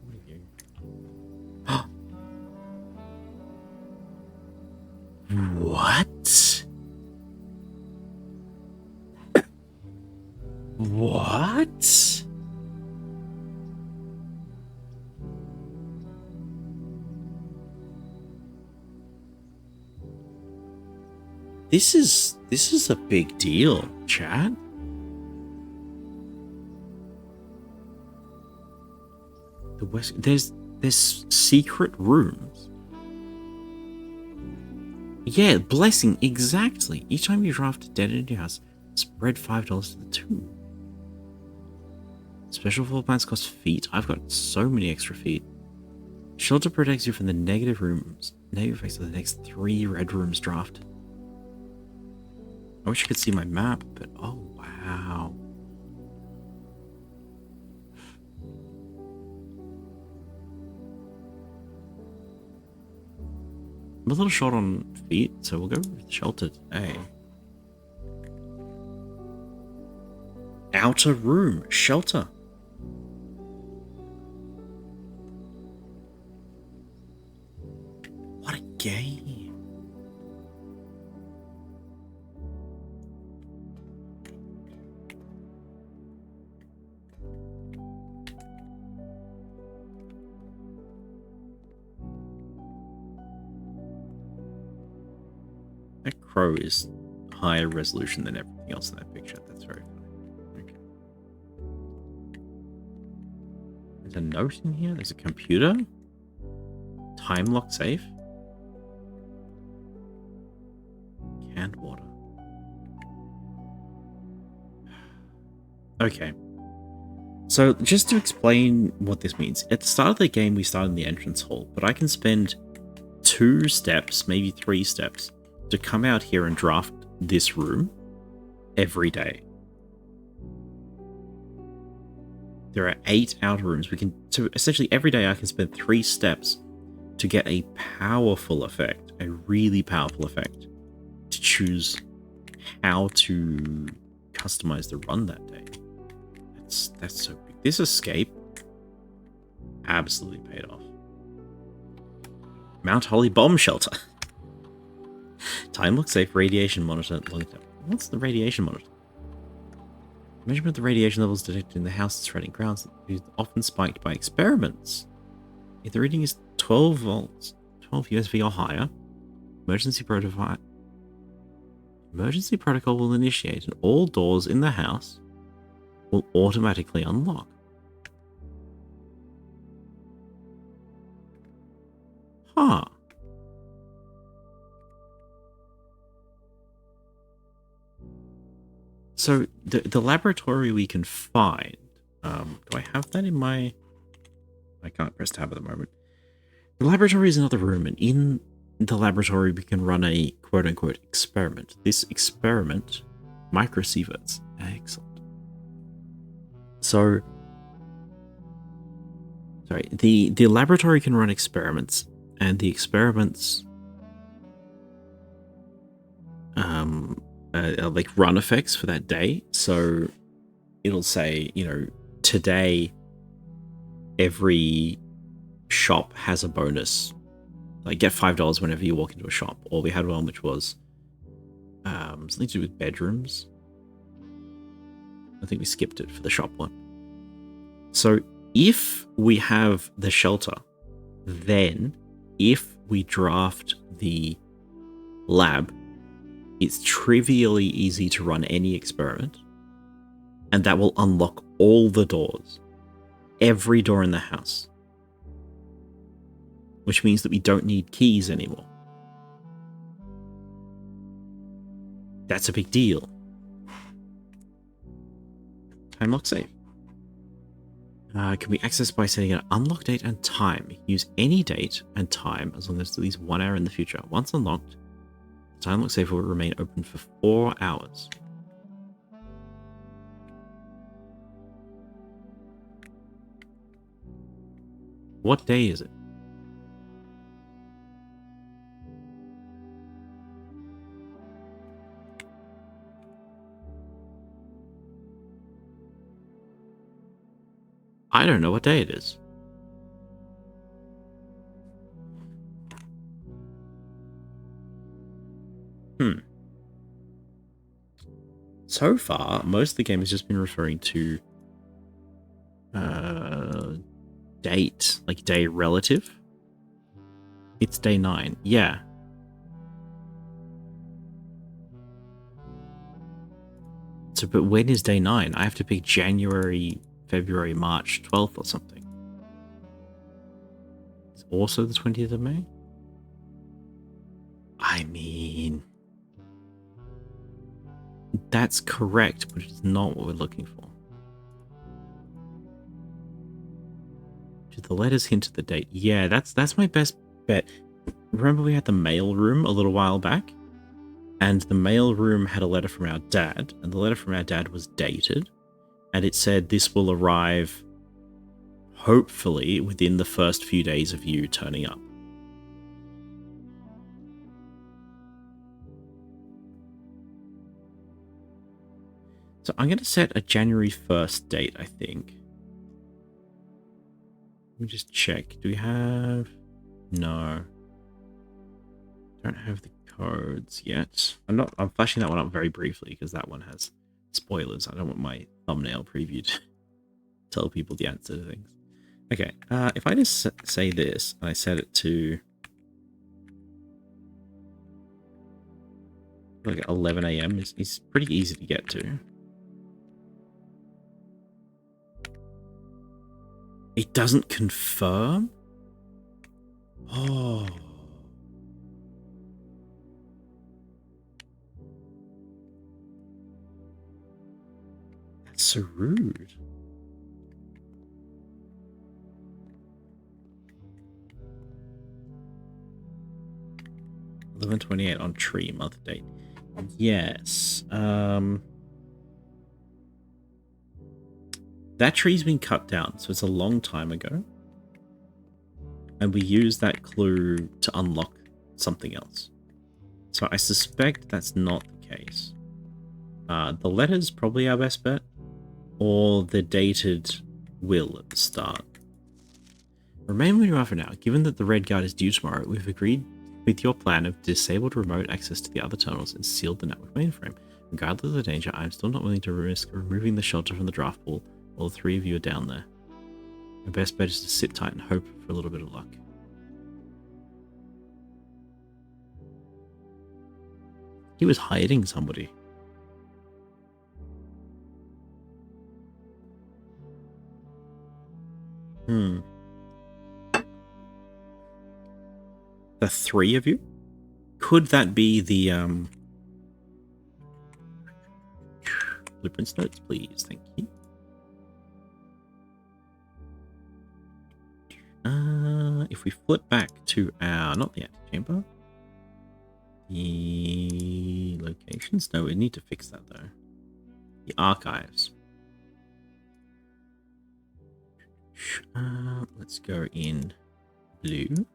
What? What? This is a big deal, chat. The west, there's secret rooms. Yeah, blessing, exactly. Each time you draft a dead in your house, spread $5 to the tomb. Special floor plans cost feet. I've got so many extra feet. Shelter protects you from the negative rooms. Negative effects of the next 3 red rooms drafted. I wish I could see my map, but oh wow. I'm a little short on feet, so we'll go with shelter today. Outer room, shelter. What a game. That crow is higher resolution than everything else in that picture. That's very funny. Okay. There's a note in here. There's a computer. Time lock safe. Canned water. Okay. So just to explain what this means. At the start of the game, we start in the entrance hall, but I can spend 2 steps, maybe 3 steps, to come out here and draft this room every day. There are 8 outer rooms. So essentially every day I can spend 3 steps to get a powerful effect, a really powerful effect, to choose how to customize the run that day. That's so big. This escape absolutely paid off. Mount Holly bomb shelter. Time look safe, radiation monitor. What's the radiation monitor? Measurement of the radiation levels detected in the house's surrounding grounds is often spiked by experiments. If the reading is 12 volts, 12 USV or higher, emergency protocol will initiate and all doors in the house will automatically unlock. Huh. So the laboratory we can find, do I have that in my... I can't press tab at the moment. The laboratory is another room, and in the laboratory we can run a quote-unquote experiment. This experiment, microsieverts. Excellent. So, sorry, the laboratory can run experiments, and the experiments like run effects for that day. So it'll say, you know, today every shop has a bonus, like get $5 whenever you walk into a shop. Or we had one which was something to do with bedrooms. I think we skipped it for the shop one. So if we have the shelter, then if we draft the lab, it's trivially easy to run any experiment, and that will unlock all the doors, every door in the house, which means that we don't need keys anymore. That's a big deal. Time lock save. Can be accessed by setting an unlock date and time. Use any date and time as long as it's at least 1 hour in the future. Once unlocked, the time lock save will remain open for 4 hours. What day is it? I don't know what day it is. So far, most of the game has just been referring to date, like day relative. It's day 9. Yeah. So, but when is day 9? I have to pick January, February, March 12th or something. It's also the 20th of May? I mean, that's correct, but it's not what we're looking for. Do the letters hint at the date? Yeah, that's my best bet. Remember we had the mail room a little while back? And the mail room had a letter from our dad, and the letter from our dad was dated, and it said this will arrive hopefully within the first few days of you turning up. So I'm going to set a January 1st date, I think. Let me just check. Do we have... No. Don't have the codes yet. I'm flashing that one up very briefly because that one has spoilers. I don't want my thumbnail preview to tell people the answer to things. Okay, if I just say this and I set it to like 11 a.m. It's pretty easy to get to. It doesn't confirm? Oh. That's so rude. $11/28 on tree month date. Yes. That tree's been cut down, so it's a long time ago. And we use that clue to unlock something else. So I suspect that's not the case. The letter's probably our best bet, or the dated will at the start. Remain where you are for now. Given that the Red Guard is due tomorrow, we've agreed with your plan of disabled remote access to the other tunnels and sealed the network mainframe. Regardless of the danger, I am still not willing to risk removing the shelter from the draft pool while the 3 of you are down there. My best bet is to sit tight and hope for a little bit of luck. He was hiding somebody. The 3 of you? Could that be the blueprints notes, please? Thank you. If we flip back to our, not the antechamber, the locations. No, we need to fix that though. The archives. Let's go in blue.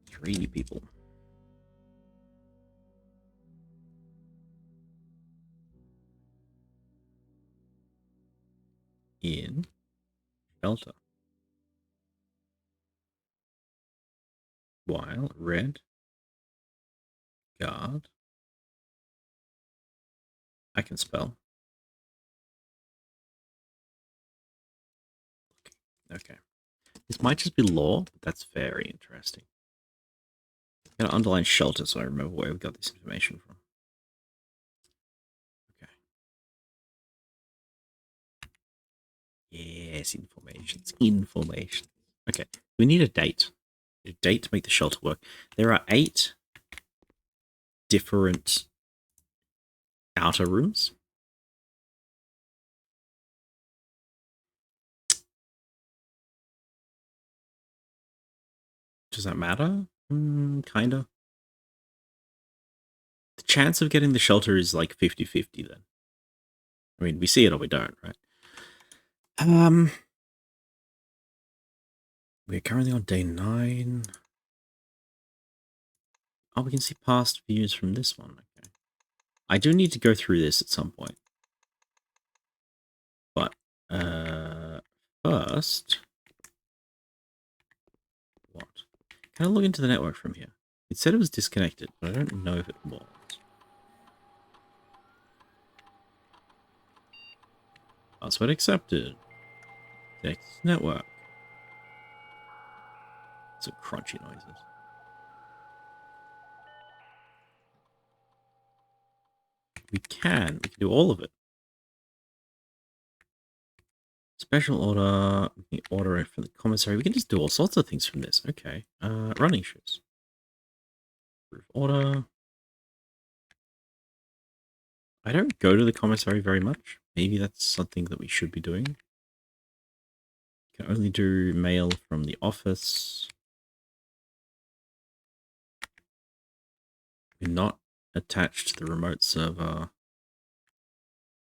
3 people. In shelter. While red guard. I can spell. Okay. This might just be law, but that's very interesting. I'm going to underline shelter so I remember where we got this information from. Okay. Yes, informations. Information. Okay. We need a date. A date to make the shelter work. There are 8 different outer rooms. Does that matter? Kinda. The chance of getting the shelter is like 50-50 then. I mean, we see it or we don't, right? We're currently on day 9. Oh, we can see past views from this one. Okay. I do need to go through this at some point. But, first... What? Can I log into the network from here? It said it was disconnected, but I don't know if it was. Password accepted. Next network. Some crunchy noises. We can do all of it. Special order. We can order it from the commissary. We can just do all sorts of things from this. Okay. Running shoes. Proof order. I don't go to the commissary very much. Maybe that's something that we should be doing. Can only do mail from the office. We're not attached to the remote server.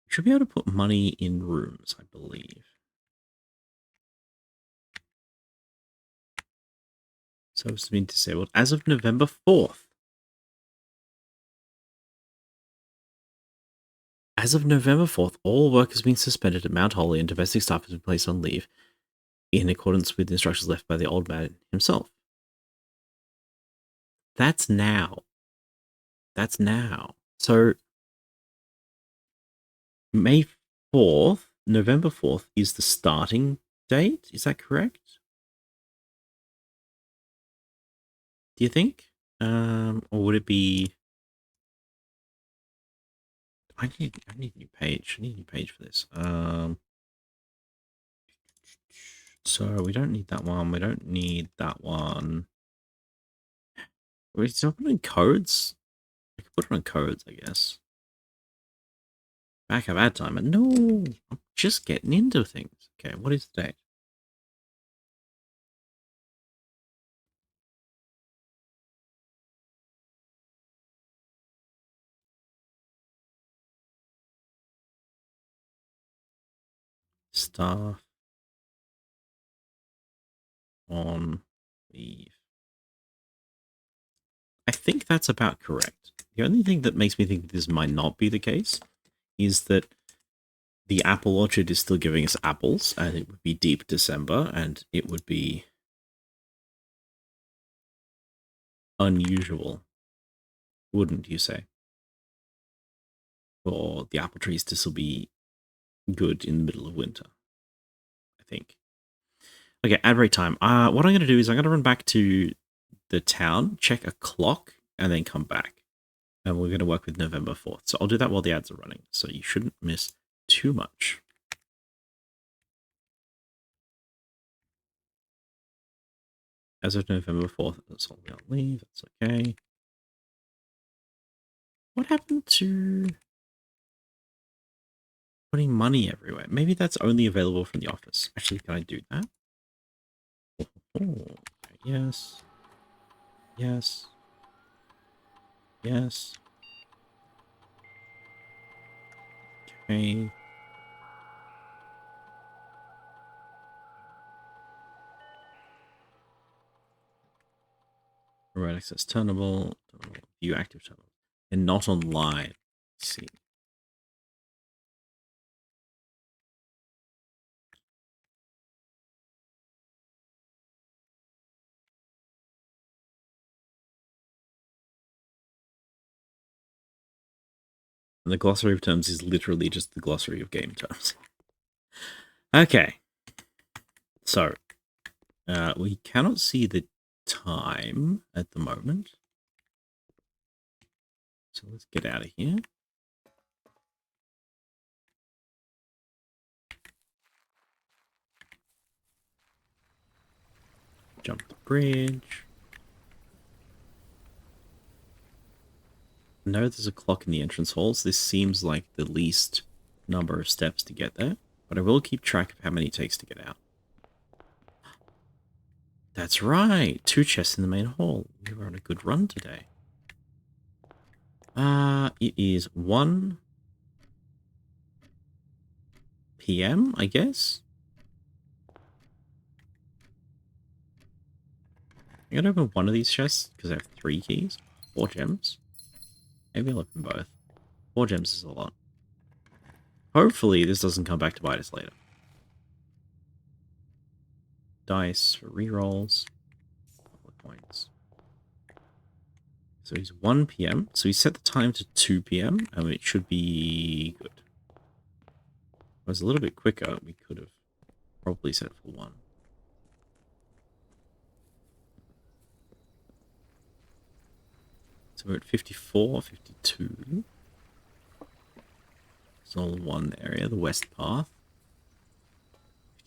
We should be able to put money in rooms, I believe. So it's been disabled as of November 4th. As of November 4th, all work has been suspended at Mount Holly and domestic staff has been placed on leave in accordance with the instructions left by the old man himself. That's now. That's now. So, May 4th, November 4th is the starting date? Is that correct? Do you think? Or would it be... I need a new page. I need a new page for this. So we don't need that one. We don't need that one. We're still putting codes? I could put it on codes, I guess. Back of ad time. No, I'm just getting into things. Okay, what is the date? Staff on leave. I think that's about correct. The only thing that makes me think this might not be the case is that the apple orchard is still giving us apples, and it would be deep December, and it would be unusual, wouldn't you say, for the apple trees to still be good in the middle of winter, I think. Okay, ad break time. What I'm going to do is I'm going to run back to the town, check a clock, and then come back. And we're going to work with November 4th. So I'll do that while the ads are running, so you shouldn't miss too much. As of November 4th, that's all we leave. That's okay. What happened to putting money everywhere? Maybe that's only available from the office. Actually, can I do that? Oh, okay. Yes. Yes. Yes. Okay. Remote access turnable. View active terminal. And not online. Let's see. And the glossary of terms is literally just the glossary of game terms. Okay. So, we cannot see the time at the moment. So let's get out of here. Jump the bridge. I know there's a clock in the entrance halls. This seems like the least number of steps to get there, but I will keep track of how many it takes to get out. That's right, 2 chests in the main hall. We were on a good run today. It is 1 p.m., I guess? I'm gonna open one of these chests, because I have 3 keys. 4 gems. Maybe I'll open both. 4 gems is a lot. Hopefully this doesn't come back to bite us later. Dice for rerolls. Couple of coins. So it's 1 p.m. So we set the time to 2 p.m. and it should be good. If it was a little bit quicker, we could have probably set it for 1. So we're at 54, 52. It's all one area, the west path.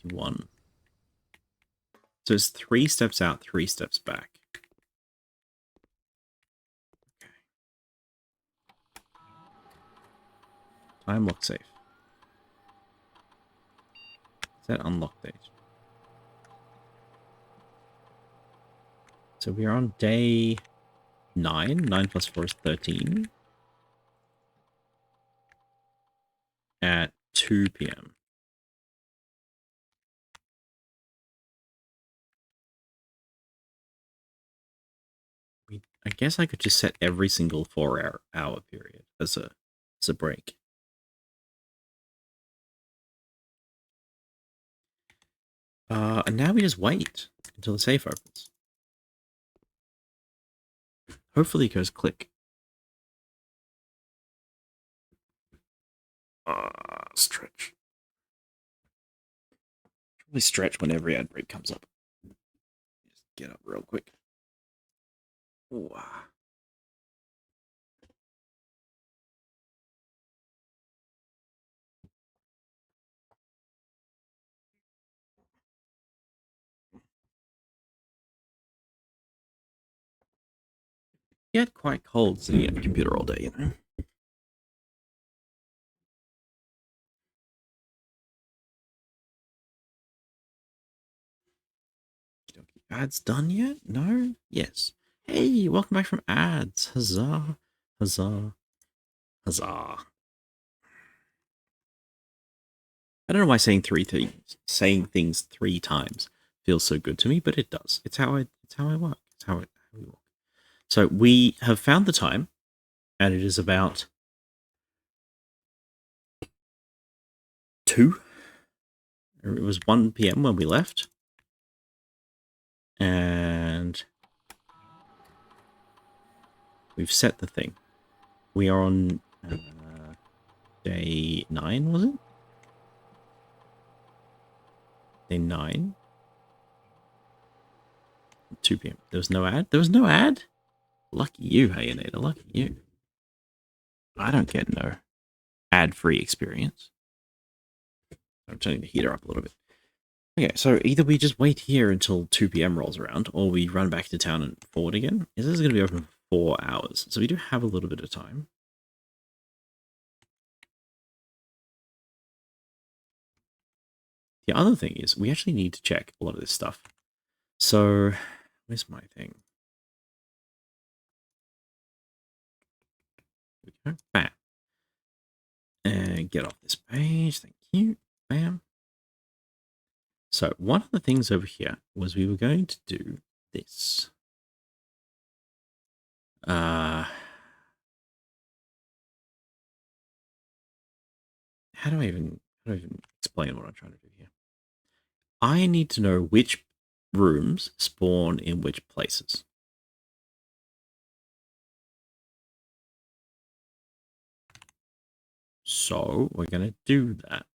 51. So it's 3 steps out, 3 steps back. Okay. Time lock safe. Is that unlock date? So we are on day 9. 9 plus 4 is 13. At 2 p.m. I guess I could just set every single 4-hour period as a break. And now we just wait until the safe opens. Hopefully it goes click. Stretch. Probably stretch when every ad break comes up. Just get up real quick. Ooh. Get quite cold sitting at a computer all day, you know. Ads done yet? No? Yes. Hey, welcome back from ads. Huzzah. Huzzah. Huzzah. I don't know why saying saying things 3 times feels so good to me, but it does. It's how I work. It's how we work. So we have found the time, and it is about 2. It was 1 p.m. when we left. And we've set the thing. We are on day 9, was it? Day 9. 2 p.m. There was no ad? There was no ad? Lucky you, Hayanator. Lucky you. I don't get no ad-free experience. I'm turning the heater up a little bit. Okay, so either we just wait here until 2 p.m. rolls around, or we run back to town and forward again. This is going to be open for 4 hours, so we do have a little bit of time. The other thing is, we actually need to check a lot of this stuff. So, where's my thing? Here we go. Bam. And get off this page. Thank you. Bam. So, one of the things over here was we were going to do this. How do I even explain what I'm trying to do here? I need to know which rooms spawn in which places. So we're going to do that.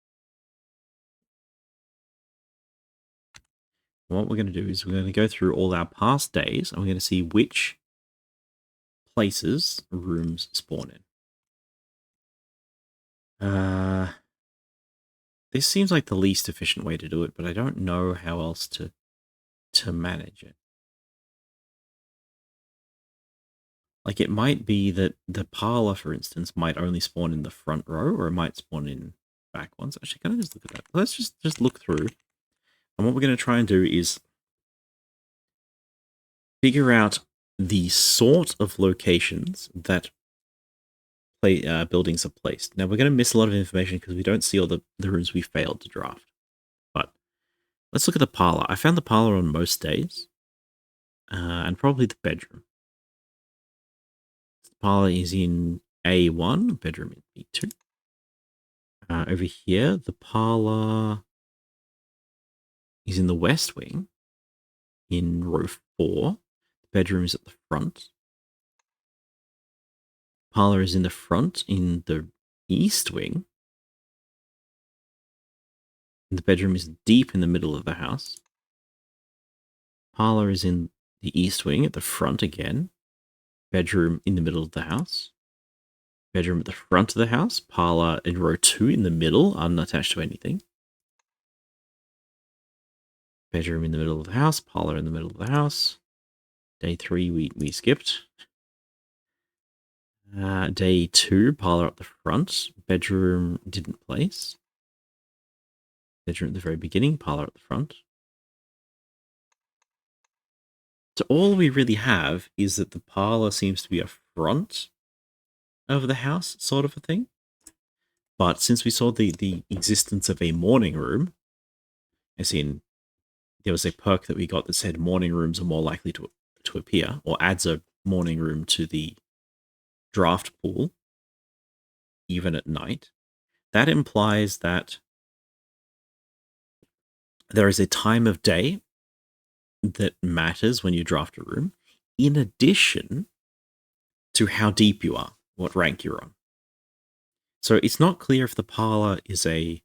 What we're going to do is we're going to go through all our past days, and we're going to see which places rooms spawn in. This seems like the least efficient way to do it, but I don't know how else to manage it. Like, it might be that the parlor, for instance, might only spawn in the front row, or it might spawn in back ones. Actually, can I just look at that? Let's just look through. And what we're going to try and do is figure out the sort of locations that buildings are placed. Now, we're going to miss a lot of information because we don't see all the rooms we failed to draft. But let's look at the parlor. I found the parlor on most days, and probably the bedroom. The parlor is in A1, bedroom in B2. Over here, the parlor is in the west wing, in row 4. The bedroom is at the front. Parlor is in the front, in the east wing. And the bedroom is deep in the middle of the house. Parlor is in the east wing, at the front again. Bedroom in the middle of the house. Bedroom at the front of the house. Parlor in row 2 in the middle, unattached to anything. Bedroom in the middle of the house. Parlor in the middle of the house. Day 3 we skipped. Day 2, parlor up the front. Bedroom didn't place. Bedroom at the very beginning, parlor at the front. So all we really have is that the parlor seems to be a front of the house, sort of a thing. But since we saw the existence of a morning room, as in there was a perk that we got that said morning rooms are more likely to appear, or adds a morning room to the draft pool, even at night, that implies that there is a time of day that matters when you draft a room, in addition to how deep you are, what rank you're on. So it's not clear if the parlor is a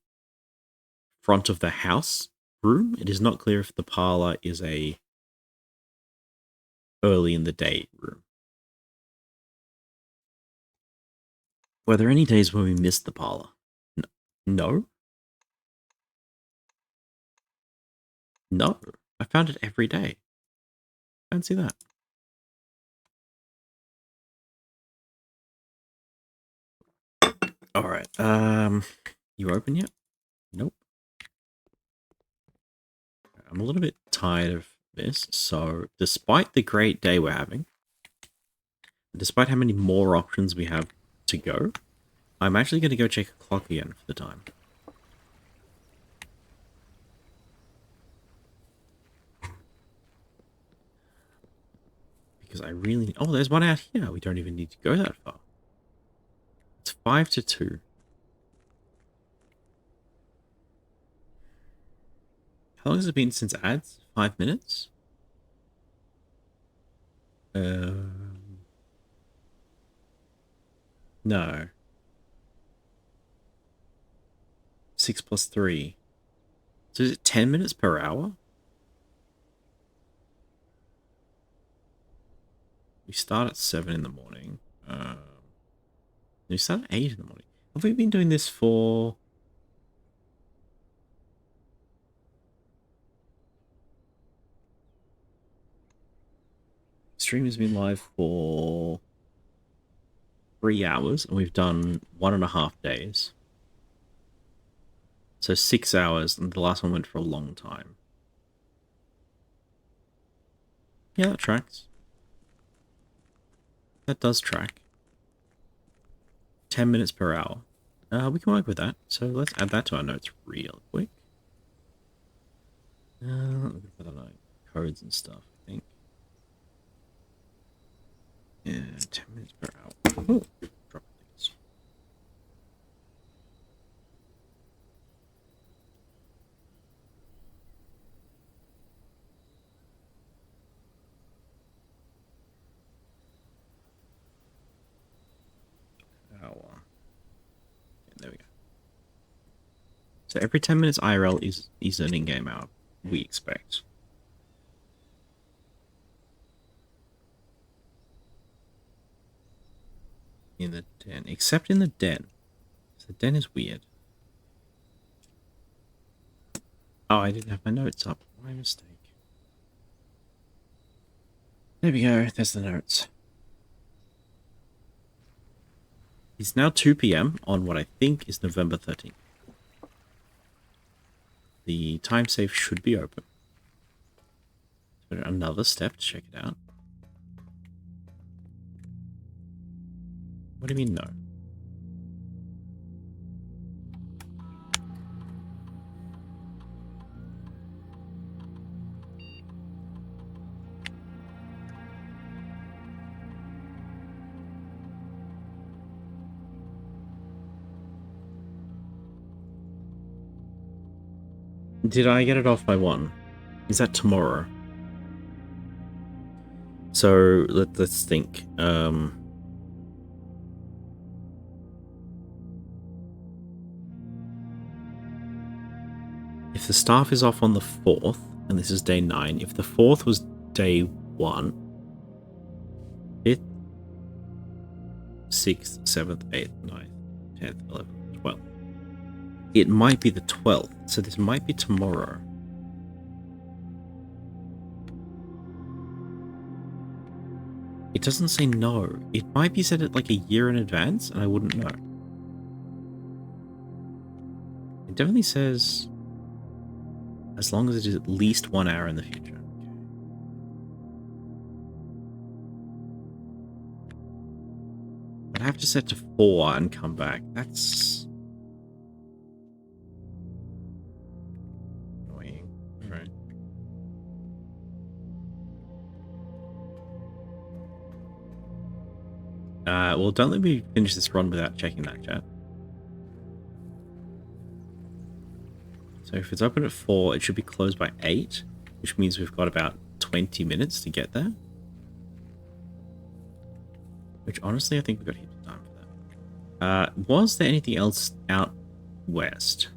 front of the house room. It is not clear if the parlor is a early in the day room. Were there any days when we missed the parlor? No. No. I found it every day. Fancy that. All right. You open yet? Nope. I'm a little bit tired of this. So, despite the great day we're having, despite how many more options we have to go, I'm actually going to go check a clock again for the time. Because I really... Oh, there's one out here. We don't even need to go that far. It's 5 to 2. How long has it been since ads? 5 minutes? No. 6 plus 3. So is it 10 minutes per hour? We start at 7 in the morning. We start at 8 in the morning. Have we been doing this for... Stream has been live for 3 hours, and we've done 1.5 days. So 6 hours, and the last one went for a long time. Yeah, that tracks. That does track. 10 minutes per hour. We can work with that. So let's add that to our notes real quick. Look at the codes and stuff, I think. Yeah, 10 minutes per hour. Oh, drop things. Hour. Yeah, there we go. So every 10 minutes IRL is an in-game hour, we expect. in the den. Except in the den. The den is weird. Oh, I didn't have my notes up. My mistake. There we go. There's the notes. It's now 2 p.m. on what I think is November 13th. The time safe should be open. So another step to check it out. What do you mean no? Did I get it off by 1? Is that tomorrow? So let's think. If the staff is off on the 4th, and this is day 9, if the 4th was day 1, 5th, 6th, 7th, 8th, 9th, 10th, 11th, 12th. It might be the 12th, so this might be tomorrow. It doesn't say no. It might be set at like a year in advance, and I wouldn't know. It definitely says as long as it is at least 1 hour in the future. I'd have to set to 4 and come back. That's annoying. Alright. Well, don't let me finish this run without checking that, chat. So if it's open at 4, it should be closed by 8, which means we've got about 20 minutes to get there. Which, honestly, I think we've got heaps of time for that. Was there anything else out west?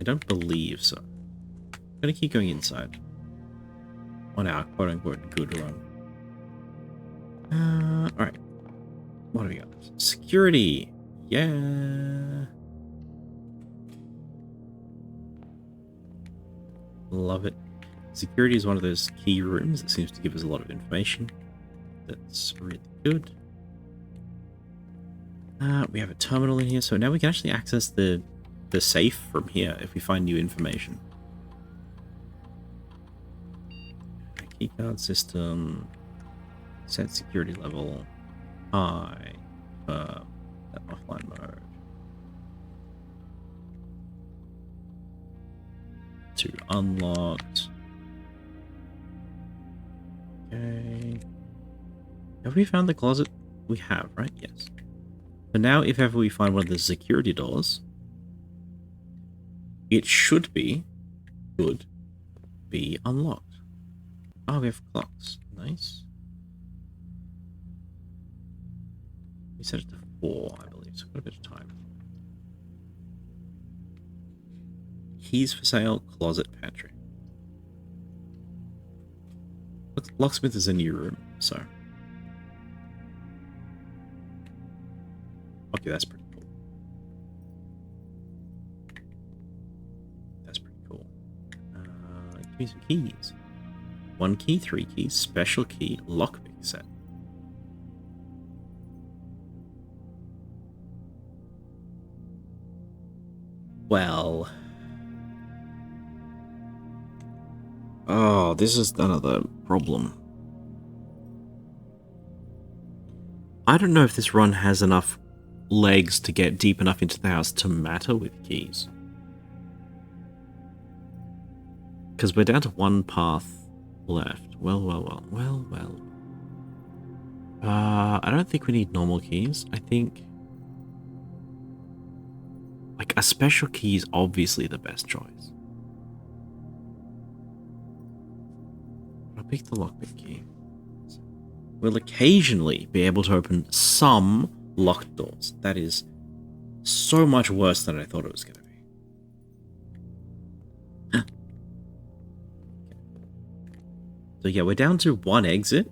I don't believe so. I'm going to keep going inside on our quote-unquote good run. Alright. What do we got? Security! Yeah! Love it. Security is one of those key rooms that seems to give us a lot of information. That's really good. We have a terminal in here, so now we can actually access the safe from here if we find new information. Keycard system. Set security level. High. Offline mode. To unlocked. Okay. Have we found the closet? We have, right? Yes. So now if ever we find one of the security doors, it should be unlocked. Oh, we have clocks. Nice. We set it to 4, I believe, so we've got a bit of time. Keys for sale, closet, pantry. Locksmith is a new room, so. Okay, that's pretty cool. That's pretty cool. Give me some keys. 1 key, 3 keys, special key, lockpick set. Well. Oh, this is another problem. I don't know if this run has enough legs to get deep enough into the house to matter with keys. Because we're down to 1 path left. Well. I don't think we need normal keys. I think like a special key is obviously the best choice. I'll pick the lockpick key. We'll occasionally be able to open some locked doors. That is so much worse than I thought it was going to be. So yeah, we're down to 1 exit.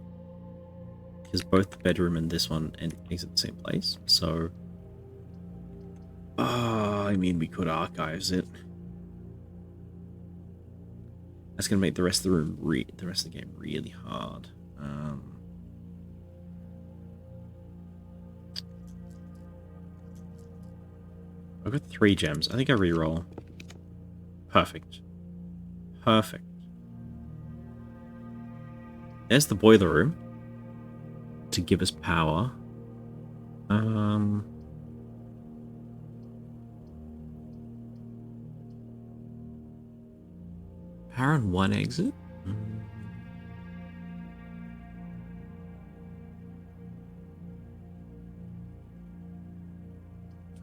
because both the bedroom and this one exit the same place. So, I mean, we could archives it. That's gonna make the rest of the room, the rest of the game, really hard. I've got 3 gems. I think I reroll. Perfect. Perfect. There's the boiler room to give us power. Power on one exit?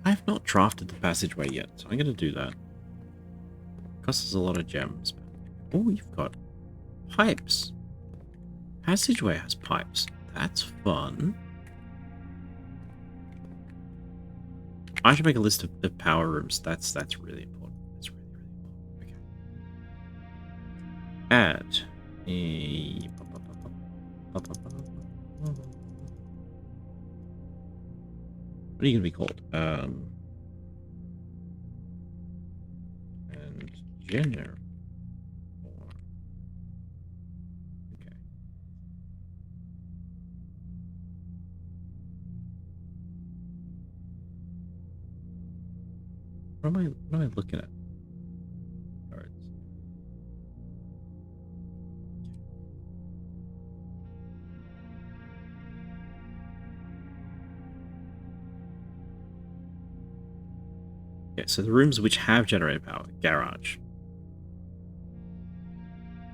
I have not drafted the passageway yet, so I'm going to do that. Costs us a lot of gems. Oh, you've got pipes. Passageway has pipes. That's fun. I should make a list of the power rooms. That's really important. That's really, really important. Okay. Add a... What are you going to be called? And gender. Okay. What am I looking at? Cards. Okay, so the rooms which have generator power: garage,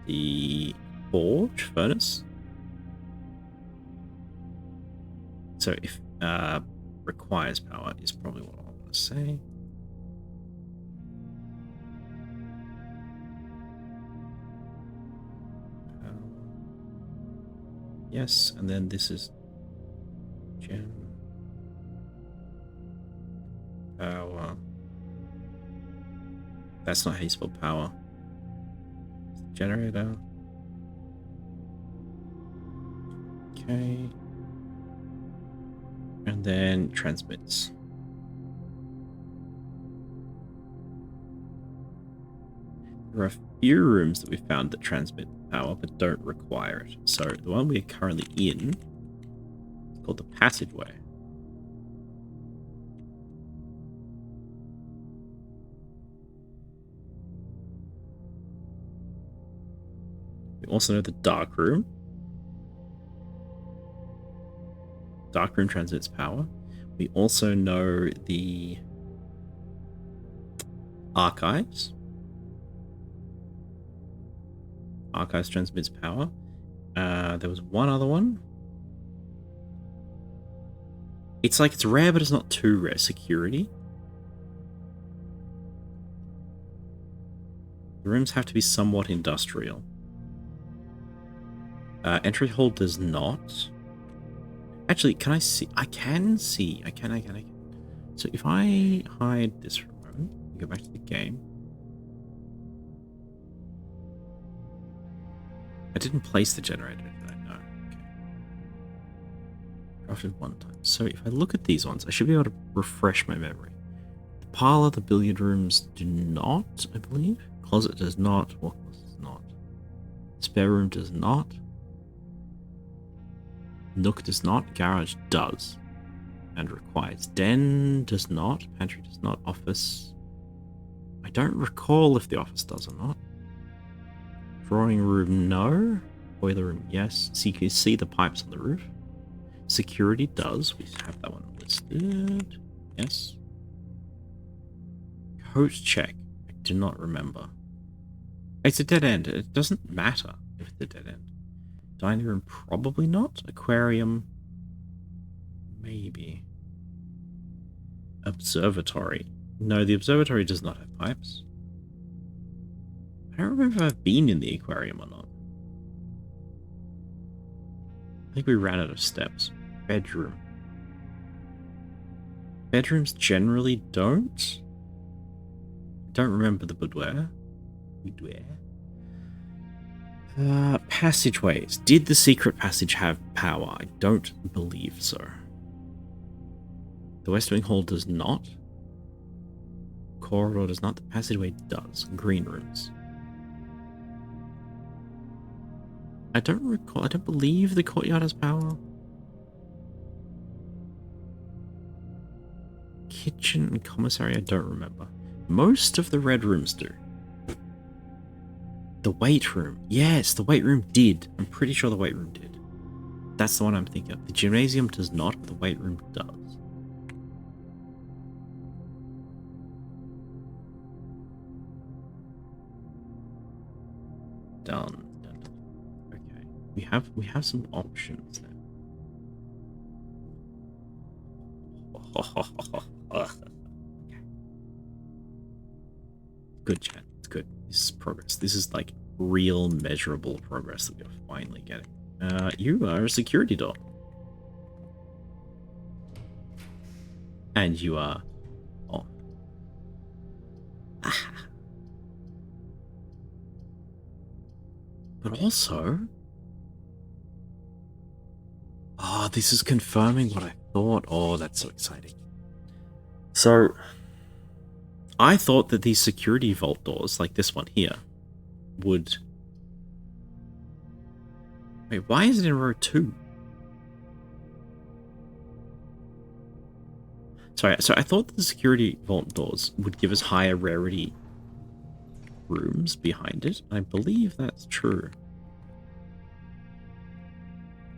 the forge, furnace. So if requires power is probably what I want to say. Yes, and then this is gen power. That's not how you spell power. Generator. Okay. And then transmits. There are a few rooms that we found that transmit power but don't require it. So the one we're currently in is called the passageway. We also know the dark room. Dark room transmits power. We also know the archives. Archives transmits power. There was one other one. It's like it's rare, but it's not too rare. Security. The rooms have to be somewhat industrial. Entry hall does not. Actually, can I see? I can see. I can. So if I hide this for a moment, go back to the game. I didn't place the generator, did I? No. Okay. Crafted one time. So if I look at these ones, I should be able to refresh my memory. The parlor, the billiard rooms do not, I believe. Closet does not. Walk closet does not. Spare room does not. Nook does not. Garage does. And requires. Den does not. Pantry does not. Office. I don't recall if the office does or not. Drawing room, no. Boiler room, yes. So you can see the pipes on the roof. Security does. We have that one listed. Yes. Coach check. I do not remember. It's a dead end. It doesn't matter if it's a dead end. Dining room, probably not. Aquarium, maybe. Observatory. No, the observatory does not have pipes. I don't remember if I've been in the aquarium or not. I think we ran out of steps. Bedroom. Bedrooms generally don't. I don't remember the boudoir. Boudoir. Passageways. Did the secret passage have power? I don't believe so. The West Wing Hall does not. Corridor does not. The passageway does. Green rooms. I don't recall. I don't believe the courtyard has power. Kitchen and commissary, I don't remember. Most of the red rooms do. The weight room. Yes, the weight room did. I'm pretty sure the weight room did. That's the one I'm thinking of. The gymnasium does not, but the weight room does. Done. Okay. We have some options now. Good chat. It's good. This is progress. This is like real measurable progress that we're finally getting. You are a security door. And you are off. But also, this is confirming what I thought. Oh, that's so exciting. So, I thought that these security vault doors, like this one here, would... Wait, why is it in row 2? Sorry, so I thought that the security vault doors would give us higher rarity rooms behind it. I believe that's true.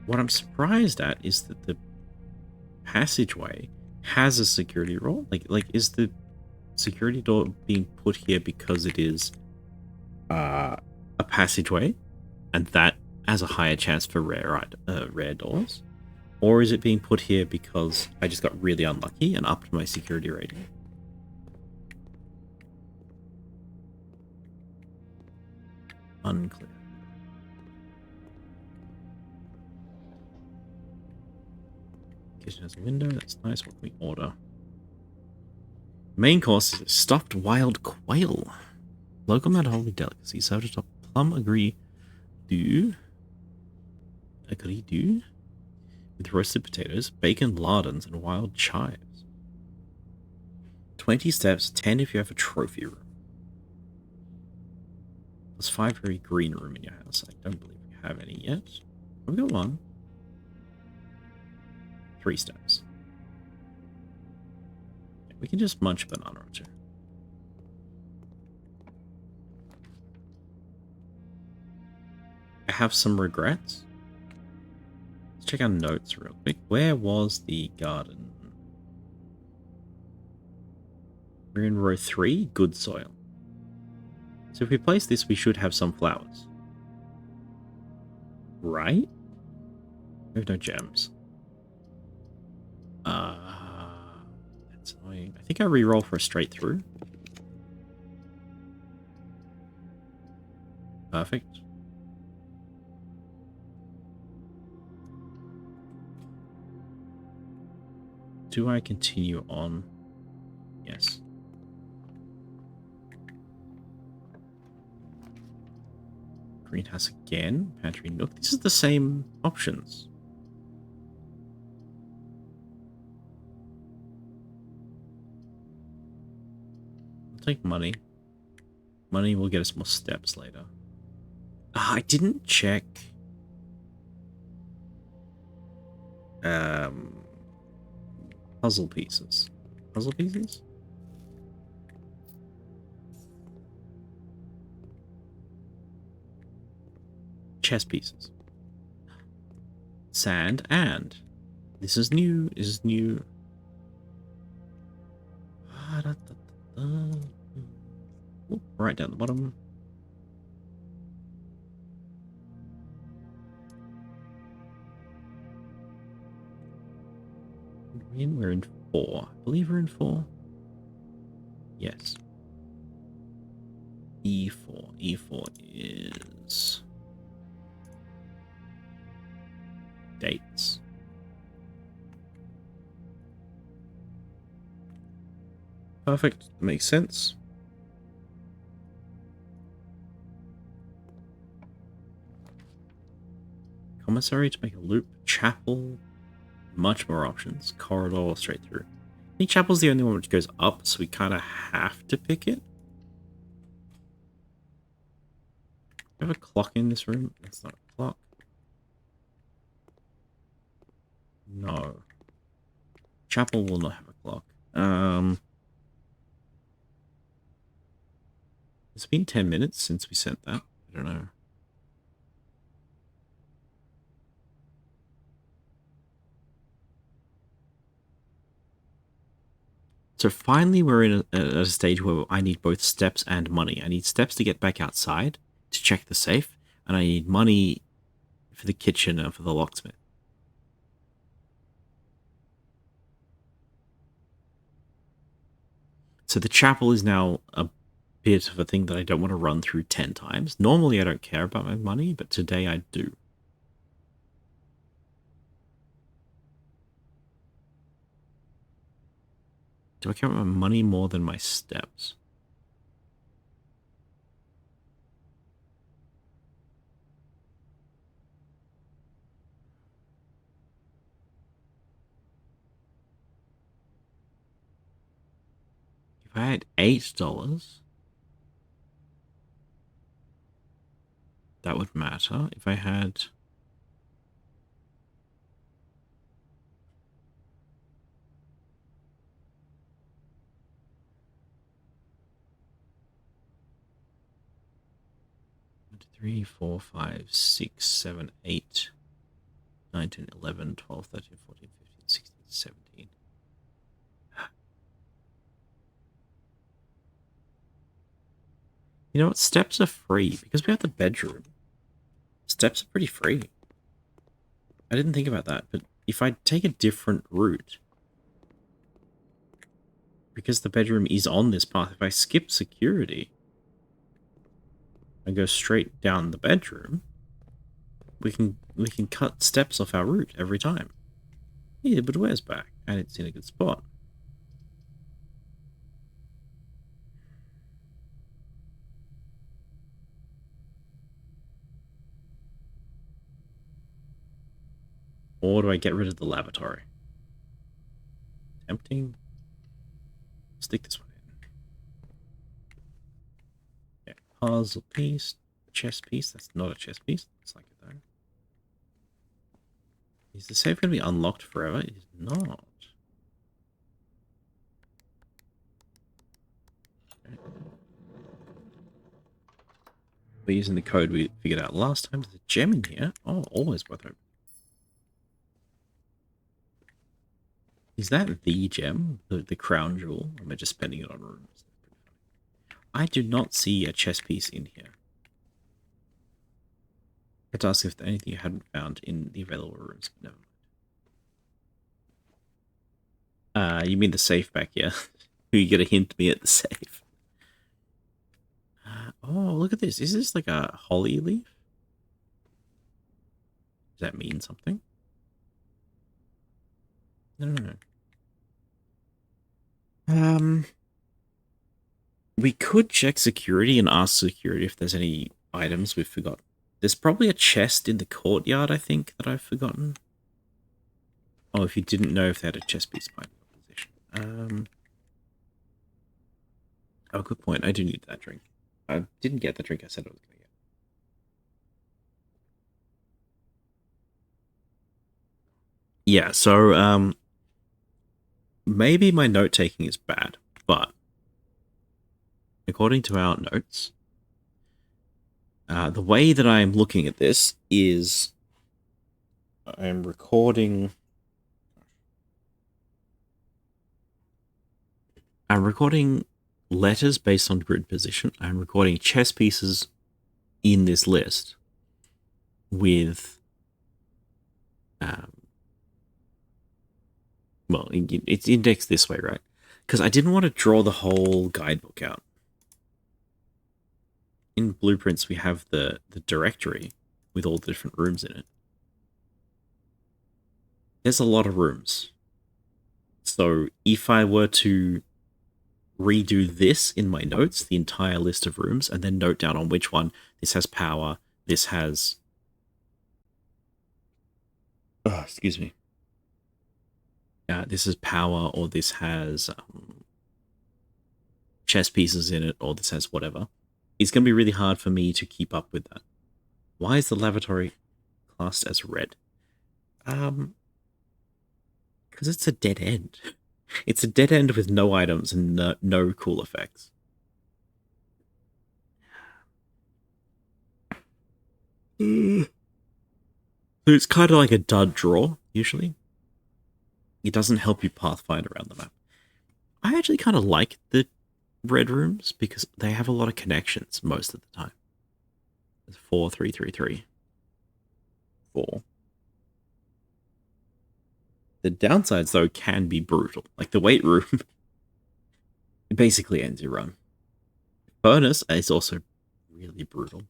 What I'm surprised at is that the passageway has a security roll. Like is the security door being put here because it is a passageway, and that has a higher chance for rare doors? Or is it being put here because I just got really unlucky and upped my security rating? Unclear. Kitchen has a window, that's nice. What can we order? Main course is stuffed wild quail. Local Mount Holy delicacy served atop plum agree do with roasted potatoes, bacon lardons, and wild chives. 20 steps, 10 if you have a trophy room. Plus 5 for a green room in your house. I don't believe we have any yet. We've got one. 3 steps. We can just munch a banana or 2. I have some regrets. Let's check our notes real quick. Where was the garden? We're in row 3, good soil. So if we place this, we should have some flowers. Right? We have no gems. That's annoying. I think I re-roll for a straight through. Perfect. Do I continue on? Yes. Greenhouse again. Pantry nook. This is the same options. I'll take money. Money will get us more steps later. I didn't check. Puzzle pieces. Puzzle pieces? Chess pieces. Sand and this is new. This is new. Oop, right down the bottom. We're in 4. I believe we're in 4. Yes. E4. E4 is dates. Perfect. Makes sense. Commissary to make a loop. Chapel. Much more options. Corridor, straight through. I think chapel's the only one which goes up, so we kind of have to pick it. Do we have a clock in this room? That's not a clock. No. Chapel will not have a clock. It's been 10 minutes since we sent that. I don't know. So finally we're in a stage where I need both steps and money. I need steps to get back outside to check the safe, and I need money for the kitchen and for the locksmith. So the chapel is now a bit of a thing that I don't want to run through 10 times. Normally I don't care about my money, but today I do. Do I care about my money more than my steps? If I had $8, that would matter. If I had... Three, 4, 5, 6, 7, 8, 9, 10, 11, 12, 13, 14, 15, 16, 17. You know what? Steps are free because we have the bedroom. Steps are pretty free. I didn't think about that, but if I take a different route, because the bedroom is on this path, if I skip security and go straight down the bedroom, we can cut steps off our route every time. Yeah, the boudoir's back, and it's in a good spot. Or do I get rid of the lavatory? Tempting. Stick this one in. Yeah, puzzle piece, chess piece. That's not a chess piece. Looks like it though. Is the safe going to be unlocked forever? It is not. Okay. We're using the code we figured out last time. There's a gem in here. Oh, almost both open. Is that the gem? The crown jewel? Or am I just spending it on rooms? I do not see a chess piece in here. I had to ask if there's anything you hadn't found in the available rooms, but never mind. You mean the safe back here? You get a hint me at the safe. Oh, look at this. Is this like a holly leaf? Does that mean something? No. We could check security and ask security if there's any items we've forgotten. There's probably a chest in the courtyard, I think, that I've forgotten. Oh, if you didn't know if they had a chest piece by position. Oh, good point. I do need that drink. I didn't get the drink I said I was going to get. Yeah, so, maybe my note-taking is bad, but according to our notes, the way that I'm looking at this is I'm recording letters based on grid position. I'm recording chess pieces in this list with, well, it's indexed this way, right? Because I didn't want to draw the whole guidebook out. In Blueprints, we have the directory with all the different rooms in it. There's a lot of rooms. So if I were to redo this in my notes, the entire list of rooms, and then note down on which one this has power, this has Oh, excuse me. This is power, or this has chess pieces in it, or this has whatever. It's going to be really hard for me to keep up with that. Why is the lavatory classed as red? Because it's a dead end. It's a dead end with no items and no cool effects. So it's kind of like a dud draw, usually. It doesn't help you pathfind around the map. I actually kind of like the red rooms because they have a lot of connections most of the time. It's 4, 3, 3, 3. 4. The downsides, though, can be brutal. Like the weight room, it basically ends your run. Furnace is also really brutal.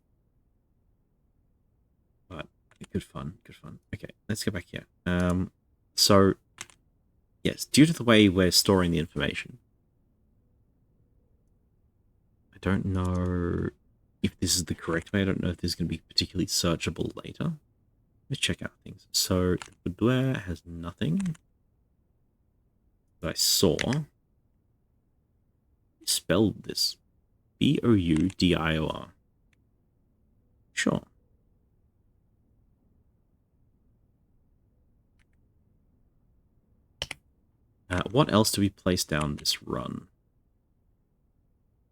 But good fun, good fun. Okay, let's go back here. So, yes, due to the way we're storing the information, I don't know if this is the correct way. I don't know if this is going to be particularly searchable later. Let's check out things. So, the boudoir has nothing that I saw. Spelled this. Boudior. Sure. What else do we place down this run?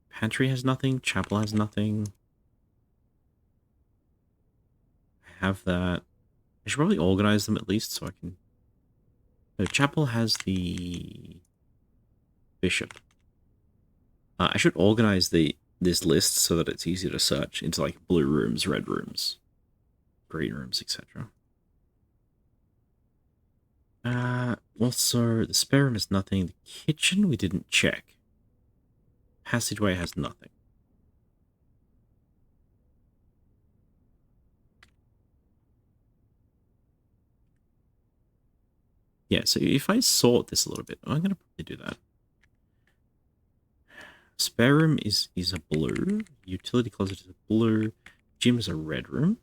Pantry has nothing. Chapel has nothing. I have that. I should probably organize them at least so I can... No, Chapel has the bishop. I should organize this list so that it's easier to search into like blue rooms, red rooms, green rooms, etc. Also, the spare room has nothing. The kitchen we didn't check. Passageway has nothing. Yeah, so if I sort this a little bit, I'm going to probably do that. Spare room is a blue. Utility closet is a blue. Gym is a red room.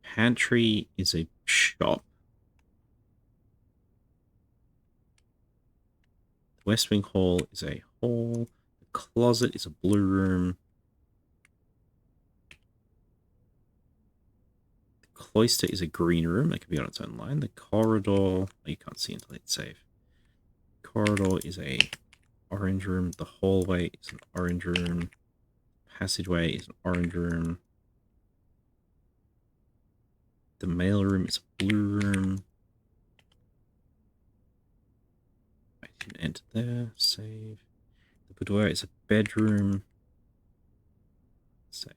Pantry is a shop. The West Wing Hall is a hall. The closet is a blue room. The cloister is a green room. That can be on its own line. The corridor, oh, you can't see until it's safe. Corridor is a orange room. The hallway is an orange room. Passageway is an orange room. The mail room is a blue room. I didn't enter there. Save. The boudoir is a bedroom. Save.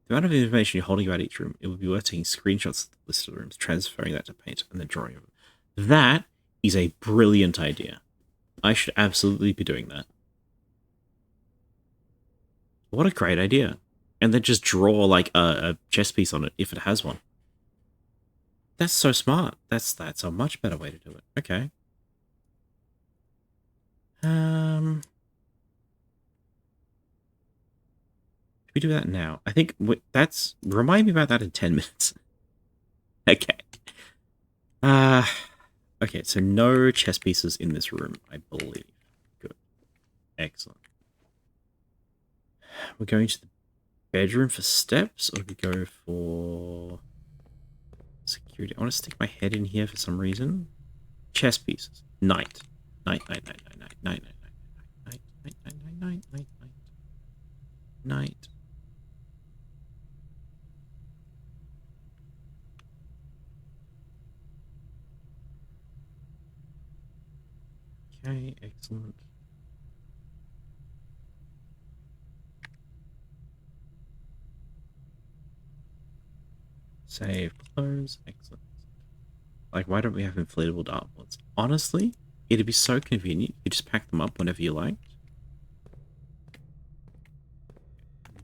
The amount of information you're holding about each room, it would be worth taking screenshots of the list of rooms, transferring that to Paint, and then drawing them. That is a brilliant idea. I should absolutely be doing that. What a great idea. And then just draw like a chess piece on it if it has one. That's so smart. That's a much better way to do it. Okay. Should we do that now? I think that's... Remind me about that in 10 minutes. Okay. Okay, so no chess pieces in this room, I believe. Good. Excellent. We're going to the bedroom for steps, or do we go for security? I want to stick my head in here for some reason. Chess pieces. Knight. Knight, knight, knight, knight, knight, knight, knight, knight, knight, knight, knight, knight, knight, knight. Okay, excellent. Save, close, excellent. Like, why don't we have inflatable dartboards? Honestly, it'd be so convenient. You just pack them up whenever you like.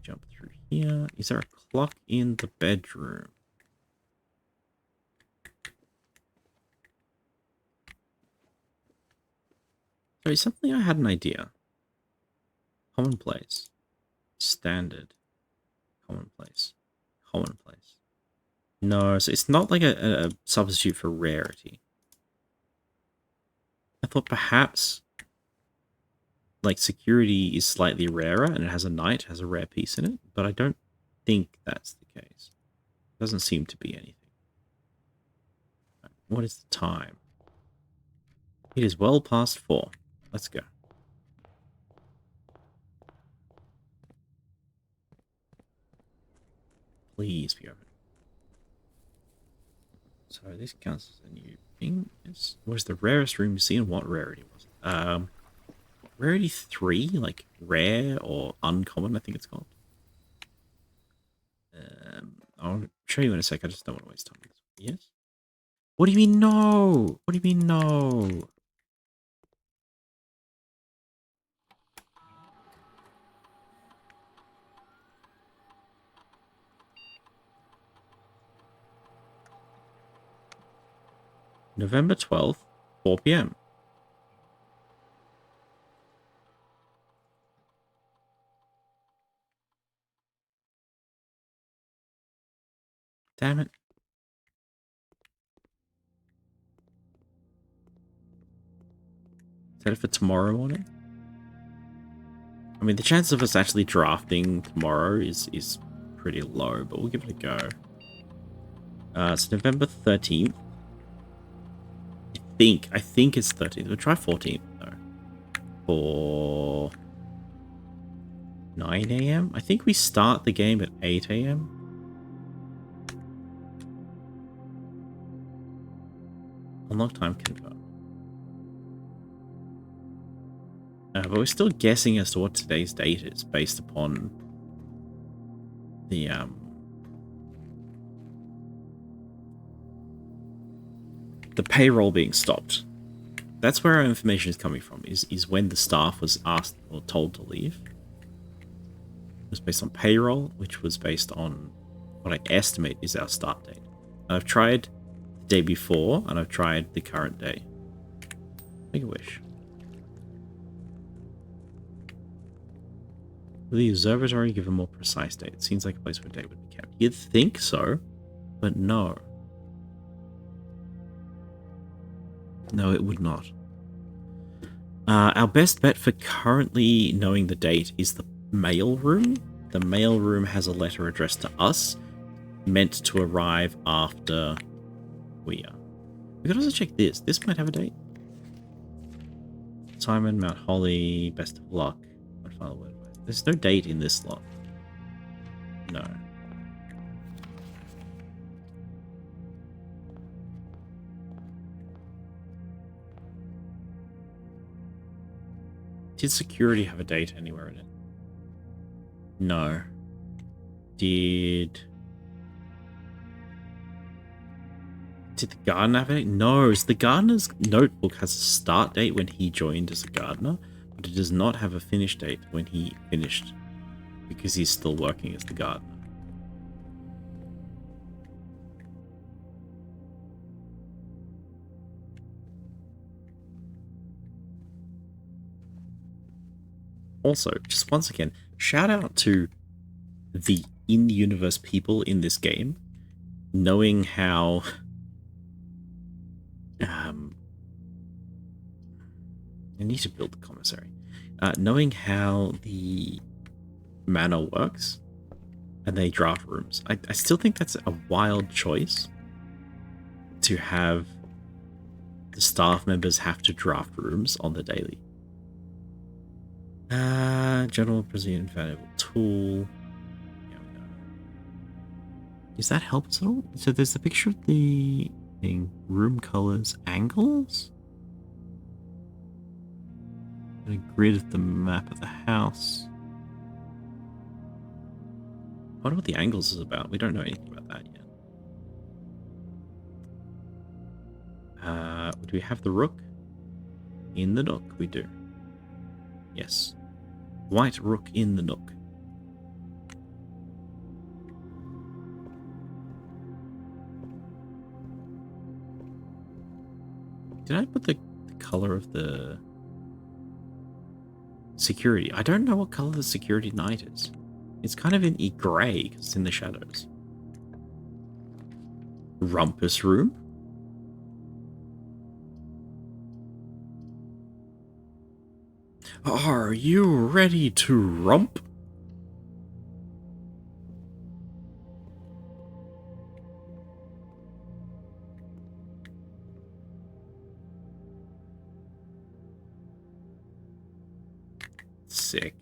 Jump through here. Is there a clock in the bedroom? Sorry, something I had an idea. Commonplace. Standard. Commonplace. commonplace. No, so it's not like a substitute for rarity. I thought perhaps like security is slightly rarer and it has a knight, has a rare piece in it, but I don't think that's the case. Doesn't seem to be anything. What is the time? It is well past 4. Let's go. Please be open. So this counts as a new thing. What is the rarest room you see and what rarity was it? Rarity 3, like rare or uncommon, I think it's called. I'll show you in a sec. I just don't want to waste time. Yes? What do you mean no? What do you mean no? November 12th, 4 p.m. Damn it. Is that it for tomorrow morning? I mean, the chance of us actually drafting tomorrow is pretty low, but we'll give it a go. It's November 13th. I think it's 13th. We'll try 14th, though. For 9 a.m.? I think we start the game at 8 a.m. Unlock time confirmed. But we're still guessing as to what today's date is based upon the payroll being stopped. That's where our information is coming from, is when the staff was asked or told to leave. It was based on payroll, which was based on what I estimate is our start date. I've tried the day before, and I've tried the current day. Make a wish. Will the observatory give a more precise date? It seems like a place where date would be kept. You'd think so, but no. No, it would not. Our best bet for currently knowing the date is the mail room. The mail room has a letter addressed to us, meant to arrive after we are. We could also check this. This might have a date. Simon, Mount Holly, best of luck. Final word. There's no date in this slot. No. Did security have a date anywhere in it? No. Did the gardener have a date? No. So the gardener's notebook has a start date when he joined as a gardener, but it does not have a finish date when he finished, because he's still working as the gardener. Also, just once again, shout out to the in-universe people in this game, knowing how I need to build the commissary. Knowing how the manor works, and they draft rooms. I still think that's a wild choice, to have the staff members have to draft rooms on the daily. General Brazilian valuable tool. Yeah, we know. Does that help us at all? So there's the picture of the thing, room colors, angles, and a grid of the map of the house. I wonder what the angles is about. We don't know anything about that yet. Do we have the rook? In the nook, we do. Yes. White rook in the nook. Did I put the color of the security? I don't know what color the security knight is. It's kind of in grey because it's in the shadows. Rumpus room? Are you ready to rump? Sick.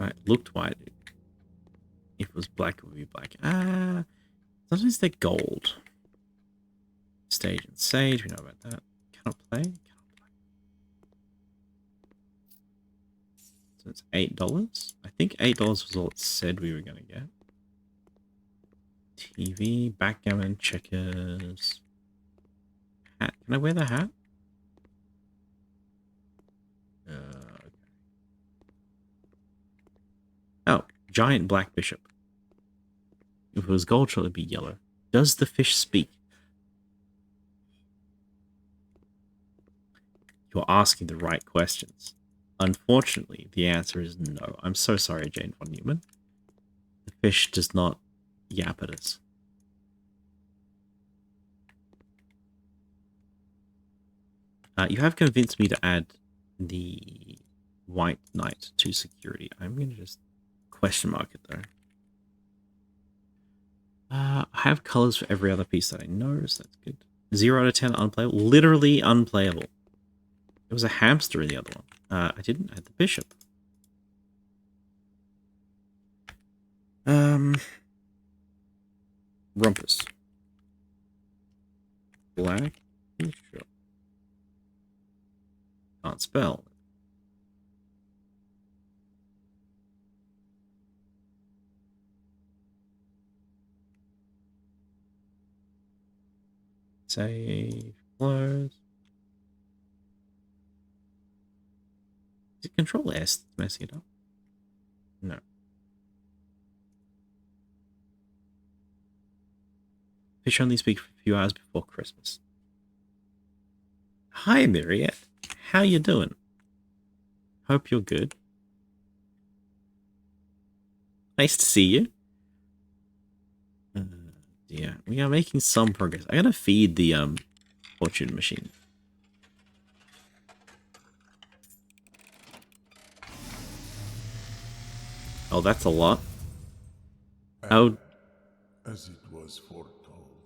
Right, looked white. If it was black, it would be black. Sometimes they're gold. Stage and Sage, we know about that. Cannot play? Cannot play. So it's $8. I think $8 was all it said we were going to get. TV, backgammon, checkers. Hat. Can I wear the hat? Okay. Oh, giant black bishop. If it was gold, surely it'd be yellow. Does the fish speak? You're asking the right questions. Unfortunately, the answer is no. I'm so sorry, Jane von Neumann. The fish does not yap at us. You have convinced me to add the white knight to security. I'm going to just question mark it, though. I have colors for every other piece that I know, so that's good. 0 out of 10 unplayable. Literally unplayable. There was a hamster in the other one. I didn't add the bishop. Rumpus. Black bishop. Can't spell. Save. Close. Is it Control S that's messing it up? No. Fish only speak for a few hours before Christmas. Hi, Myriad. How you doing? Hope you're good. Nice to see you. Yeah, we are making some progress. I gotta feed the fortune machine. Oh, that's a lot. Oh, as it was foretold,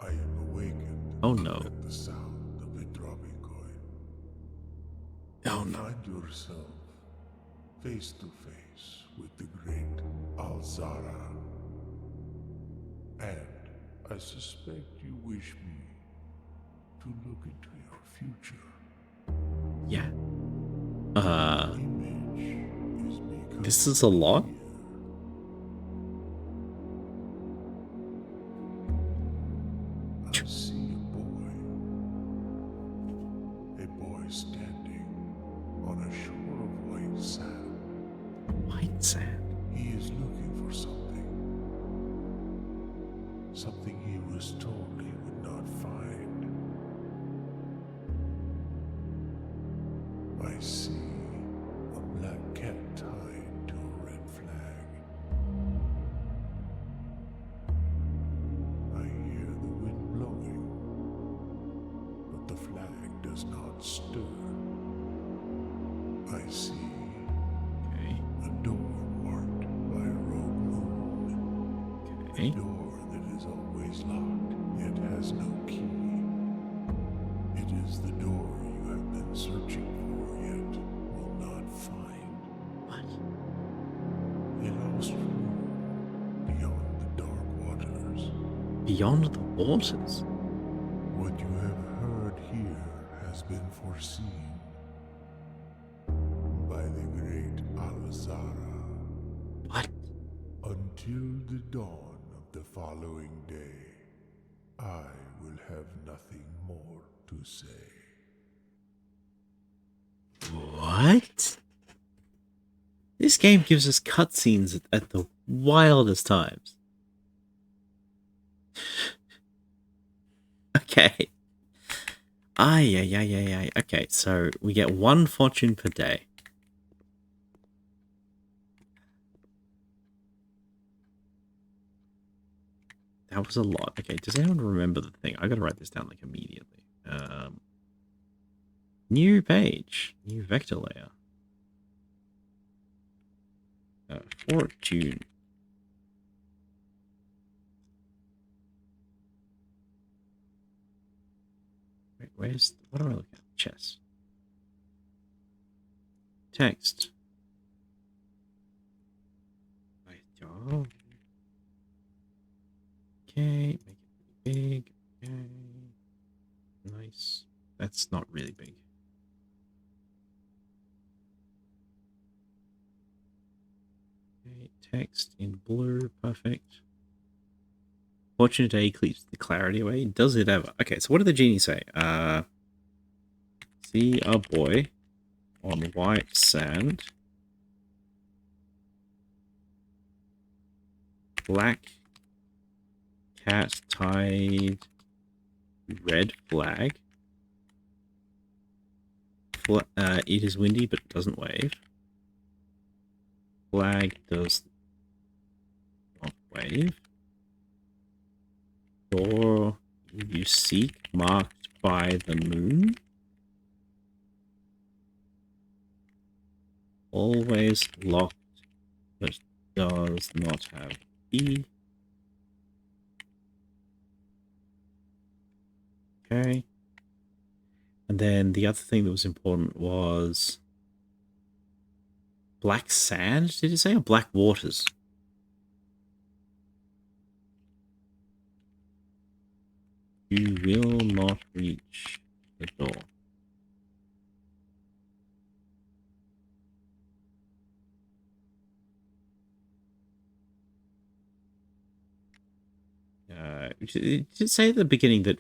I am awakened oh no. at the sound of the dropping coin. Oh no. Find yourself face to face with the great Alzara. And I suspect you wish me to look into your future. Yeah. Image is becoming This is a lot? clear. I see a boy standing on a shore of white sand. White sand. He is looking for something. Something he was told he would not find. I see a black cat tied to a red flag. I hear the wind blowing, but the flag does not stir. I see Okay. a door marked by a rogue moon. Okay. A door that is always locked, yet has no key. It is the door you have been searching for, yet will not find. What? A lost room beyond the dark waters. Beyond the waters? What you have heard here has been foreseen by the great Alzara. What? Until the dawn of the following day, I will have nothing more to say. What? This game gives us cutscenes at the wildest times. Okay. Ay. Okay, so we get 1 fortune per day. That was a lot. Okay, does anyone remember the thing? I gotta write this down like immediately. New page. New vector layer. Fortune. Wait, what am I looking at? Chess. Text. Oh. Okay, make it pretty big. Okay. Nice. That's not really big. Okay, text in blue, perfect. Fortune today keeps the clarity away. Does it ever? Okay, so what did the genie say? See a boy on white sand. Black cat tied red flag. It is windy but doesn't wave. Flag does not wave. Door you seek marked by the moon. Always locked but does not have key. Okay. And then the other thing that was important was black sand, did you say? Or black waters? You will not reach the door. Did it say at the beginning that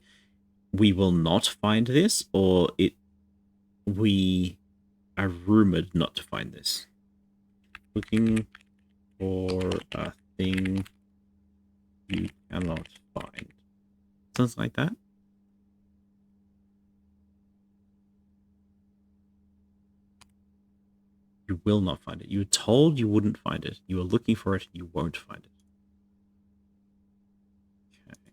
we will not find this, or we are rumored not to find this? Looking for a thing you cannot find. Something like that? You will not find it. You were told you wouldn't find it. You were looking for it. You won't find it. Okay.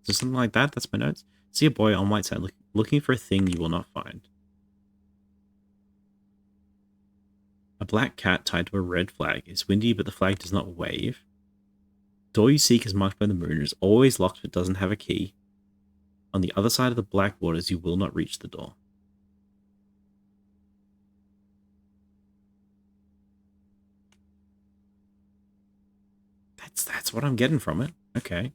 So something like that. That's my notes. See a boy on white sand looking for a thing you will not find. A black cat tied to a red flag. It's windy, but the flag does not wave. Door you seek is marked by the moon. It is always locked, but doesn't have a key. On the other side of the black waters, you will not reach the door. That's what I'm getting from it. Okay.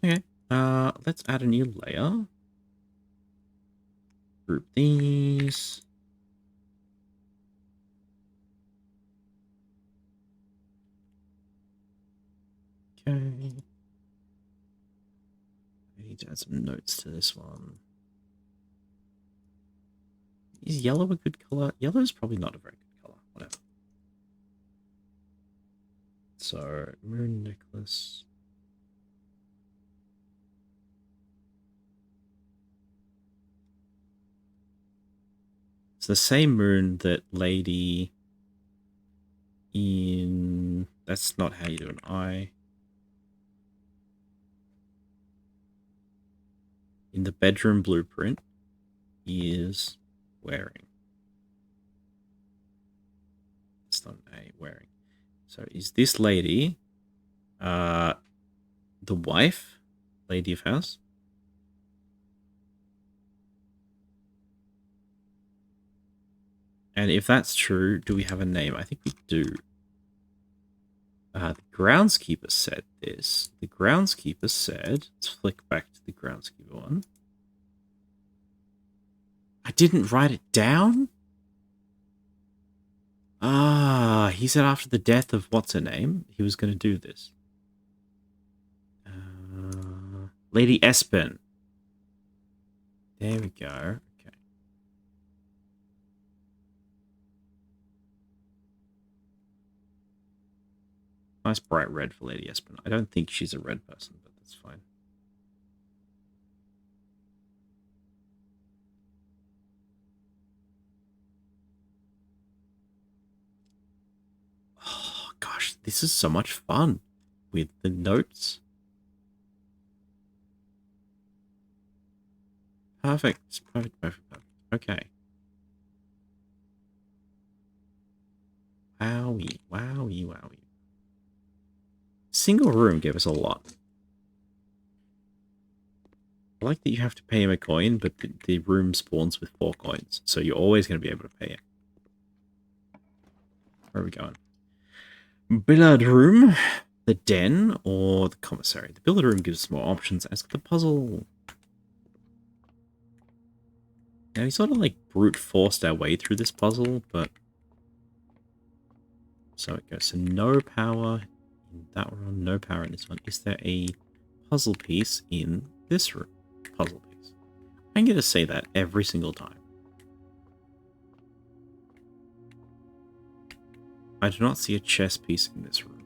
Okay. Let's add a new layer. Group these. Okay. I need to add some notes to this one. Is yellow a good color? Yellow is probably not a very good color. Whatever. So, moon necklace. It's the same moon that lady in... That's not how you do an eye. In the bedroom blueprint is wearing. It's not a wearing. So is this lady the wife? Lady of house? And if that's true, do we have a name? I think we do. The groundskeeper said this. The groundskeeper said... Let's flick back to the groundskeeper one. I didn't write it down? Ah, he said after the death of what's-her-name, he was going to do this. Lady Espen. There we go. Okay. Nice bright red for Lady Espen. I don't think she's a red person, but that's fine. Oh, gosh, this is so much fun with the notes. Perfect. Okay. Wowie. Single room gave us a lot. I like that you have to pay him a coin, but the room spawns with 4 coins, so you're always going to be able to pay it. Where are we going? Billiard room, the den, or the commissary? The billiard room gives us more options. Ask the puzzle. Now, we sort of like brute forced our way through this puzzle, but... So it goes. So no power in that one, no power in this one. Is there a puzzle piece in this room? Puzzle piece. I'm going to say that every single time. I do not see a chess piece in this room.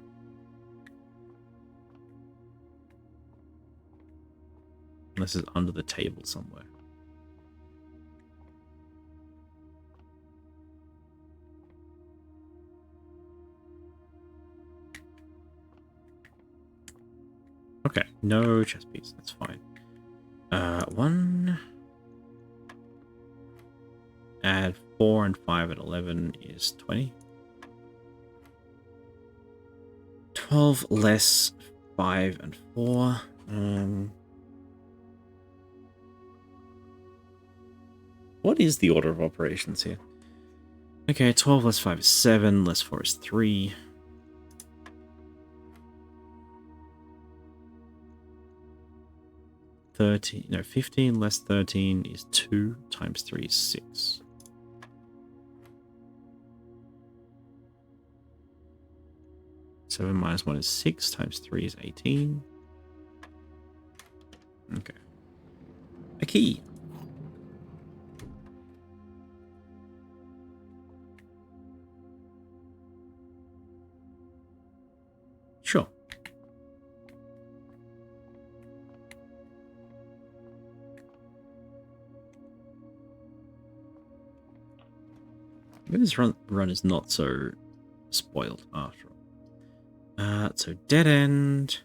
Unless it's under the table somewhere. Okay, no chess piece. That's fine. 1. Add 4 and 5 and 11 is 20. 12 less 5 and 4. What is the order of operations here? Okay, 12 less 5 is 7, less 4 is 3. No, 15 less 13 is 2, times 3 is 6. Seven minus 1 is 6, times 3 is 18. Okay. A key. Sure. Maybe this run is not so spoiled after all. So dead end.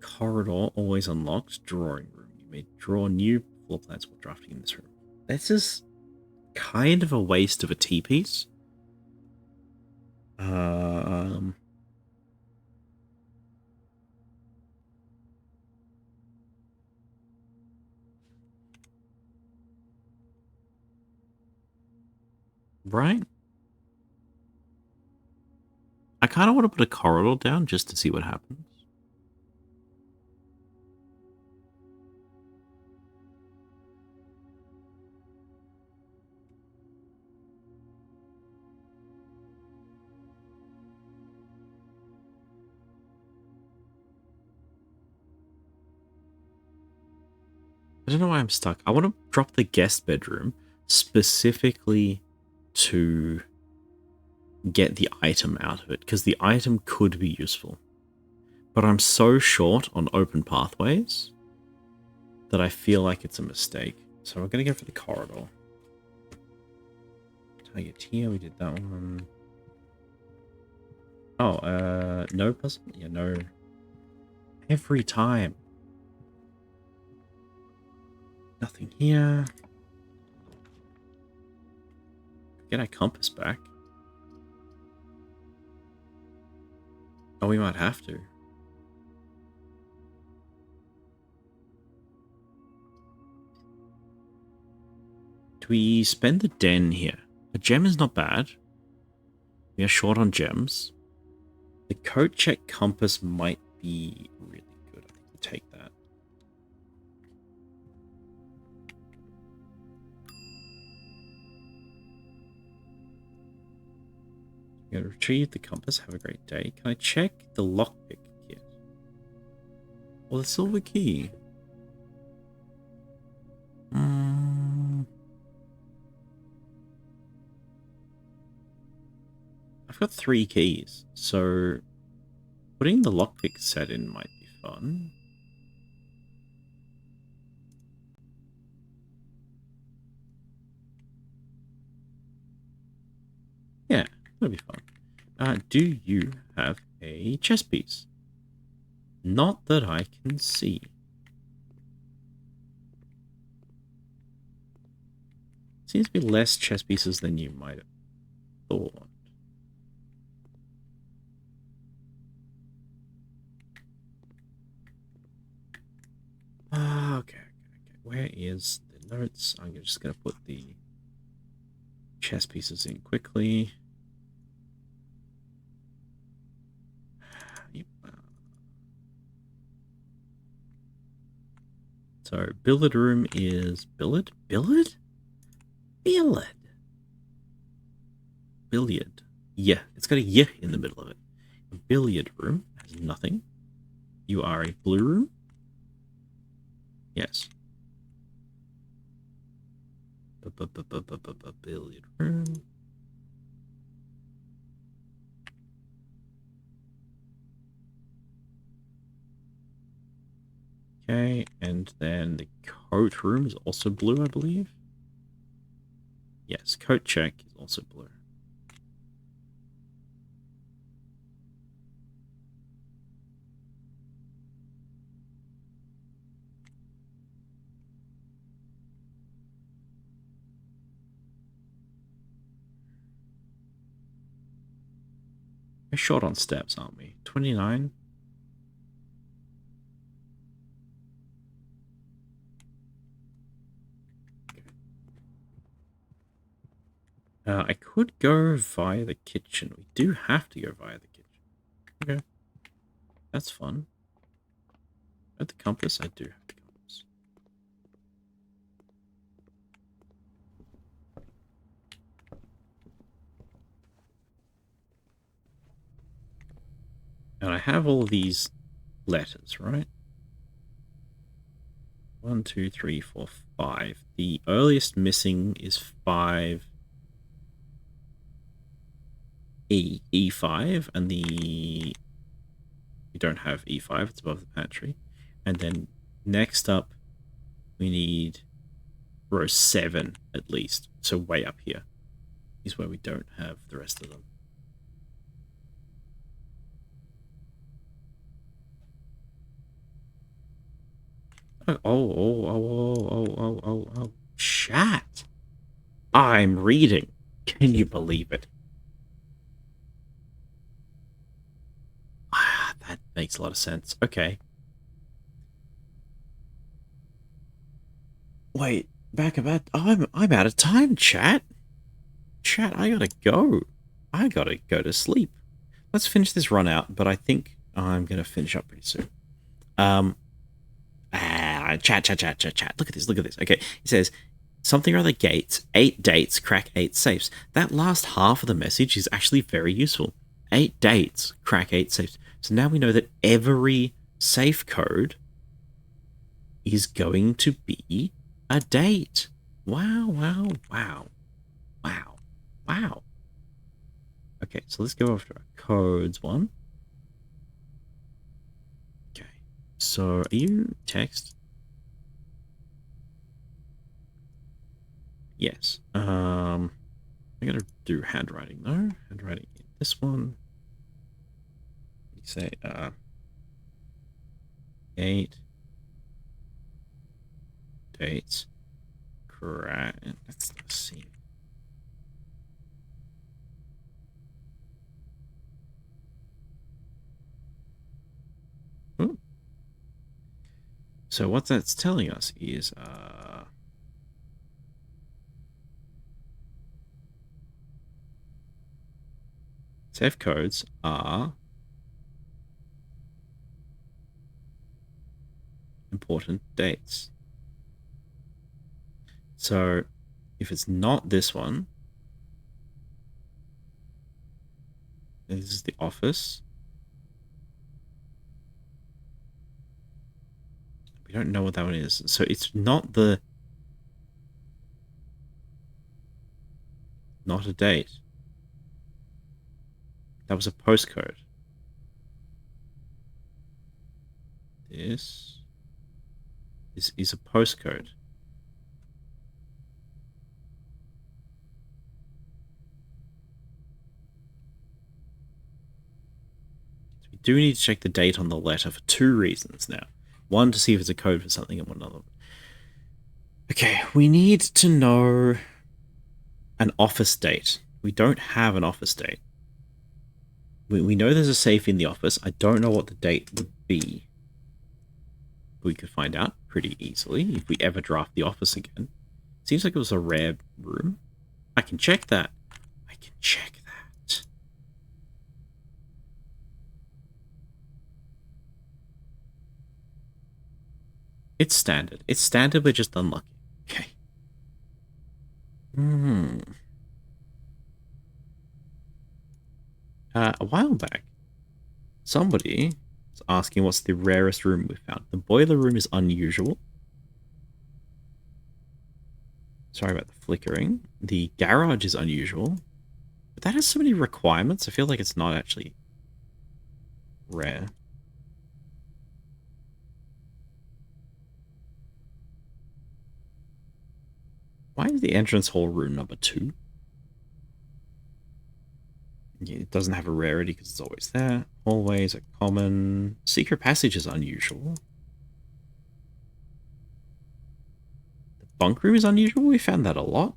Corridor always unlocked. Drawing room. You may draw new floor plans while drafting in this room. This is kind of a waste of a T piece. Right? I kind of want to put a corridor down just to see what happens. I don't know why I'm stuck. I want to drop the guest bedroom specifically to get the item out of it, because the item could be useful. But I'm so short on open pathways that I feel like it's a mistake. So we're going to go for the corridor. Target here, we did that one. Oh, no puzzle? Yeah, no. Every time. Nothing here. Get our compass back. Oh, we might have to. Do we spend the den here? A gem is not bad. We are short on gems. The coat check compass might be really good. I think we'll take that. I'm going to retrieve the compass. Have a great day. Can I check the lockpick kit? Or the silver key? I've got 3 keys, so putting the lockpick set in might be fun. Yeah, that'll be fun. Do you have a chess piece? Not that I can see. Seems to be less chess pieces than you might have thought. Okay. Where is the notes? I'm just going to put the chess pieces in quickly. So, billiard room is... Billiard? Billiard? Billiard. Billiard. Yeah, it's got a yeah in the middle of it. Billiard room has nothing. You are a blue room? Yes. Billiard room. Okay, and then the coat room is also blue, I believe. Yes, coat check is also blue. We're short on steps, aren't we? 29? I could go via the kitchen. We do have to go via the kitchen. Okay. That's fun. At the compass, I do have the compass. And I have all of these letters, right? 1, 2, 3, 4, 5. The earliest missing is 5. E5, and we don't have E5, it's above the pantry. And then next up, we need row 7 at least. So way up here is where we don't have the rest of them. Oh, chat. I'm reading. Can you believe it? Ah, that makes a lot of sense. Okay. Wait, back about. I'm out of time, chat. Chat, I gotta go. I gotta go to sleep. Let's finish this run out, but I think I'm gonna finish up pretty soon. Chat. Look at this. Okay, it says something or other gates, 8 dates, crack 8 safes. That last half of the message is actually very useful. 8 dates, crack 8 safes. So now we know that every safe code is going to be a date. Wow. Okay, so let's go over to our codes one. Okay, so are you text? Yes. I gotta do handwriting though. Handwriting in this one. You say 8 dates. Correct. Let's see. Ooh. So what that's telling us is safe codes are important dates. So if it's not this one, this is the office. We don't know what that one is. So it's not a date. That was a postcode. This is a postcode. do need to check the date on the letter for 2 reasons now. One, to see if it's a code for something, and one another. Okay, we need to know an office date. We don't have an office date. We know there's a safe in the office. I don't know what the date would be. We could find out pretty easily if we ever draft the office again. Seems like it was a rare room. I can check that. I can check that. It's standard. It's standard, we're just unlucky. Okay. A while back, somebody was asking what's the rarest room we found. The boiler room is unusual. Sorry about the flickering. The garage is unusual. But that has so many requirements, I feel like it's not actually rare. Why is the entrance hall room number 2? Yeah, it doesn't have a rarity because it's always there. Hallways are common. Secret passage is unusual. The bunk room is unusual. We found that a lot.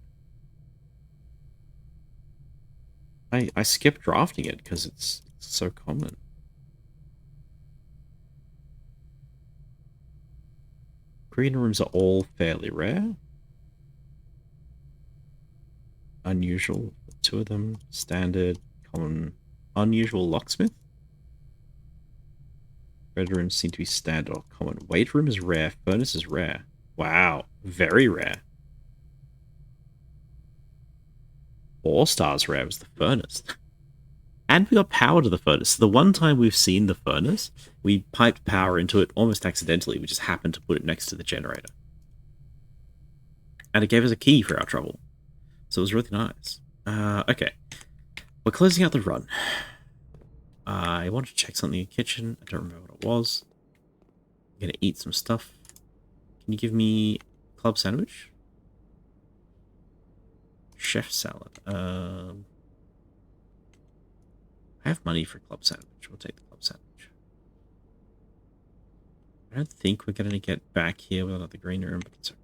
I skipped drafting it because it's so common. Green rooms are all fairly rare. Unusual, 2 of them. Standard, common, unusual locksmith. Red rooms seem to be standard or common. Weight room is rare. Furnace is rare. Wow, very rare. 4 stars rare was the furnace. And we got power to the furnace. So the one time we've seen the furnace, we piped power into it almost accidentally. We just happened to put it next to the generator. And it gave us a key for our trouble. So it was really nice. Okay. We're closing out the run. I wanted to check something in the kitchen. I don't remember what it was. I'm going to eat some stuff. Can you give me club sandwich? Chef salad. I have money for club sandwich. We'll take the club sandwich. I don't think we're going to get back here without the green room, but it's okay.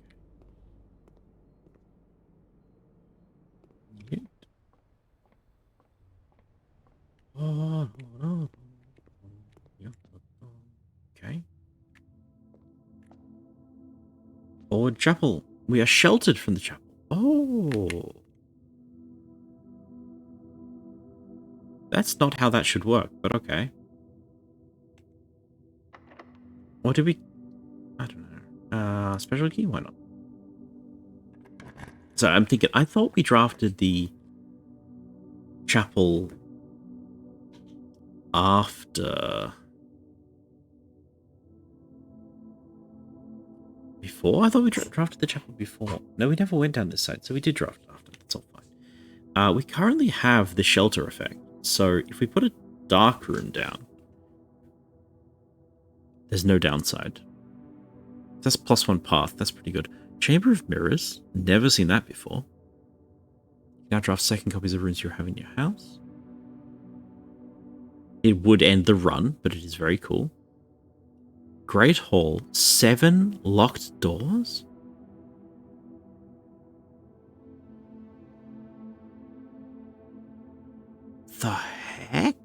Okay. Forward chapel. We are sheltered from the chapel. Oh. That's not how that should work, but okay. Or did we... I don't know. Special key? Why not? So I'm thinking, I thought we drafted the chapel after... Before? I thought we drafted the chapel before. No, we never went down this side, so we did draft it after. That's all fine. We currently have the shelter effect. So if we put a dark room down, there's no downside. That's +1 path. That's pretty good. Chamber of Mirrors. Never seen that before. Now draft 2nd copies of rooms you have in your house. It would end the run, but it is very cool. Great Hall. 7 locked doors? The heck?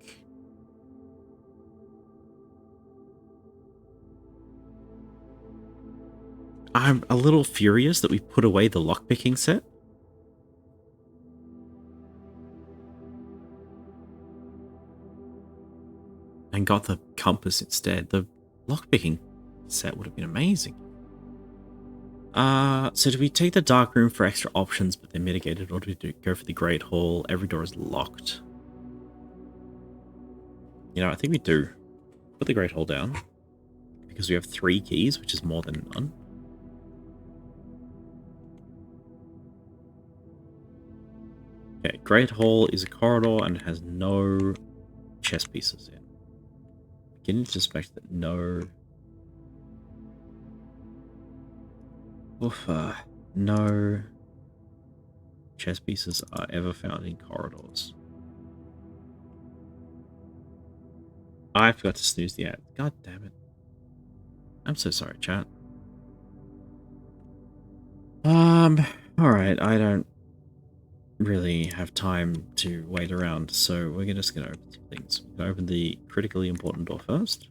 I'm a little furious that we put away the lockpicking set. And got the compass instead. The lockpicking set would have been amazing. So do we take the dark room for extra options, but they're mitigated, or do we go for the Great Hall? Every door is locked. You know, I think we do. Put the Great Hall down. Because we have 3 keys, which is more than none. Okay, Great Hall is a corridor and it has no chess pieces in. Beginning to suspect that no chess pieces are ever found in corridors. I forgot to snooze the ad. God damn it. I'm so sorry, chat. Alright, I don't really have time to wait around, so we're just gonna open some things. We're gonna open the critically important door first.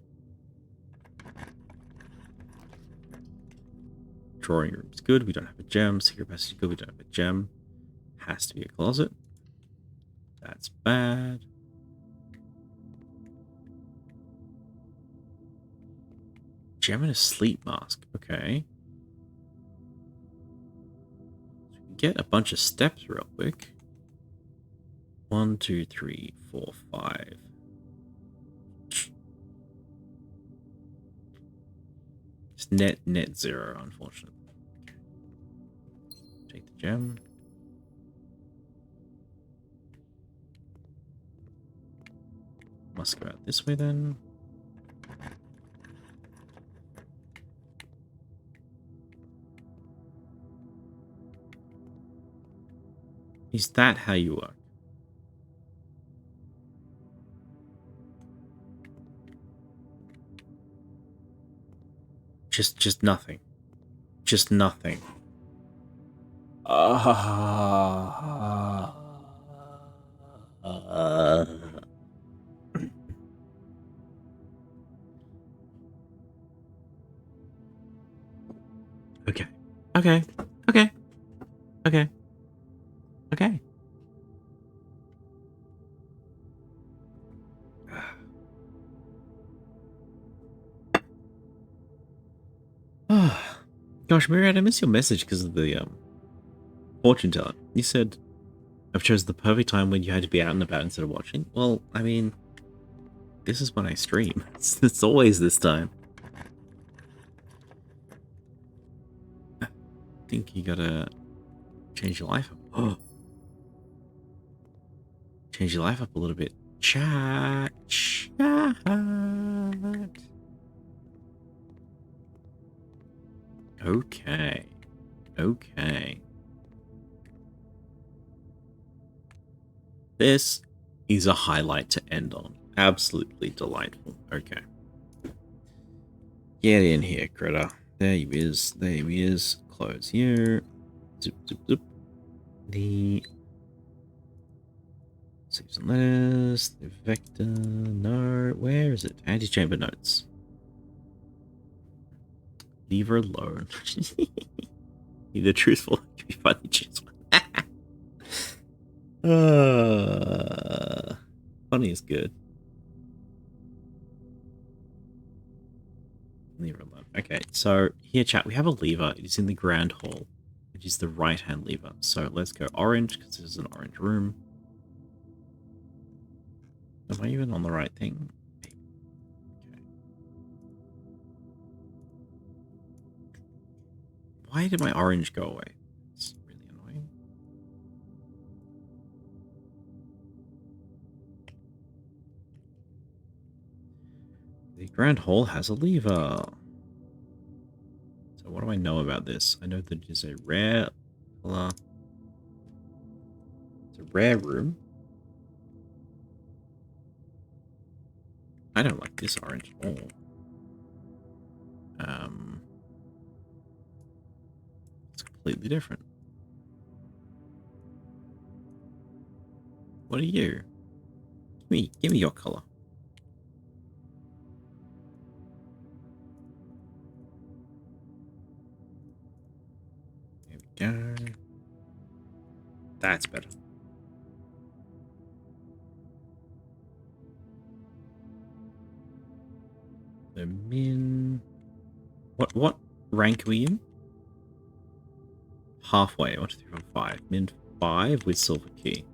Drawing room's good, we don't have a gem. Secret passage good, we don't have a gem. Has to be a closet. That's bad. Gem and a sleep mask. Okay. So we can get a bunch of steps real quick. 1, 2, 3, 4, 5. It's net 0, unfortunately. Take the gem. Must go out this way then. Is that how you work? Just nothing. Just nothing. Okay. Okay. Okay. Okay. Okay. Gosh, Myriad, I missed your message because of the fortune teller. You said I've chosen the perfect time when you had to be out and about instead of watching. Well, I mean, this is when I stream. It's always this time. I think you gotta change your life up. Oh. Change your life up a little bit. Chat. Okay. Okay. This is a highlight to end on. Absolutely delightful. Okay. Get in here, critter. There he is. There he is. Close here. Zip, zip, zip. The saves and letters. The vector. No. Where is it? Antechamber notes. Leave her alone. Either truthful or to be funny. Choose one. Funny is good. Leave her alone. Okay, so here, chat, we have a lever. It is in the grand hall, which is the right-hand lever. So let's go orange, because this is an orange room. Am I even on the right thing? Okay. Why did my orange go away? It's really annoying. The grand hall has a lever. So what do I know about this? I know that it is a rare color. It's a rare room. I don't like this orange at all. It's completely different. What are you? Give me your color. There we go. That's better. The min. What rank are we in? Halfway. 1, 2, 3, 4, 5. Min 5 with silver key.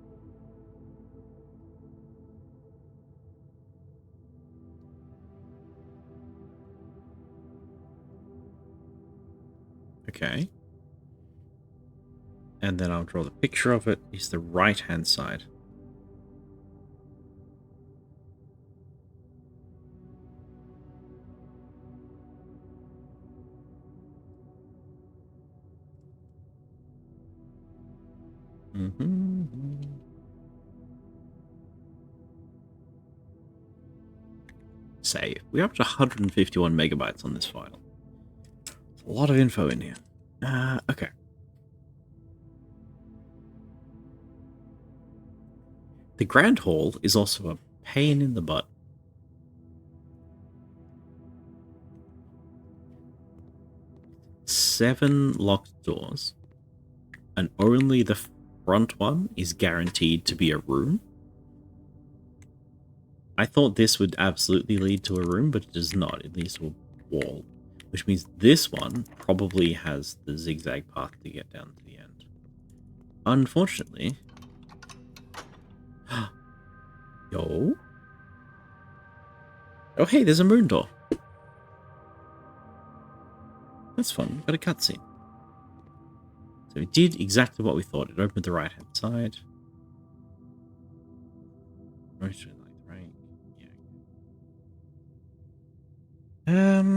Okay. And then I'll draw the picture of it. Is the right hand side. save. We're up to 151 megabytes on this file. There's a lot of info in here. Okay. The Grand Hall is also a pain in the butt. Seven locked doors, and only the front one is guaranteed to be a room. I thought this would absolutely lead to a room, but it does not. It leads to a wall, which means this one probably has the zigzag path to get down to the end. Unfortunately... Yo? Oh, hey, there's a moon door. That's fun. Got a cutscene. So it did exactly what we thought. It opened the right-hand side. Right. Yeah.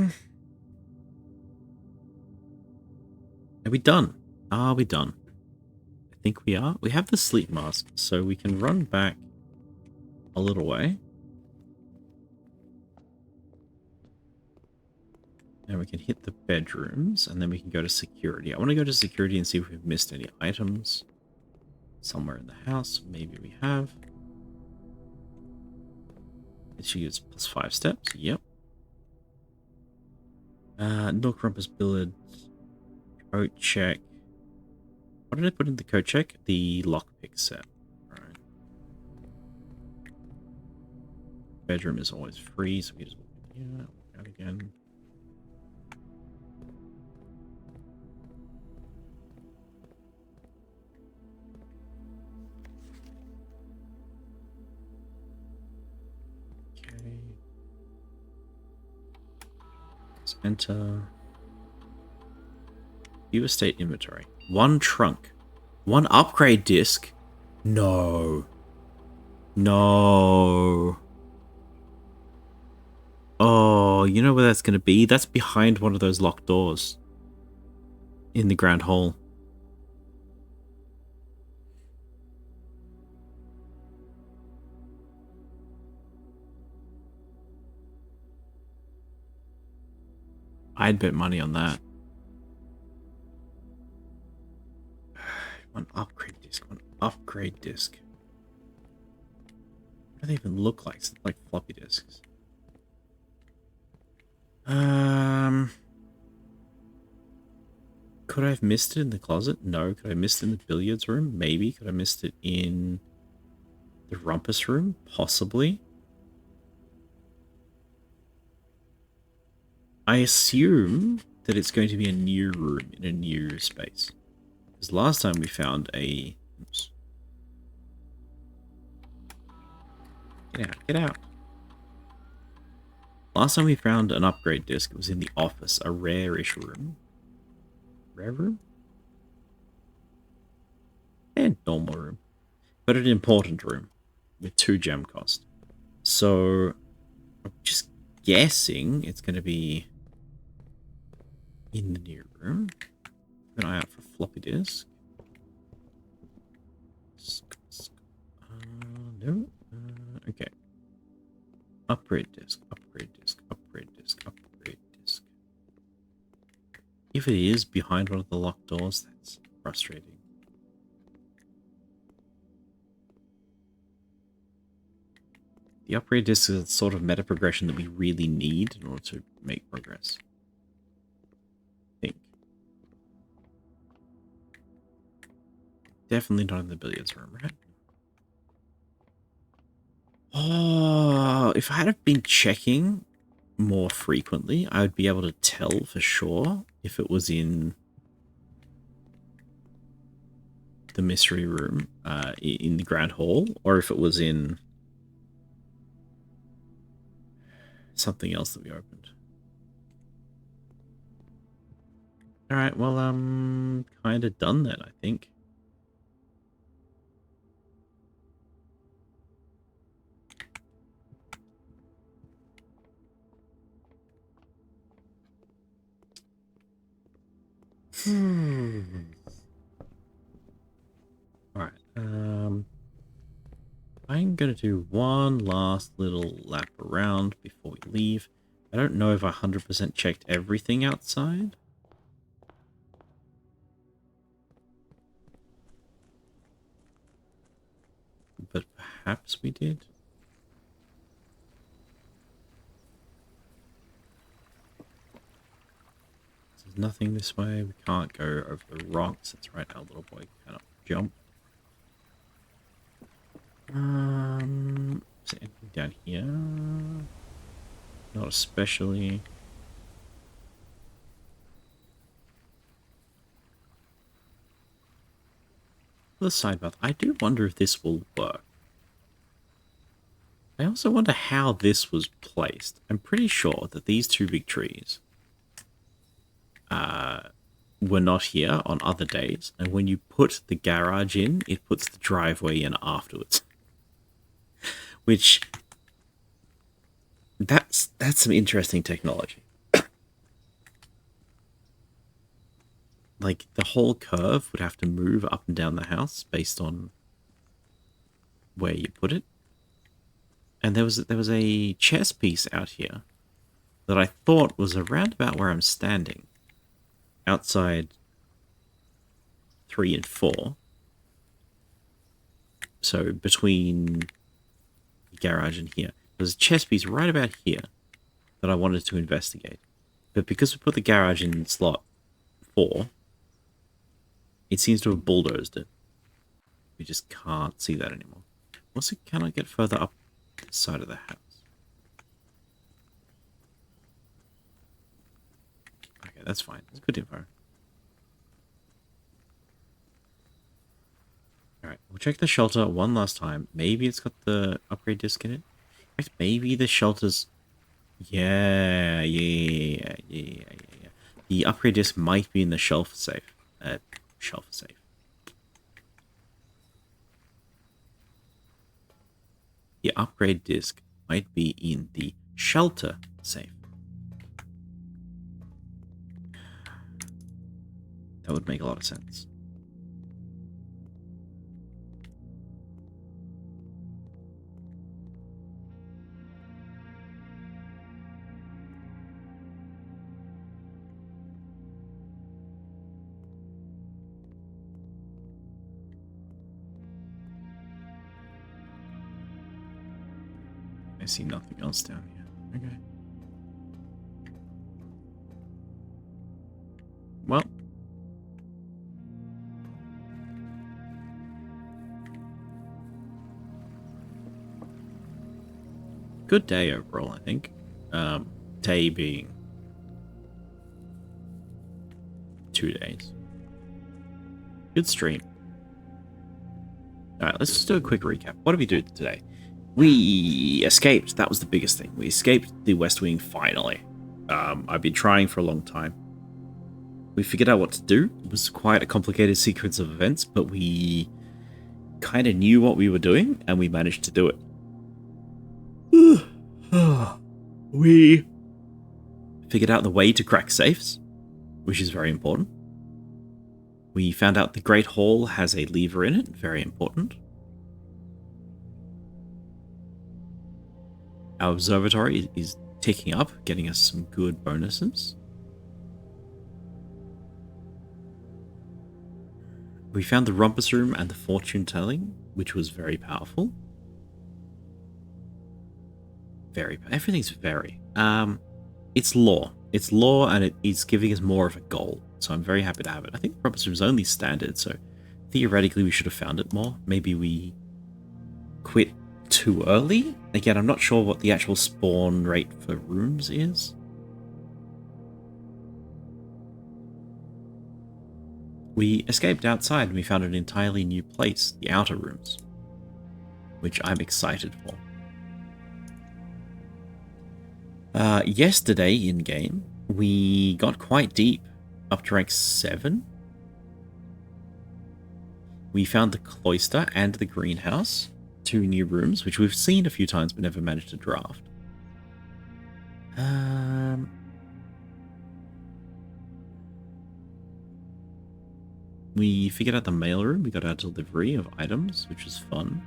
Are we done? Are we done? I think we are. We have the sleep mask, so we can run back a little way. And we can hit the bedrooms, and then we can go to security. I want to go to security and see if we've missed any items somewhere in the house. Maybe we have. She gets +5 steps. Yep. Nook Rumpus Billard. Coat check. What did I put in the coat check? The lockpick set. Alright. Bedroom is always free, so we just walk in here, walk out again. Okay. Let's enter. View estate inventory. 1 trunk. 1 upgrade disc. No. No. Oh, you know where that's going to be? That's behind one of those locked doors. In the Grand Hall. I'd bet money on that. 1 upgrade disc. 1 upgrade disc. What do they even look like? It's like floppy disks. Could I have missed it in the closet? No. Could I have missed it in the billiards room? Maybe. Could I have missed it in the rumpus room? Possibly. I assume that it's going to be a new room in a new space. Because last time we found a... Oops. Get out, get out. Last time we found an upgrade disc, it was in the office, a rare-ish room. Rare room? And normal room. But an important room with 2 gem cost. So, I'm just guessing it's going to be in the new room. Keep an eye out for floppy disk. No. Okay. Upgrade disk, upgrade disk, upgrade disk, upgrade disk. If it is behind one of the locked doors, that's frustrating. The upgrade disk is a sort of meta progression that we really need in order to make progress. I think. Definitely not in the billiards room, right? Oh, if I had been checking more frequently, I would be able to tell for sure if it was in the mystery room in the Grand Hall, or if it was in something else that we opened. Alright, well, kind of done then, I think. Alright, I'm going to do one last little lap around before we leave. I don't know if I 100% checked everything outside. But perhaps we did. There's nothing this way. We can't go over the rocks. That's right, our little boy cannot jump. Is there anything down here? Not especially. The side path. I do wonder if this will work. I also wonder how this was placed. I'm pretty sure that these two big trees were not here on other days, and when you put the garage in, it puts the driveway in afterwards. Which, that's some interesting technology. Like, the whole curve would have to move up and down the house based on where you put it. And there was a chess piece out here that I thought was around about where I'm standing, outside 3 and 4. So between the garage and here, there's a chess piece right about here that I wanted to investigate. But because we put the garage in slot 4, it seems to have bulldozed it. We just can't see that anymore. Also, can I get further up this side of the house? Okay, that's fine. That's good info. Alright, we'll check the shelter one last time. Maybe it's got the upgrade disc in it. In fact, maybe the shelter's... Yeah. The upgrade disc might be in the shelf safe. Shelf safe. The upgrade disc might be in the shelter safe. That would make a lot of sense. I see nothing else down here. Okay. Well. Good day overall, I think. Day being 2 days. Good stream. Alright, let's just do a quick recap. What did we do today? We escaped. That was the biggest thing. We escaped the West Wing finally. I've been trying for a long time. We figured out what to do. It was quite a complicated sequence of events, but we kind of knew what we were doing, and we managed to do it. We figured out the way to crack safes, which is very important. We found out the Great Hall has a lever in it, very important. Our observatory is ticking up, getting us some good bonuses. We found the rumpus room and the fortune telling, which was very powerful. Everything's very. It's lore. It's lore, and it is giving us more of a goal. So I'm very happy to have it. I think the rumpus room's only standard, so theoretically we should have found it more. Maybe we quit too early. Again, I'm not sure what the actual spawn rate for rooms is. We escaped outside and we found an entirely new place, the outer rooms, which I'm excited for. Yesterday in-game, we got quite deep, up to rank 7. We found the cloister and the greenhouse, 2 new rooms, which we've seen a few times but never managed to draft. We figured out the mailroom. We got our delivery of items, which was fun.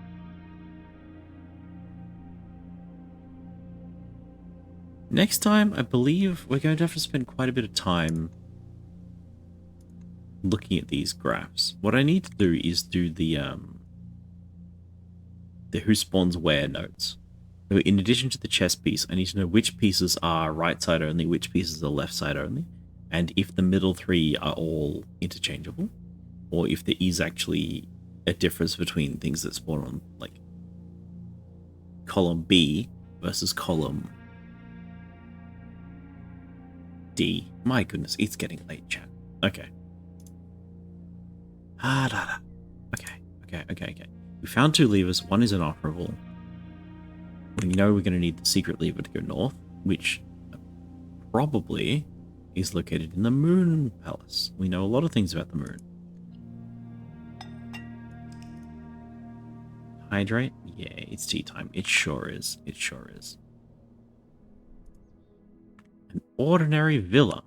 Next time, I believe we're going to have to spend quite a bit of time looking at these graphs. What I need to do is do the who spawns where notes. So in addition to the chess piece, I need to know which pieces are right side only, which pieces are left side only, and if the middle three are all interchangeable, or if there is actually a difference between things that spawn on, like, column B versus column D. My goodness, it's getting late, chat. Okay. Okay. We found 2 levers. One is inoperable. We know we're going to need the secret lever to go north, which probably is located in the Moon Palace. We know a lot of things about the moon. Hydrate? Yeah, it's tea time. It sure is. It sure is. An ordinary villa.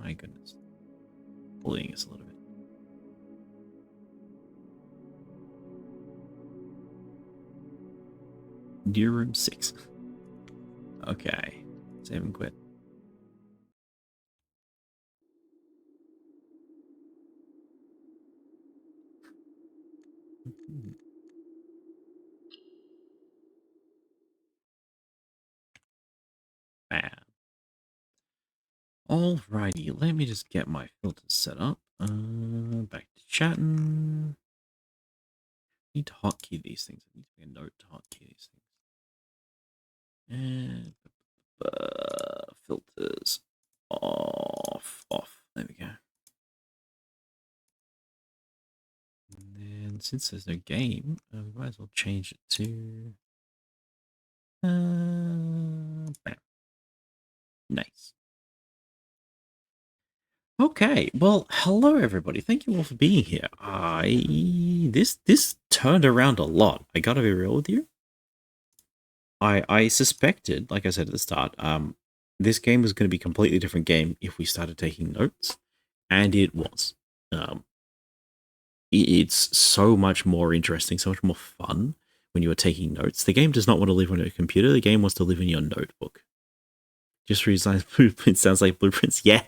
My goodness. Bullying us a little bit. New room 6. Okay. Save and quit. Man. Alrighty, let me just get my filters set up. Back to chatting. Need to hotkey these things. I need to make a note to hotkey these things. And filters off. There we go. And then since there's no game, we might as well change it to bam. Nice. Okay, well, hello everybody. Thank you all for being here. This turned around a lot. I gotta be real with you. I suspected, like I said at the start, this game was going to be a completely different game if we started taking notes, and it was. It's so much more interesting, so much more fun when you are taking notes. The game does not want to live on your computer. The game wants to live in your notebook. Just redesign blueprints sounds like blueprints. Yeah,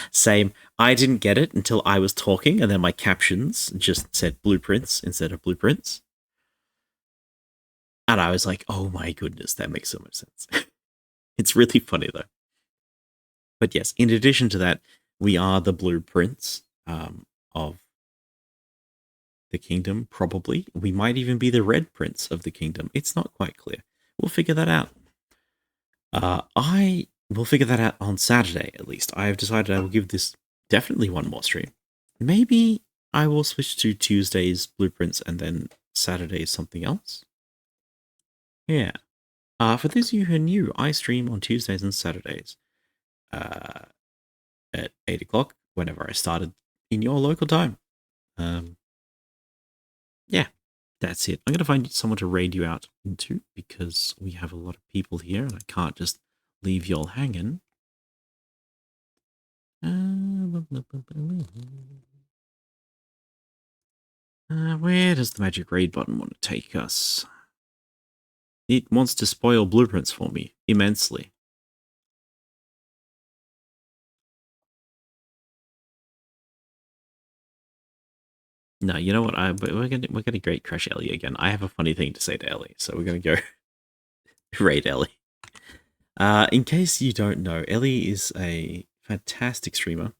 same. I didn't get it until I was talking, and then my captions just said blueprints instead of blueprints. And I was like, oh my goodness, that makes so much sense. It's really funny, though. But yes, in addition to that, we are the blueprints of the kingdom, probably. We might even be the red prince of the kingdom. It's not quite clear. We'll figure that out. I will figure that out on Saturday, at least. I have decided I will give this definitely one more stream. Maybe I will switch to Tuesday's blueprints and then Saturday's something else. Yeah. For those of you who are new, I stream on Tuesdays and Saturdays at 8 o'clock, whenever I started in your local time. Yeah, that's it. I'm going to find someone to raid you out into because we have a lot of people here and I can't just leave y'all hanging. Where does the magic raid button want to take us? It wants to spoil blueprints for me immensely. No, you know what? We're gonna great crush Ellie again. I have a funny thing to say to Ellie, so we're gonna go raid Ellie. In case you don't know, Ellie is a fantastic streamer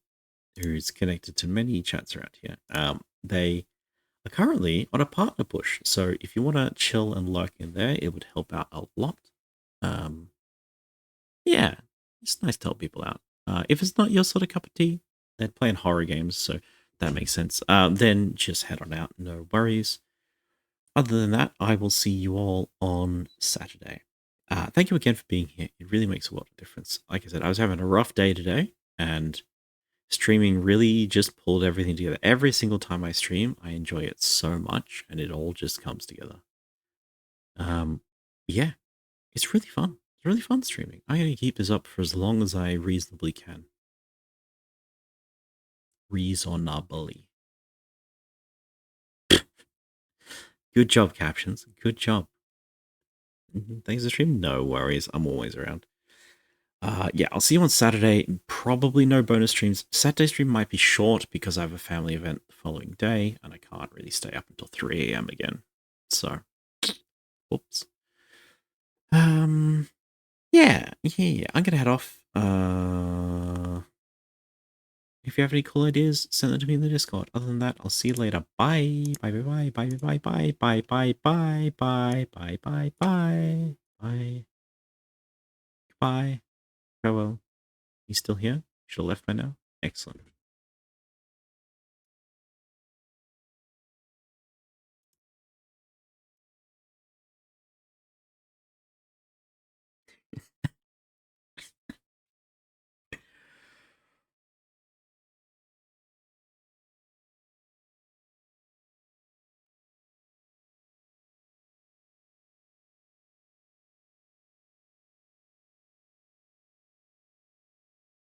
who's connected to many chats around here. They are currently on a partner push, so if you want to chill and lurk in there, it would help out a lot. Yeah, it's nice to help people out. If it's not your sort of cup of tea, they're playing horror games, so that makes sense. Then just head on out, no worries. Other than that, I will see you all on Saturday. Thank you again for being here. It really makes a lot of difference. Like I said, I was having a rough day today, and streaming really just pulled everything together. Every single time I stream, I enjoy it so much, and it all just comes together. Yeah, it's really fun. It's really fun streaming. I'm going to keep this up for as long as I reasonably can. Reasonably. Good job, captions. Good job. Thanks for streaming. No worries. I'm always around. Yeah, I'll see you on Saturday. Probably no bonus streams. Saturday stream might be short because I have a family event the following day and I can't really stay up until 3 a.m. again. So, whoops. Yeah. I'm gonna head off. If you have any cool ideas, send them to me in the Discord. Other than that, I'll see you later. Bye. Bye. Bye. Bye. Bye. Bye. Bye. Bye. Bye. Bye. Bye. Bye. Bye. Bye. Bye. Bye. Farewell. You still here? Should have left by now. Excellent.